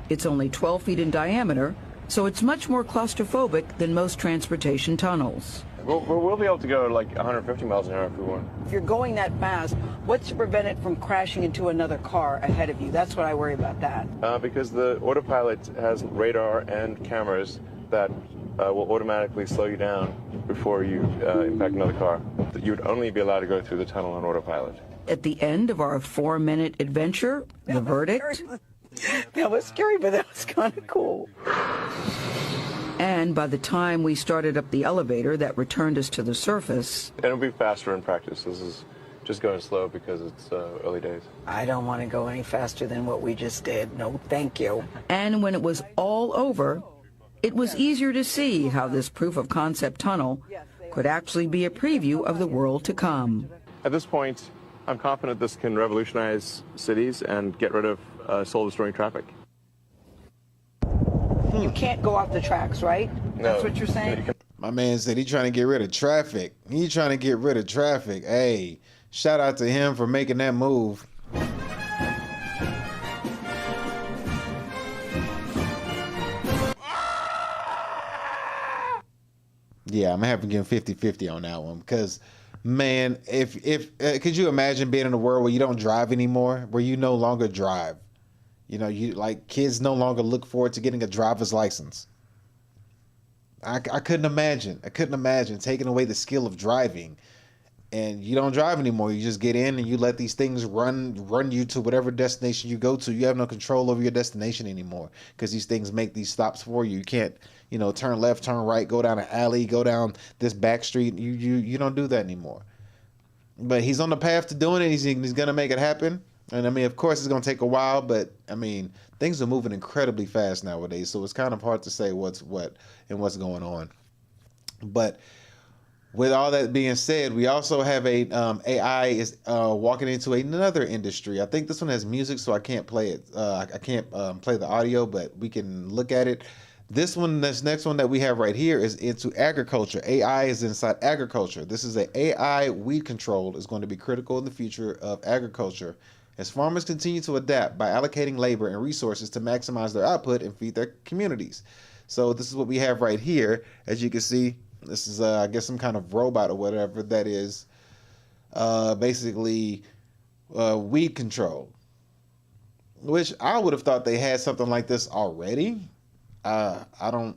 W: It's only 12 feet in diameter, so it's much more claustrophobic than most transportation tunnels.
X: We'll be able to go like 150 miles an hour if we want.
W: If you're going that fast, what's to prevent it from crashing into another car ahead of you? That's what I worry about that.
X: Because the autopilot has radar and cameras that will automatically slow you down before you impact another car. You would only be allowed to go through the tunnel on autopilot.
W: At the end of our 4-minute adventure, the verdict?
M: That was scary, but that was kind of cool.
W: And by the time we started up the elevator that returned us to the surface...
X: It'll be faster in practice. This is just going slow because it's early days.
M: I don't want to go any faster than what we just did. No, thank you.
W: And when it was all over, it was easier to see how this proof of concept tunnel could actually be a preview of the world to come.
X: At this point, I'm confident this can revolutionize cities and get rid of soul-destroying traffic.
M: You can't go off the tracks, right? That's what you're saying?
A: My man said he's trying to get rid of traffic. He's trying to get rid of traffic. Hey, shout out to him for making that move. Yeah, I'm gonna have to give him 50-50 on that one because, man, if could you imagine being in a world where you don't drive anymore, where you no longer drive? You know, you like kids no longer look forward to getting a driver's license. I couldn't imagine. I couldn't imagine taking away the skill of driving, and you don't drive anymore. You just get in and you let these things run you to whatever destination you go to. You have no control over your destination anymore because these things make these stops for you. You can't, you know, turn left, turn right, go down an alley, go down this back street. You don't do that anymore. But he's on the path to doing it. He's gonna make it happen. And I mean, of course, it's going to take a while, but I mean, things are moving incredibly fast nowadays. So it's kind of hard to say what's what and what's going on. But with all that being said, we also have a AI is walking into another industry. I think this one has music, so I can't play it. I can't play the audio, but we can look at it. This next one that we have right here is into agriculture. AI is inside agriculture. This is a AI weed control is going to be critical in the future of agriculture, as farmers continue to adapt by allocating labor and resources to maximize their output and feed their communities. So this is what we have right here. As you can see, this is, I guess, some kind of robot or whatever that is basically weed control, which I would have thought they had something like this already. I don't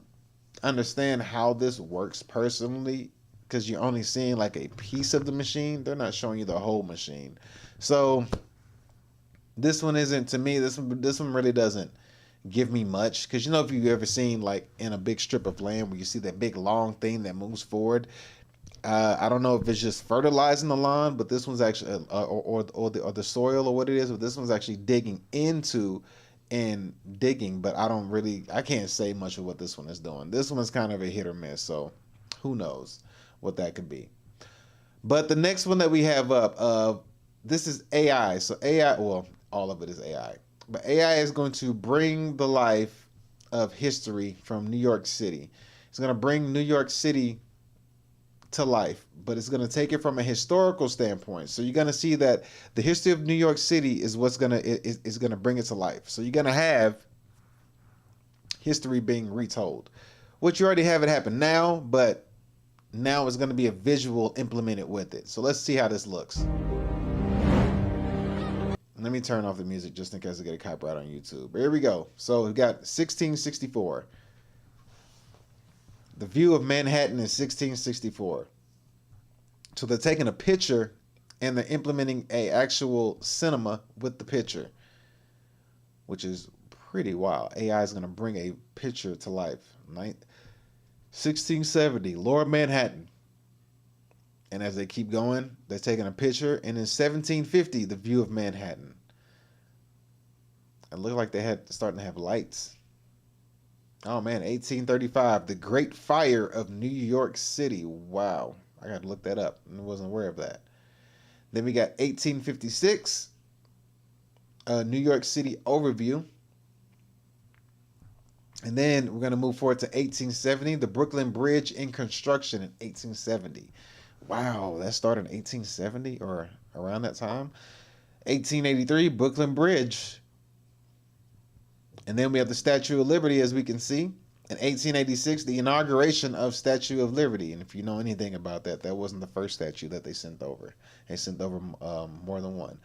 A: understand how this works personally because you're only seeing like a piece of the machine. They're not showing you the whole machine. So this one isn't, to me, this one really doesn't give me much. Because, you know, if you've ever seen like in a big strip of land where you see that big long thing that moves forward, I don't know if it's just fertilizing the lawn, but this one's actually, or the soil or what it is, but this one's actually digging into and digging. But I can't say much of what this one is doing. This one's kind of a hit or miss, so who knows what that could be. But the next one that we have up, this is AI. So AI, well, all of it is AI. But AI is going to bring the life of history from New York City. It's going to bring New York City to life, but it's going to take it from a historical standpoint. So you're going to see that the history of New York City is what's going to bring it to life. So you're going to have history being retold, which you already have it happen now, but now it's going to be a visual implemented with it. So let's see how this looks. Let me turn off the music just in case I get a copyright on YouTube. But here we go. So we've got 1664. The view of Manhattan in 1664. So they're taking a picture and they're implementing a actual cinema with the picture, which is pretty wild. AI is going to bring a picture to life. 1670, Lower Manhattan. And as they keep going, they're taking a picture. And in 1750, the view of Manhattan. It looked like they had starting to have lights. Oh man, 1835, the Great Fire of New York City. Wow, I got to look that up. I wasn't aware of that. Then we got 1856, New York City overview. And then we're going to move forward to 1870, the Brooklyn Bridge in construction in 1870. Wow, that started in 1870 or around that time. 1883, Brooklyn Bridge. And then we have the Statue of Liberty, as we can see. In 1886, the inauguration of Statue of Liberty. And if you know anything about that, that wasn't the first statue that they sent over. They sent over more than one.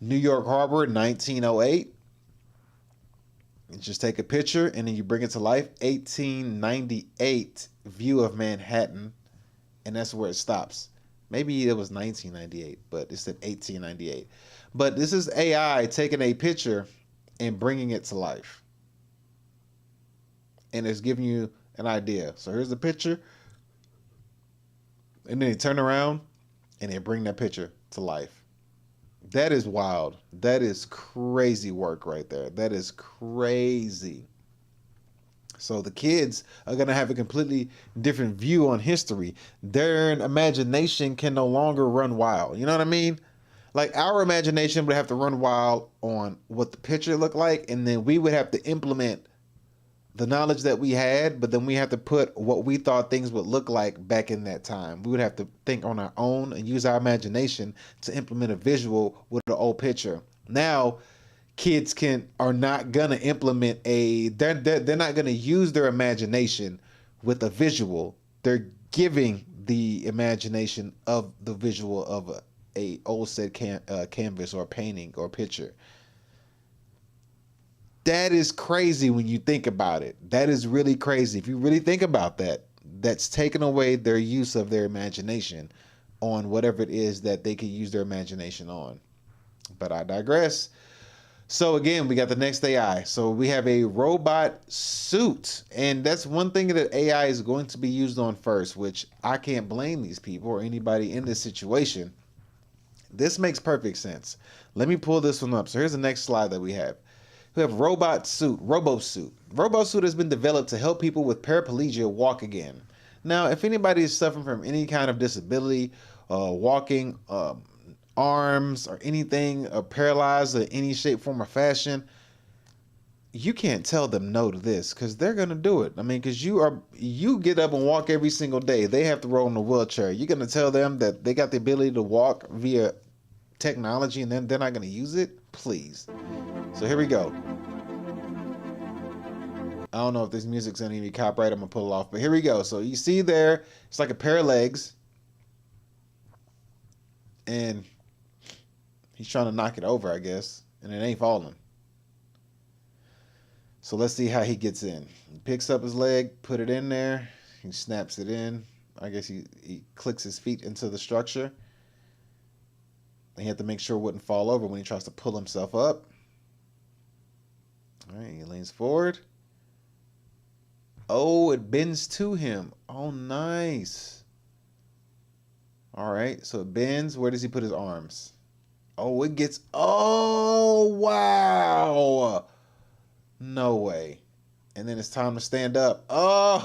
A: New York Harbor, 1908. You just take a picture and then you bring it to life. 1898 view of Manhattan, and that's where it stops. Maybe it was 1998, but it said 1898. But this is AI taking a picture and bringing it to life. And it's giving you an idea. So here's the picture. And then they turn around and they bring that picture to life. That is wild. That is crazy work right there. That is crazy. So the kids are going to have a completely different view on history. Their imagination can no longer run wild. You know what I mean? Like our imagination would have to run wild on what the picture looked like, and then we would have to implement the knowledge that we had, but then we have to put what we thought things would look like back in that time. We would have to think on our own and use our imagination to implement a visual with the old picture. Now, kids are not gonna implement they're not gonna use their imagination with a visual. They're giving the imagination of the visual of a old set canvas or painting or picture. That is crazy when you think about it. That is really crazy. If you really think about that, that's taking away their use of their imagination on whatever it is that they could use their imagination on. But I digress. So again, we got the next AI. So we have a robot suit. And that's one thing that AI is going to be used on first, which I can't blame these people or anybody in this situation. This makes perfect sense. Let me pull this one up. So here's the next slide that we have. We have RoboSuit. RoboSuit has been developed to help people with paraplegia walk again. Now, if anybody is suffering from any kind of disability, walking, arms, or anything, paralyzed in any shape, form, or fashion, you can't tell them no to this because they're gonna do it. I mean, because you get up and walk every single day. They have to roll in a wheelchair. You're gonna tell them that they got the ability to walk via technology and then they're not gonna use it? Please. So here we go. I don't know if this music's gonna be copyright. I'm gonna pull it off, but here we go. So you see there, it's like a pair of legs, and he's trying to knock it over, I guess, and it ain't falling. So let's see how he gets in. He picks up his leg, put it in there, he snaps it in. I guess he clicks his feet into the structure. And he had to make sure it wouldn't fall over when he tries to pull himself up. All right, he leans forward. Oh, it bends to him. Oh, nice. All right, so it bends. Where does he put his arms? Oh, it gets... Oh, wow. No way. And then it's time to stand up. Oh,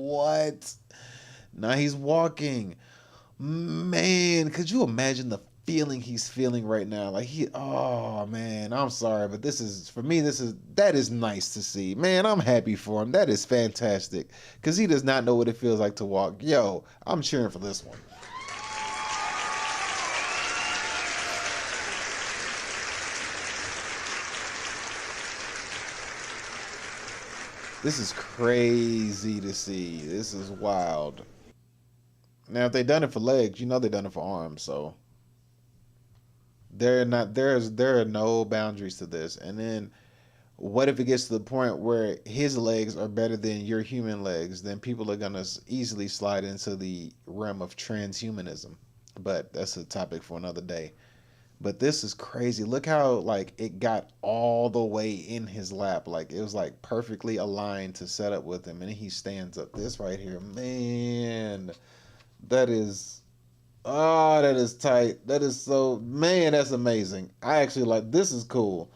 A: what? Now he's walking. Man, could you imagine the feeling he's feeling right now? Like oh man, I'm sorry, but for me, that is nice to see. Man, I'm happy for him. That is fantastic. Because he does not know what it feels like to walk. Yo, I'm cheering for this one. This is crazy to see. This is wild. Now, if they done it for legs, you know they done it for arms, so there are no boundaries to this. And then what if it gets to the point where his legs are better than your human legs? Then people are gonna easily slide into the realm of transhumanism. But that's a topic for another day. But this is crazy. Look how like it got all the way in his lap. Like it was like perfectly aligned to set up with him. And he stands up. This right here, man. That is tight. That is so, man, that's amazing. I actually like, this is cool.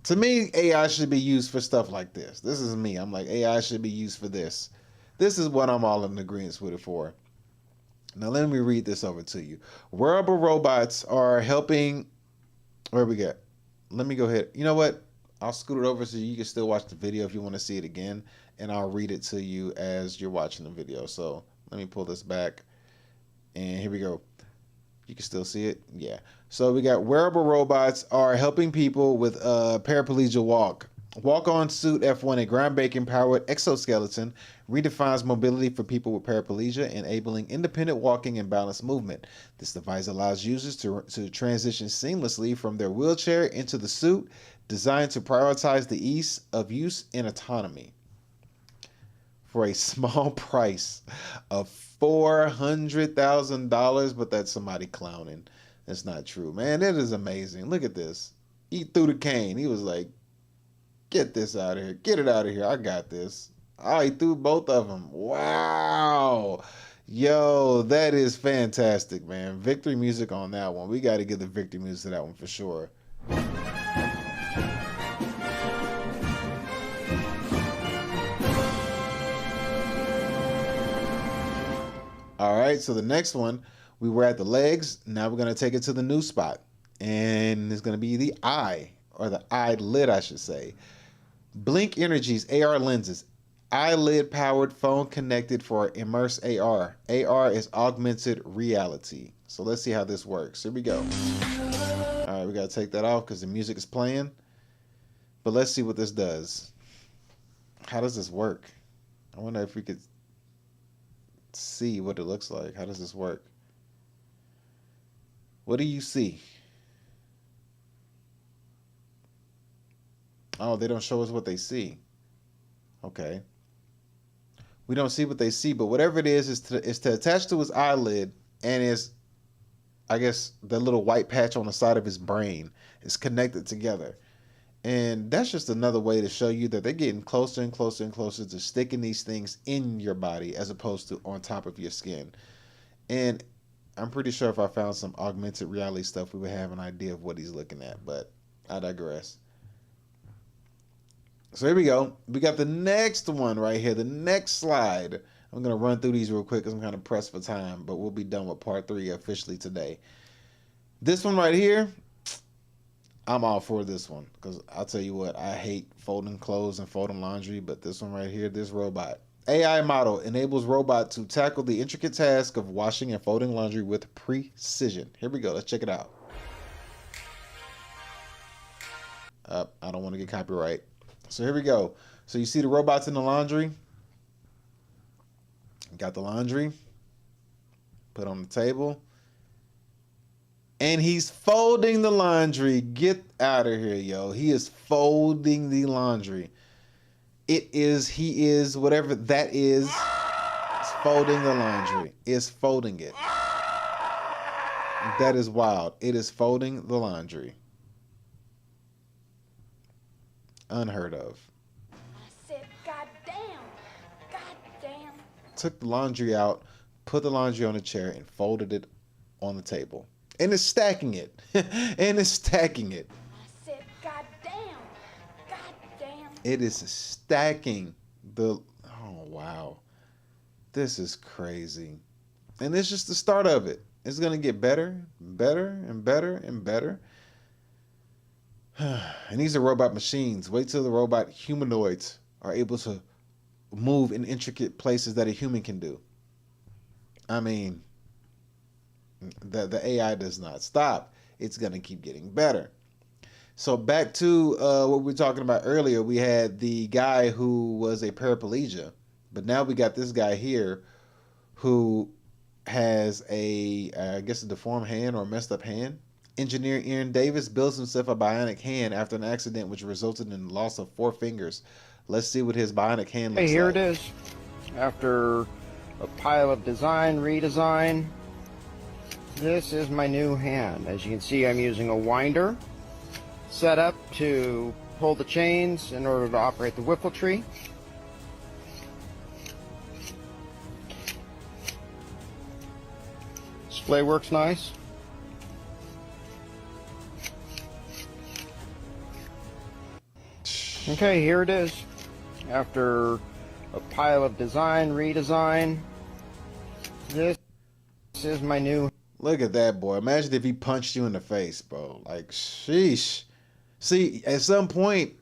A: To me, AI should be used for stuff like this. This is me. I'm like, AI should be used for this. This is what I'm all in agreement with it for. Now, let me read this over to you. Wearable robots are helping, where we got? Let me go ahead. You know what? I'll scoot it over so you can still watch the video if you want to see it again, and I'll read it to you as you're watching the video. So let me pull this back, and here we go. You can still see it? Yeah. So we got wearable robots are helping people with paraplegia walk. Walk-on suit F1, a groundbreaking powered exoskeleton, redefines mobility for people with paraplegia, enabling independent walking and balanced movement. This device allows users to transition seamlessly from their wheelchair into the suit, designed to prioritize the ease of use and autonomy. For a small price of $400,000, but that's somebody clowning. That's not true, man. That is amazing. Look at this. He threw the cane. He was like, "Get this out of here. Get it out of here. I got this." Oh, he threw both of them. Wow. Yo, that is fantastic, man. Victory music on that one. We got to give the victory music to that one for sure. All right, so the next one, we were at the legs. Now we're going to take it to the new spot. And it's going to be the eye, or the eyelid, I should say. Blink Energy's AR lenses. Eyelid-powered phone connected for immerse AR. AR is augmented reality. So let's see how this works. Here we go. All right, we got to take that off because the music is playing. But let's see what this does. How does this work? I wonder if we could see what it looks like. How does this work? What do you see? Oh, they don't show us what they see. Okay. We don't see what they see, but whatever it is to attach to his eyelid, and is, I guess, the little white patch on the side of his brain is connected together. And that's just another way to show you that they're getting closer and closer and closer to sticking these things in your body as opposed to on top of your skin. And I'm pretty sure if I found some augmented reality stuff, we would have an idea of what he's looking at, but I digress. So here we go. We got the next one right here, the next slide. I'm going to run through these real quick because I'm kind of pressed for time, but we'll be done with part 3 officially today. This one right here, I'm all for this one because I'll tell you what, I hate folding clothes and folding laundry, but this one right here, this robot. AI model enables robot to tackle the intricate task of washing and folding laundry with precision. Here we go. Let's check it out. I don't want to get copyright. So here we go. So you see the robots in the laundry. Got the laundry. Put on the table. And he's folding the laundry. Get out of here, yo. He is folding the laundry. He is, whatever that is, it's folding the laundry. It's folding it. That is wild. It is folding the laundry. Unheard of.
R: I said, goddamn.
A: Took the laundry out, put the laundry on a chair, and folded it on the table. And it's stacking it. And it's stacking it.
R: I said, goddamn.
A: It is stacking the... Oh, wow. This is crazy. And it's just the start of it. It's going to get better, better, and better, and better. And these are robot machines. Wait till the robot humanoids are able to move in intricate places that a human can do. I mean, the AI does not stop. It's going to keep getting better. So back to what we were talking about earlier, we had the guy who was a paraplegia, but now we got this guy here who has I guess a deformed hand or a messed up hand. Engineer Ian Davis builds himself a bionic hand after an accident which resulted in the loss of 4 fingers. Let's see what his bionic hand looks like.
T: Hey, here it is. After a pile of design, redesign, this is my new hand. As you can see, I'm using a winder set up to pull the chains in order to operate the whiffle tree. Display works nice. Okay, here it is. After a pile of design, redesign, this is my new...
A: Look at that, boy. Imagine if he punched you in the face, bro. Like, sheesh. See, at some point,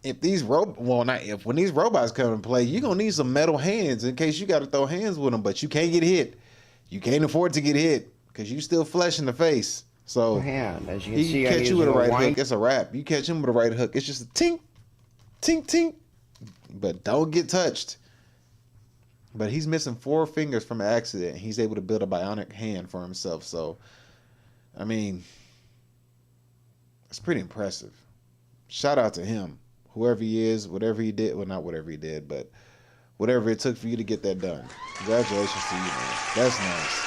A: when these robots come and play, you're going to need some metal hands in case you got to throw hands with them, but you can't get hit. You can't afford to get hit because you still flesh in the face. So
T: hand, as you can
A: he
T: see,
A: catch you with a right
T: wind.
A: hook, it's a wrap. You catch him with a right hook, it's just a tink. tink, tink. But don't get touched. But he's missing 4 fingers from an accident. He's able to build a bionic hand for himself. So, I mean, it's pretty impressive. Shout out to him. Whoever he is, whatever he did. Well, not whatever he did, but whatever it took for you to get that done. Congratulations to you, man. That's nice.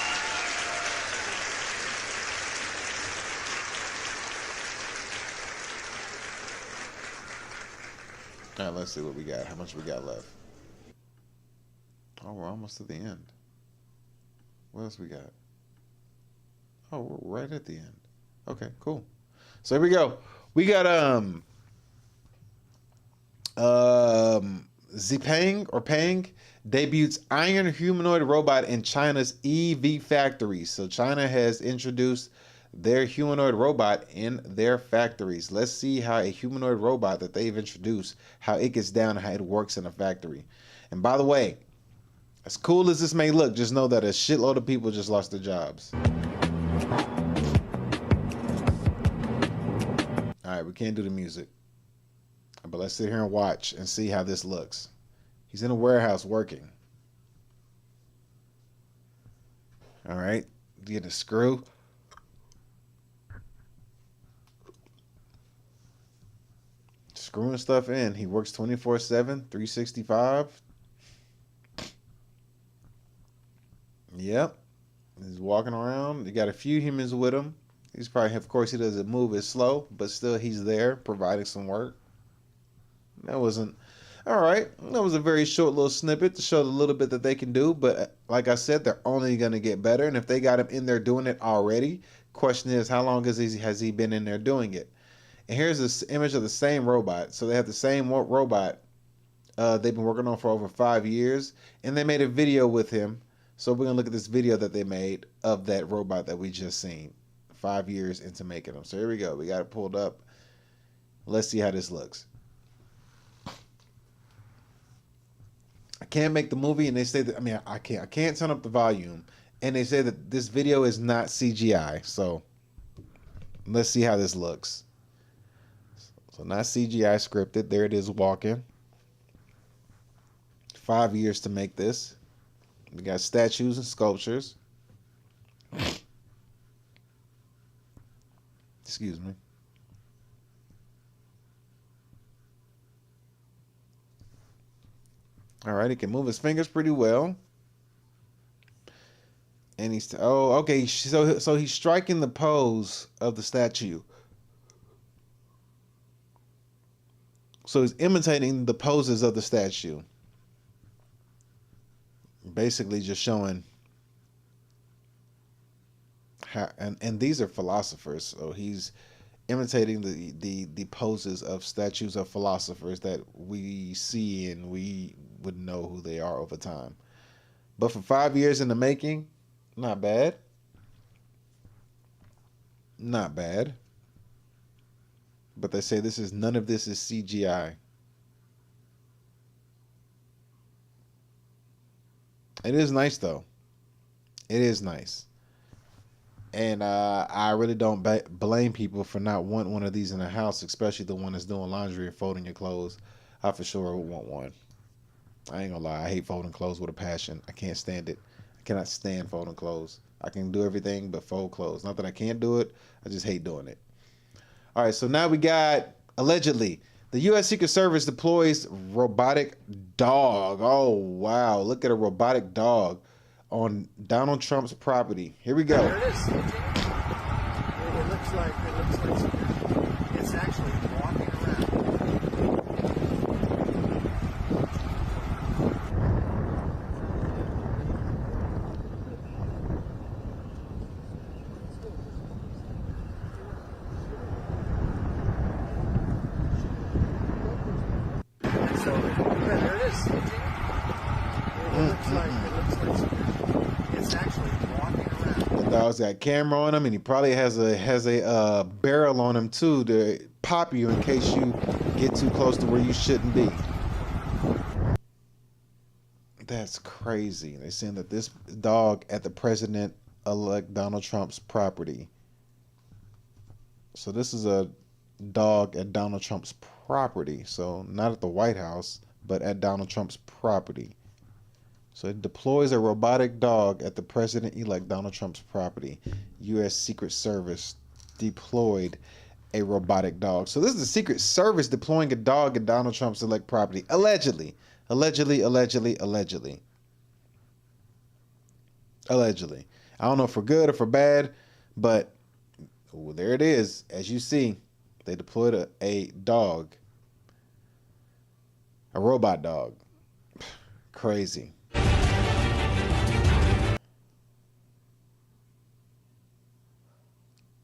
A: All right, let's see what we got. How much we got left? Oh, we're almost at the end. What else we got? Oh, we're right at the end. Okay, cool. So here we go. We got Xpeng or Peng debuts iron humanoid robot in China's EV factories. So China has introduced their humanoid robot in their factories. Let's see how a humanoid robot that they've introduced, how it gets down and how it works in a factory. And by the way, as cool as this may look, just know that a shitload of people just lost their jobs. All right, we can't do the music. But let's sit here and watch and see how this looks. He's in a warehouse working. All right, get a screw. Screwing stuff in. He works 24/7, 365. Yep. He's walking around. You got a few humans with him. He's probably, of course, he doesn't move as slow, but still he's there providing some work. That wasn't, all right. That was a very short little snippet to show the little bit that they can do. But like I said, they're only going to get better. And if they got him in there doing it already, question is, how long has he been in there doing it? And here's this image of the same robot. So they have the same robot they've been working on for over 5 years. And they made a video with him. So we're going to look at this video that they made of that robot that we just seen 5 years into making them. So here we go. We got it pulled up. Let's see how this looks. I can't make the movie, and they say that, I mean, I can't turn up the volume. And they say that this video is not CGI. So let's see how this looks. So not CGI scripted. There it is walking. 5 years to make this. We got statues and sculptures. Excuse me. All right, he can move his fingers pretty well. And he's, oh, okay. So he's striking the pose of the statue. So he's imitating the poses of the statue. Basically just showing how, and these are philosophers. So he's imitating the poses of statues of philosophers that we see and we would know who they are over time. But for 5 years in the making, not bad. Not bad. But they say none of this is CGI. It is nice though. It is nice. And I really don't blame people for not wanting one of these in the house, especially the one that's doing laundry and folding your clothes. I for sure would want one. I ain't gonna lie, I hate folding clothes with a passion. I can't stand it. I cannot stand folding clothes. I can do everything but fold clothes. Not that I can't do it, I just hate doing it. All right, so now we got, allegedly, the U.S. Secret Service deploys robotic dog. Oh, wow. Look at a robotic dog on Donald Trump's property. Here we go.
P: There it is. It looks like it's actually walking around. So there it is. It looks like it's actually walking around.
A: The dog's got a camera on him, and he probably has a barrel on him too to pop you in case you get too close to where you shouldn't be. That's crazy. They're saying that this dog at the president-elect Donald Trump's property. So this is a dog at Donald Trump's property. So not at the White House, but at Donald Trump's property. So it deploys a robotic dog at the President-elect Donald Trump's property. U.S. Secret Service deployed a robotic dog. So this is the Secret Service deploying a dog at Donald Trump's elect property. Allegedly. Allegedly. I don't know if for good or for bad, but well, there it is. As you see, they deployed a dog. A robot dog. Crazy.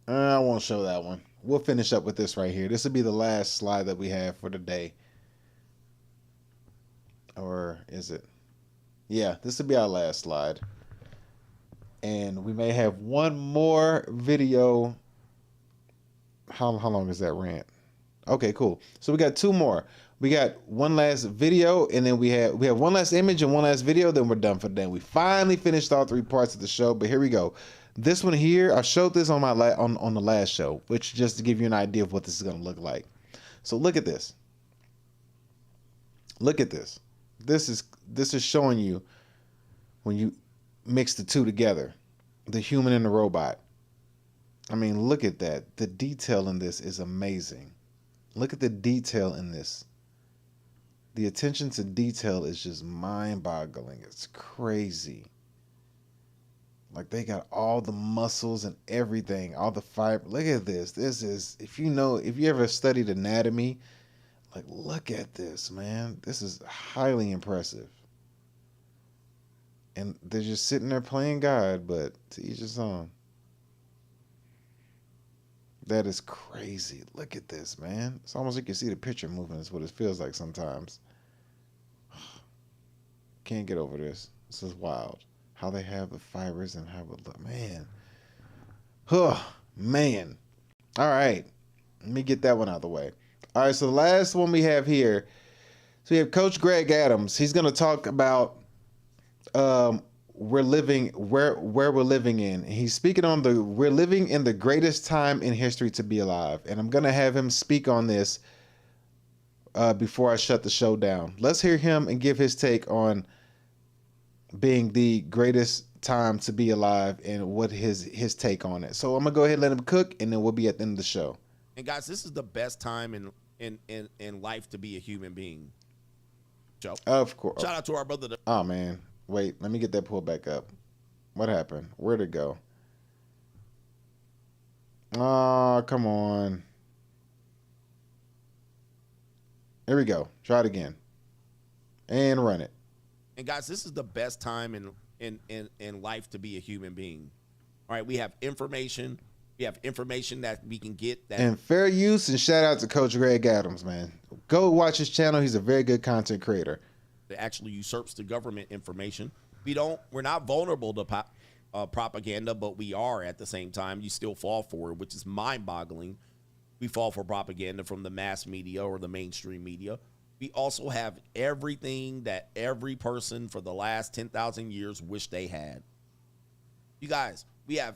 A: I won't show that one. We'll finish up with this right here. This will be the last slide that we have for the day. Or is it? Yeah, this will be our last slide. And we may have one more video. How long is that rant? Okay, cool. So we got two more. We got one last video, and then we have one last image and one last video, then we're done for the day. We finally finished all three parts of the show, but here we go. This one here, I showed this on my on the last show, which just to give you an idea of what this is going to look like. So look at this. Look at this. This is showing you when you mix the two together, the human and the robot. I mean, look at that. The detail in this is amazing. Look at the detail in this. The attention to detail is just mind-boggling. It's crazy. Like they got all the muscles and everything, all the fiber. Look at this. This is, if you ever studied anatomy, like look at this, man. This is highly impressive. And they're just sitting there playing God, but to each his own. That is crazy. Look at this, man. It's almost like you can see the picture moving. Is what it feels like sometimes. Can't get over this. This is wild. How they have the fibers and how it look. Man. Man. All right. Let me get that one out of the way. All right, so the last one we have here. So we have Coach Greg Adams. He's going to talk about where we're living in. He's speaking on we're living in the greatest time in history to be alive. And I'm going to have him speak on this before I shut the show down. Let's hear him and give his take on being the greatest time to be alive and what his take on it. So I'm gonna go ahead and let him cook, and then we'll be at the end of the show.
D: And guys, this is the best time in life to be a human being. Joe,
A: of course.
D: Shout out to our brother.
A: Oh man, wait, let me get that pulled back up. What happened? Where'd it go? Oh, come on. Here we go. Try it again. And run it.
D: And guys, this is the best time in life to be a human being. All right, we have information. We have information that we can get.
A: And fair use, and shout out to Coach Greg Adams, man. Go watch his channel. He's a very good content creator.
D: That actually usurps the government information. We're not vulnerable to propaganda, but we are at the same time. You still fall for it, which is mind-boggling. We fall for propaganda from the mass media or the mainstream media. We also have everything that every person for the last 10,000 years wished they had. You guys, we have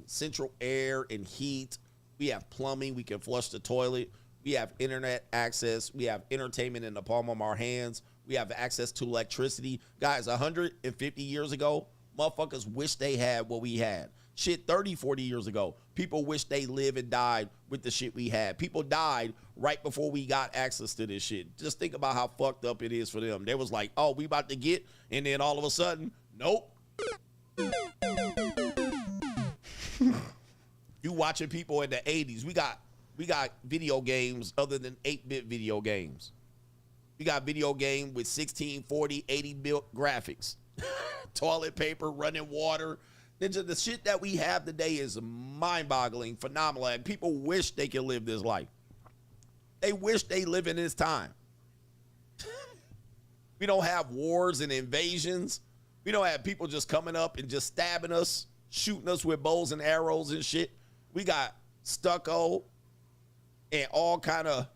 D: central air and heat. We have plumbing. We can flush the toilet. We have internet access. We have entertainment in the palm of our hands. We have access to electricity. Guys, 150 years ago, motherfuckers wish they had what we had. Shit, 30, 40 years ago, people wish they lived and died with the shit we had. People died right before we got access to this shit. Just think about how fucked up it is for them. They was like, oh, we about to get, and then all of a sudden, nope. You watching people in the 80s. We got video games other than 8-bit video games. We got video game with 1640, 80-bit graphics. Toilet paper, running water. The shit that we have today is mind-boggling, phenomenal, and people wish they could live this life. They wish they live in this time. We don't have wars and invasions. We don't have people just coming up and just stabbing us, shooting us with bows and arrows and shit. We got stucco and all kind of...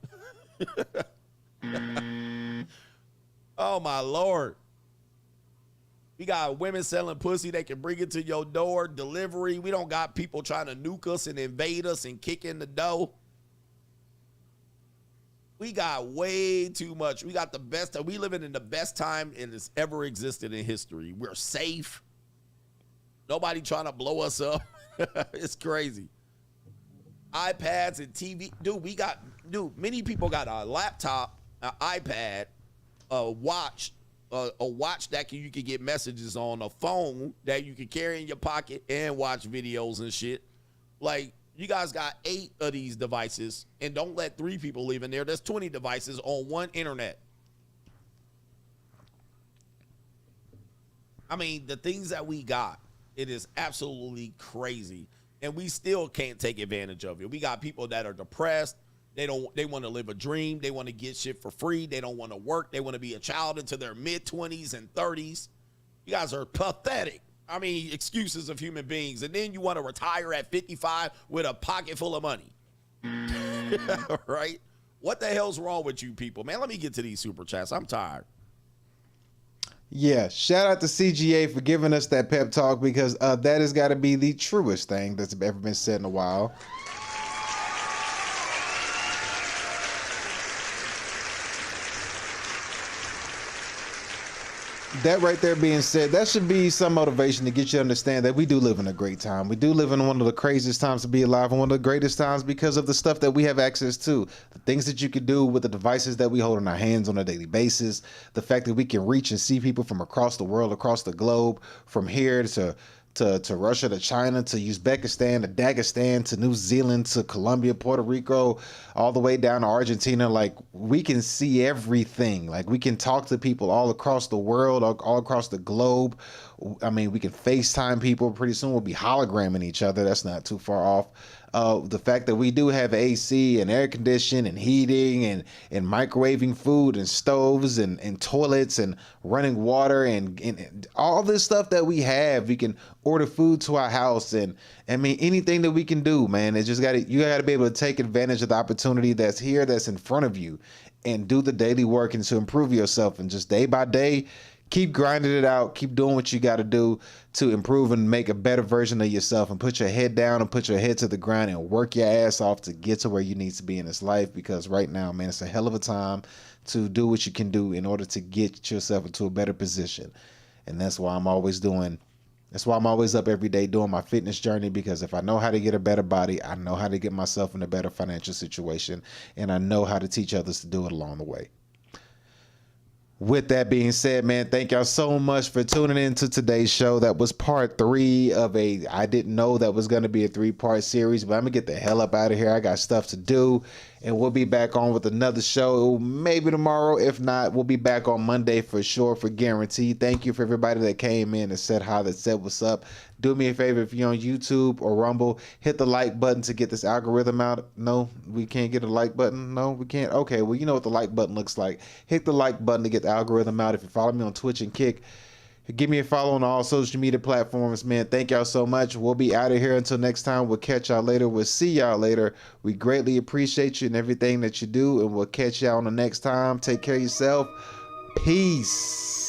D: Oh, my Lord. We got women selling pussy. They can bring it to your door, delivery. We don't got people trying to nuke us and invade us and kick in the door. We got way too much. We got the best. We living in the best time it's ever existed in history. We're safe. Nobody trying to blow us up. It's crazy. iPads and TV. Dude, many people got a laptop, an iPad, a watch that you can get messages on, a phone that you can carry in your pocket and watch videos and shit. Like, you guys got 8 of these devices, and don't let 3 people live in there. There's 20 devices on one internet. I mean, the things that we got, it is absolutely crazy, and we still can't take advantage of it. We got people that are depressed. They want to live a dream. They want to get shit for free. They don't want to work. They want to be a child into their mid-20s and 30s. You guys are pathetic. I mean, excuses of human beings. And then you want to retire at 55 with a pocket full of money. Right? What the hell's wrong with you people? Man, let me get to these super chats. I'm tired.
A: Yeah, shout out to CGA for giving us that pep talk, because that has got to be the truest thing that's ever been said in a while. That right there being said, that should be some motivation to get you to understand that we do live in a great time. We do live in one of the craziest times to be alive, and one of the greatest times because of the stuff that we have access to. The things that you can do with the devices that we hold in our hands on a daily basis. The fact that we can reach and see people from across the world, across the globe, from here to Russia, to China, to Uzbekistan, to Dagestan, to New Zealand, to Colombia, Puerto Rico, all the way down to Argentina. Like, we can see everything. Like, we can talk to people all across the world, all across the globe. I mean, we can FaceTime people. Pretty soon we'll be hologramming each other. That's not too far off. The fact that we do have AC and air conditioning and heating and microwaving food and stoves and toilets and running water and all this stuff that we have. We can order food to our house, and I mean, anything that we can do, man. It's just you gotta be able to take advantage of the opportunity that's here, that's in front of you, and do the daily work and to improve yourself, and just day by day keep grinding it out, keep doing what you got to do to improve and make a better version of yourself, and put your head down and put your head to the ground and work your ass off to get to where you need to be in this life. Because right now, man, it's a hell of a time to do what you can do in order to get yourself into a better position. And that's why I'm always up every day doing my fitness journey, because if I know how to get a better body, I know how to get myself in a better financial situation, and I know how to teach others to do it along the way. With that being said, man, thank y'all so much for tuning in to today's show. That was part 3 of I didn't know that was going to be a 3-part series, but I'm going to get the hell up out of here. I got stuff to do, and we'll be back on with another show maybe tomorrow. If not, we'll be back on Monday for sure, for guarantee. Thank you for everybody that came in and said hi, that said what's up. Do me a favor, if you're on YouTube or Rumble, hit the like button to get this algorithm out. No, we can't get a like button. No, we can't. Okay, well, you know what the like button looks like. Hit the like button to get the algorithm out. If you follow me on Twitch and Kick, give me a follow on all social media platforms, man. Thank y'all so much. We'll be out of here until next time. We'll catch y'all later. We'll see y'all later. We greatly appreciate you and everything that you do, and we'll catch y'all on the next time. Take care of yourself. Peace.